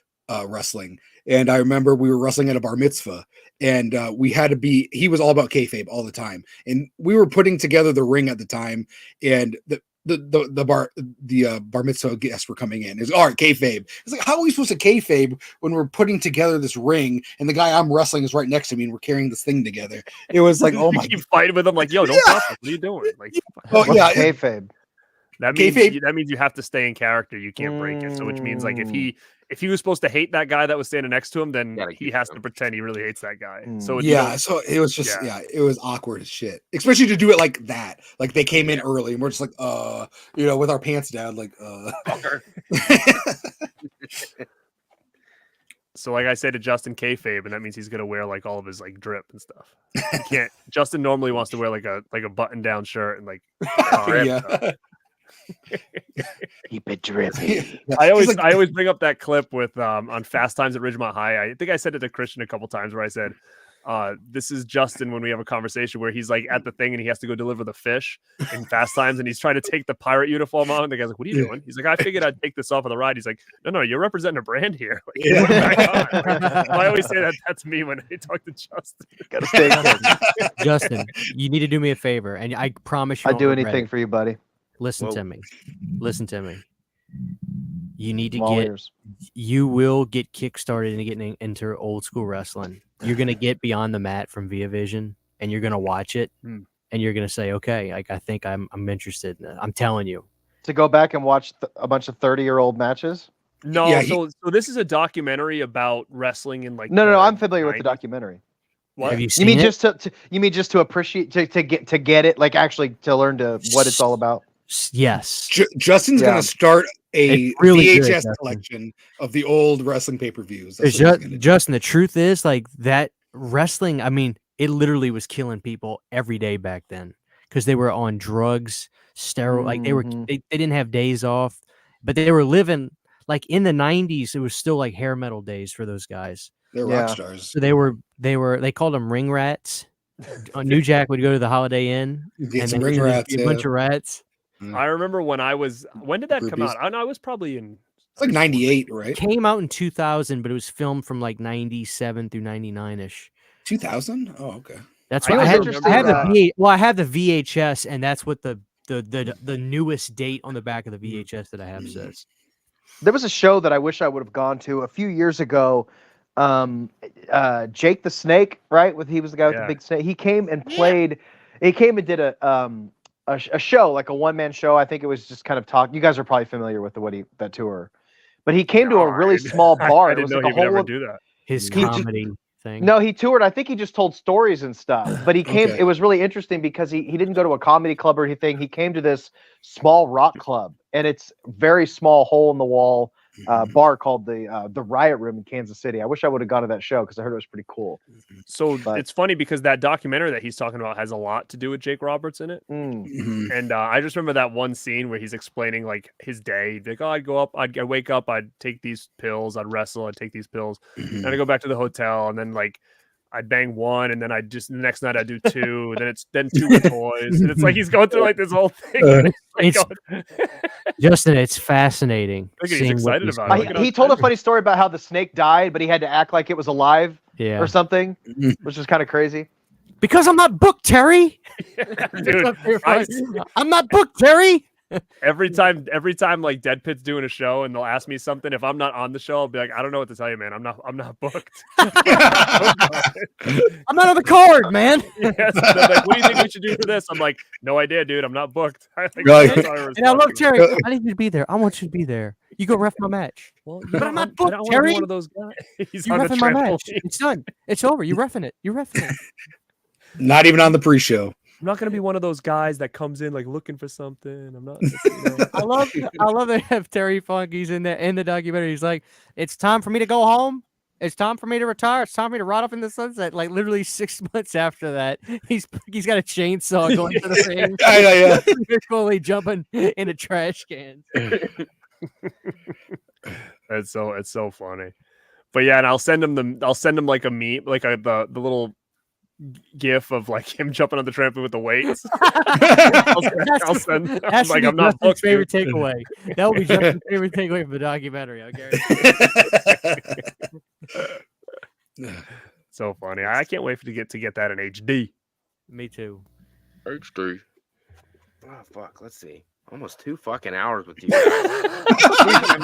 wrestling. And I remember we were wrestling at a bar mitzvah, and he was all about kayfabe all the time. And we were putting together the ring at the time, and the bar mitzvah guests were coming in. It's all right, kayfabe. It's like, how are we supposed to kayfabe when we're putting together this ring and the guy I'm wrestling is right next to me and we're carrying this thing together? It was like, oh my! You keep fighting with him, like, yo, don't stop us. What are you doing? Like, kayfabe. That means you have to stay in character. You can't break it. So which means like if he was supposed to hate that guy that was standing next to him, then he has to pretend he really hates that guy. So so it was just it was awkward as shit, especially to do it like that. Like they came in early and we're just like with our pants down, like So like I said to Justin kayfabe, and that means he's gonna wear like all of his like drip and stuff. He can't. Justin normally wants to wear like a button down shirt and like drip stuff. Keep it drippy. I always bring up that clip with on Fast Times at Ridgemont High. I think I said it to Christian a couple times where I said, this is Justin when we have a conversation where he's like at the thing and he has to go deliver the fish in Fast Times and he's trying to take the pirate uniform on and the guy's like, what are you doing? He's like, I figured I'd take this off of the ride. He's like, no, you're representing a brand here. Like, put it back on. Like, I always say that's me when I talk to Justin. Gotta stay Justin, you need to do me a favor, and I promise you I'd won't do regret anything it. for you, buddy. Listen Whoa. to me. Listen to me. You need to I'm all get. ears. You will get kickstarted into getting into old school wrestling. You're gonna get Beyond the Mat from Via Vision, and you're gonna watch it, and you're gonna say, "Okay, like I think I'm interested in it." I'm telling you. To go back and watch a bunch of 30-year-old matches. No, Yeah, so this is a documentary about wrestling in like No. I'm familiar with the 90s. documentary. What? Have you You seen mean it? just to appreciate to get it, like actually to learn what it's all about. Yes. Justin's Yeah. gonna start a It's really good, VHS Justin. collection of the old wrestling pay-per-views. It's Justin, the truth is, like, that wrestling, I mean, it literally was killing people every day back then because they were on drugs, steroid, like they didn't have days off, but they were living like in the 90s. It was still like hair metal days for those guys. They're Yeah. rock stars. So they called them ring rats. New Jack would go to the Holiday Inn Get and some then ring there'd just rats. be a bunch of rats. I remember when did that come Groupies. out? I know I was probably in. It's like 98, right? Came out in 2000, but it was filmed from like 97 through 99-ish. 2000? Oh, okay. That's I why I also have, remember, I have I have the VHS, and that's what the newest date on the back of the VHS that I have says. There was a show that I wish I would have gone to a few years ago. Jake the Snake, right? He was the guy with the big snake. He came and played. He came and did a show, like a one-man show. I think it was just kind of talk. You guys are probably familiar with that tour, but he came to a really small bar. I It didn't was know like he a would whole ever do that. His He just- comedy thing. No, he toured. I think he just told stories and stuff. But he came. Okay. It was really interesting because he didn't go to a comedy club or anything. He came to this small rock club, and it's very small, hole in the wall bar called the Riot Room in Kansas City. I wish I would have gone to that show because I heard it was pretty cool. So But- it's funny because that documentary that he's talking about has a lot to do with Jake Roberts in it. Mhm. And I just remember that one scene where he's explaining like his day. He'd be like, oh, I'd go up, I'd wake up, I'd take these pills, I'd wrestle, I'd take these pills, and I'd go back to the hotel, and then like I'd bang one, and then I'd just the next night I'd do two, and then two with toys, and it's like he's going through like this whole thing. It's Justin, it's fascinating. Look at, he's seeing what excited these about guys- it. Look at He told a funny story about how the snake died, but he had to act like it was alive Yeah, or something, Mhm. which is kind of crazy. because I'm not booked, Terry. Dude, I'm not booked, Terry. every time like Dead Pit's doing a show and they'll ask me something, if I'm not on the show, I'll be like, I don't know what to tell you, man. I'm not booked. I'm not on the card, man. Yes, they're like, what do you think we should do for this? I'm like, no idea, dude. I'm not booked. Like, Right. that's how I And I love respond. Terry. I need you to be there. I want you to be there. You go ref my match. Well, But I'm not I booked, don't wanna be Terry. one of those guys. He's You on the refing my match. trampoline. It's done. It's over. You refing it. You refing it. Not even on the pre-show. I'm not gonna be one of those guys that comes in like looking for something. I'm not. You know. I love that have Terry Funk. He's in the documentary. He's like, it's time for me to go home. It's time for me to retire. It's time for me to ride off in the sunset. Like literally 6 months after that, he's got a chainsaw going to the ring. Yeah. They're fully jumping into trash cans. It's so funny. But yeah, and I'll send him like a meme, like the little gif of like him jumping on the trampoline with the weights. I'll send. I'm That's like, be I'm not Justin's booked, favorite dude. takeaway. That will be Justin's favorite takeaway from the documentary. I guarantee. So funny. I can't wait to get that in HD. Me too. HD. Oh fuck. Let's see. Almost 2 fucking hours with you guys.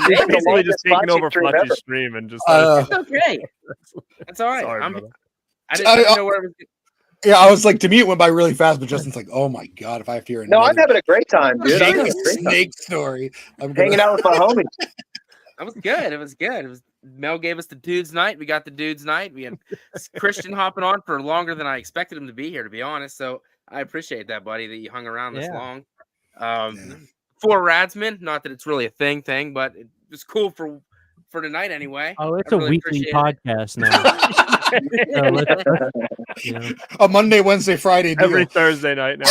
He's basically just taking over stream ever. Fletcher's stream and just. It's okay. That's all right. Sorry, brother. I didn't know where it was. Yeah, I was like, to me, it went by really fast, but Justin's like, oh my God, if I have to hear No, I'm another having a great time, dude. I'm Jake having the a great time. Snake story. I'm Hanging out with my homies. That was good. It was good. It was Mel gave us the dudes night. We got the dudes night. We had Christian hopping on for longer than I expected him to be here, to be honest. So I appreciate that, buddy, that you hung around this long. For RadsMen, not that it's really a thing, but it was cool for for tonight anyway. Oh, it's I a really weekly appreciate it. podcast now. So A Monday, Wednesday, Friday deal. Every Thursday night now.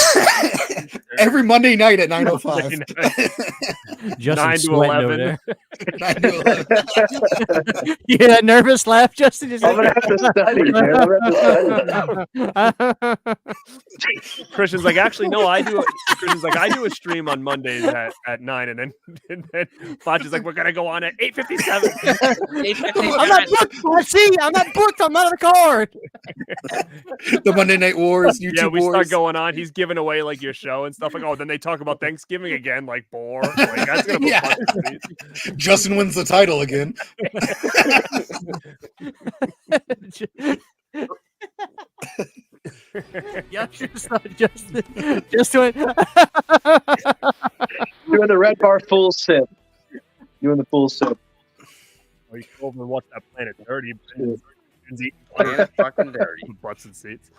Every Monday night at 9:05. Monday night. Justin 9 to sweating over 11. there. 9 to 11. You hear that nervous laugh, Justin? Just I'm gonna have to study, man. I'm gonna have to study. Christian's like, actually, no, I do. Christian's like, I do a stream on Mondays at 9, and then Fudge is like, we're gonna go on at 8:57. I'm not booked. I see. I'm not booked. I'm not on the card. The Monday Night Wars, YouTube Yeah, we Wars. start going on. He's giving away like your show and stuff. Like, oh, then they talk about Thanksgiving again. Like, bore. Like, that's gonna Yeah. Justin wins the title again. Yeah, just went. Doing the red bar full sip. Doing the full sip. Oh, you go over and watch that Planet Dirty. Yeah, fucking dirty. Butts and seats.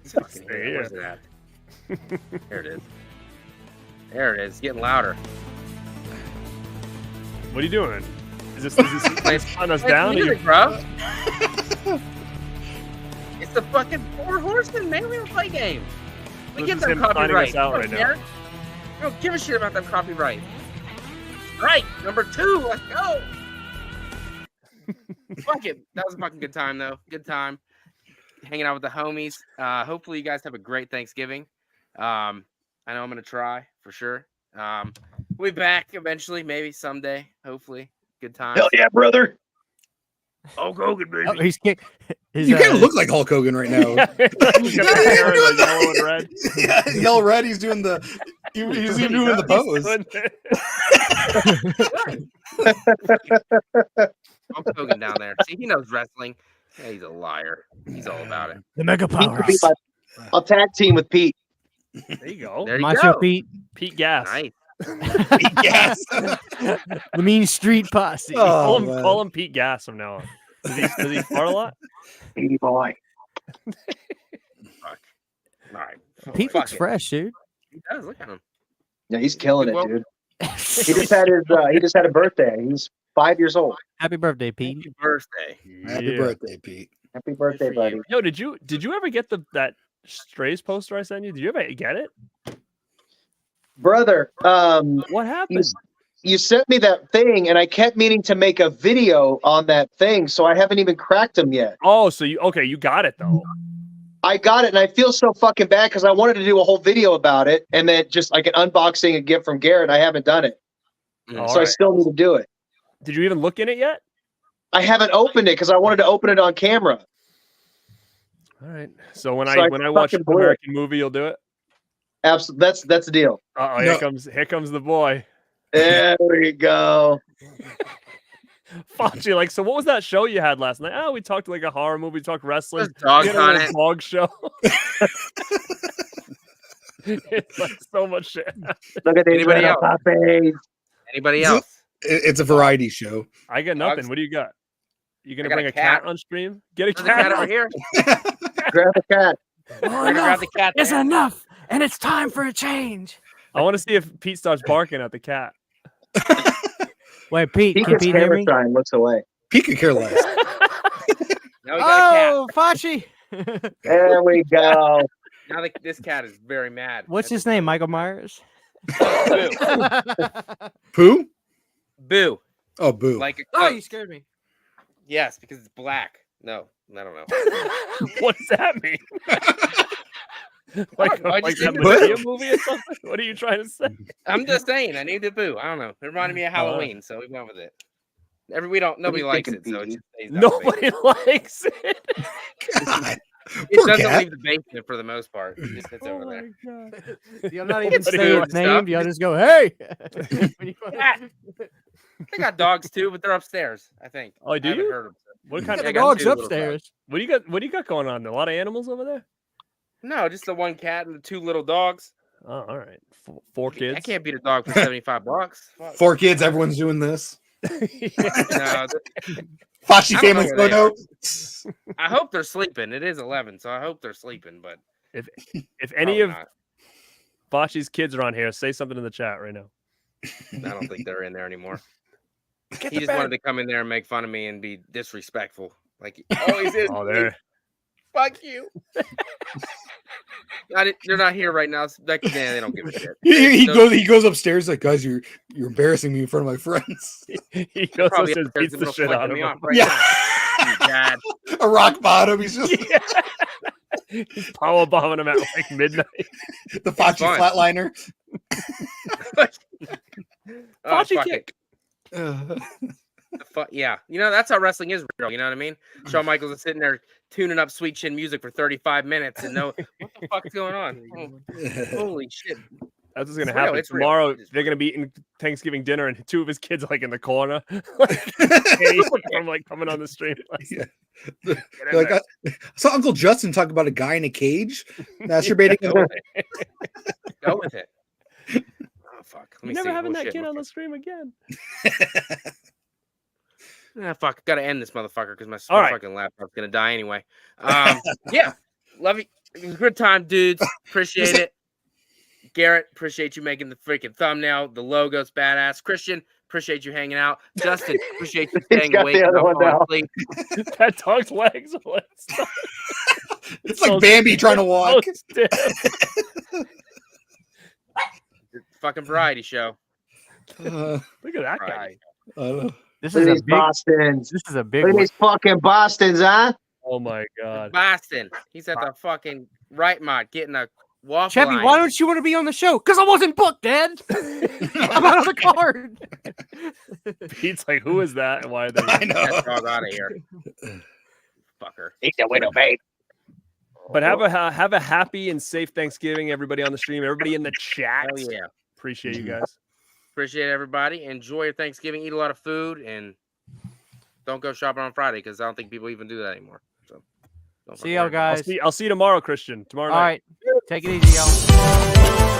Fucking Stay hell, here. where's it at? There it is. There it is. Getting louder. What are you doing? Is this on us down? Music, bro. It's the fucking Four Horsemen, man. We don't play games. We This give is them him signing copyright. us out We right don't now. care. We don't give a shit about them copyright. Right, number 2. Let's go. Fuck it. That was a fucking good time, though. Good time. Hanging out with the homies. Hopefully, you guys have a great Thanksgiving. I know I'm going to try for sure. We'll be back eventually, maybe someday. Hopefully. Good time. Hell yeah, brother. Hulk Hogan, baby. Oh, he's kicked. You kind of look like Hulk Hogan right now. He's got the hair in the yellow and red. Yeah, yellow red. He's doing the. He's even doing the pose. Hulk Hogan down there. See, he knows wrestling. Yeah, he's a liar. He's all about it. The Mega Pete could Powerhouse. be I'll tag team with Pete. There you go. There you Macho go. Pete. Pete Gas. Nice. Yes. The Mean Street Posse. Oh, Call him Pete Gas from now on. Does he fart a lot? Petey boy. Fuck. All right. Pete Fuck looks it. fresh, dude. He does. Look at him. Yeah, he's killing it, Well- dude. He just had a birthday. He's 5 years old. Happy birthday, Pete. Happy birthday. Happy Yeah. birthday, Pete. Happy birthday, for you. buddy. Yo, did you ever get that Strays poster I sent you? Did you ever get it? Brother, What happened? you sent me that thing, and I kept meaning to make a video on that thing, so I haven't even cracked them yet. Oh, so you got it though. I got it, and I feel so fucking bad because I wanted to do a whole video about it, and then just like an unboxing a gift from Garrett. I haven't done it, All so I right. still need to do it. Did you even look in it yet? I haven't opened it because I wanted to open it on camera. All right. So when So I I watch fucking the blew it. American movie, you'll do it. Absolutely, that's the deal. Oh, No. here comes the boy. There we go. Fauci, like, so what was that show you had last night? Oh, we talked like a horror movie, we talked wrestling. There's dogs We had a on little it. dog show. It's like so much shit. Look at these Anybody little else? puppies. Anybody Is it- else? It's a variety show. I got nothing. Dogs. What do you got? You gonna I got bring a a cat cat. on stream? Get a There's a cat cat. over here. Grab the cat. We're gonna grab the cat. It's there. enough, and it's time for a change. I want to see if Pete starts barking at the cat. Wait, Pete, He can gets Pete hear camera me? shine, looks away. Pete could care less. Now we got Oh, Fachi. There we go. a cat. Now this cat is very mad. What's at his the- name? Michael Myers? Boo. Pooh? Boo. Oh, boo. Like a Oh, you goat. scared me. Yes, because it's black. No, I don't know. What does that mean? like I like just that didn't- Medea movie or something? What are you trying to say? I'm just saying. I need the boo. I don't know. It reminded me of Halloween, so we went with it. Nobody you likes thinking, it, so it PG? just stays that way. Nobody likes it. God. It Poor doesn't cat. leave the basement for the most part. It just sits over there. You'll not even It's say food his and name. stuff. You'll just go, hey. Cat. I got dogs too, but they're upstairs. I think. Oh, do I haven't you? heard them. What kind Yeah, of I The got dog's two little upstairs. What do you got going on? A lot of animals over there? No, just the one cat and the two little dogs. Oh, all right. Four kids. I can't beat a dog for $75. Fuck. 4 kids, everyone's doing this. No, Fauci I don't family know where they photo. I hope they're sleeping. It is 11, so I hope they're sleeping. But If probably any of not. Fauci's kids are on here, say something in the chat right now. I don't think they're in there anymore. He just wanted to come in there and make fun of me and be disrespectful. Like he always is. Oh, there. Fuck you. They're not here right now. So they don't give a shit. He goes upstairs like, guys, you're embarrassing me in front of my friends. He goes Probably upstairs, upstairs beats in the middle shit flicking out of me him. off right Yeah. now. You dad. A rock bottom. He's just He's power bombing him at like midnight. the Facci fun. flatliner. Oh, Facci fuck kick. Yeah, that's how wrestling is real. You know what I mean? Shawn Michaels is sitting there tuning up Sweet Chin music for 35 minutes and what the fuck's going on? Holy shit! That's what's gonna It's real, happen it's real. tomorrow. It's They're gonna be eating Thanksgiving dinner, and 2 of his kids like in the corner, from like coming on the stream. Yeah. Get in Like, there. I saw Uncle Justin talk about a guy in a cage masturbating. Go with it. Oh fuck! Let You're me never see. having Oh, that shit, kid on motherfucker. the stream again. Fuck! Gotta end this motherfucker because my All right. fucking laptop's gonna die anyway. Yeah, love you. It was a good time, dudes. Appreciate it. Garrett, appreciate you making the freaking thumbnail. The logo's badass. Christian, appreciate you hanging out. Justin, appreciate you He's staying got awake the and other not one now. falling asleep. That dog's legs. It's like Bambi trying to walk. Fucking variety show. Uh, Look at that guy. Variety. I don't know. This Look is at a these big. Bostons. This is a big Look at one. these fucking Bostons, huh? Oh my god. Boston. He's at the fucking right mod getting a waffle. Chevy, iron. why don't you want to be on the show? Because I wasn't booked, Dad. I'm out of the card. Pete's like, who is that? And why are they? I Get know. that dog out of here? Fucker. He's a widow, babe. But have a happy and safe Thanksgiving, everybody on the stream, everybody in the chat. Hell yeah. Appreciate you guys. Appreciate everybody. Enjoy your Thanksgiving. Eat a lot of food and don't go shopping on Friday because I don't think people even do that anymore. So don't See fucking y'all, worry about it. guys. I'll see you tomorrow, Christian. Tomorrow All night. right. Take it easy, y'all.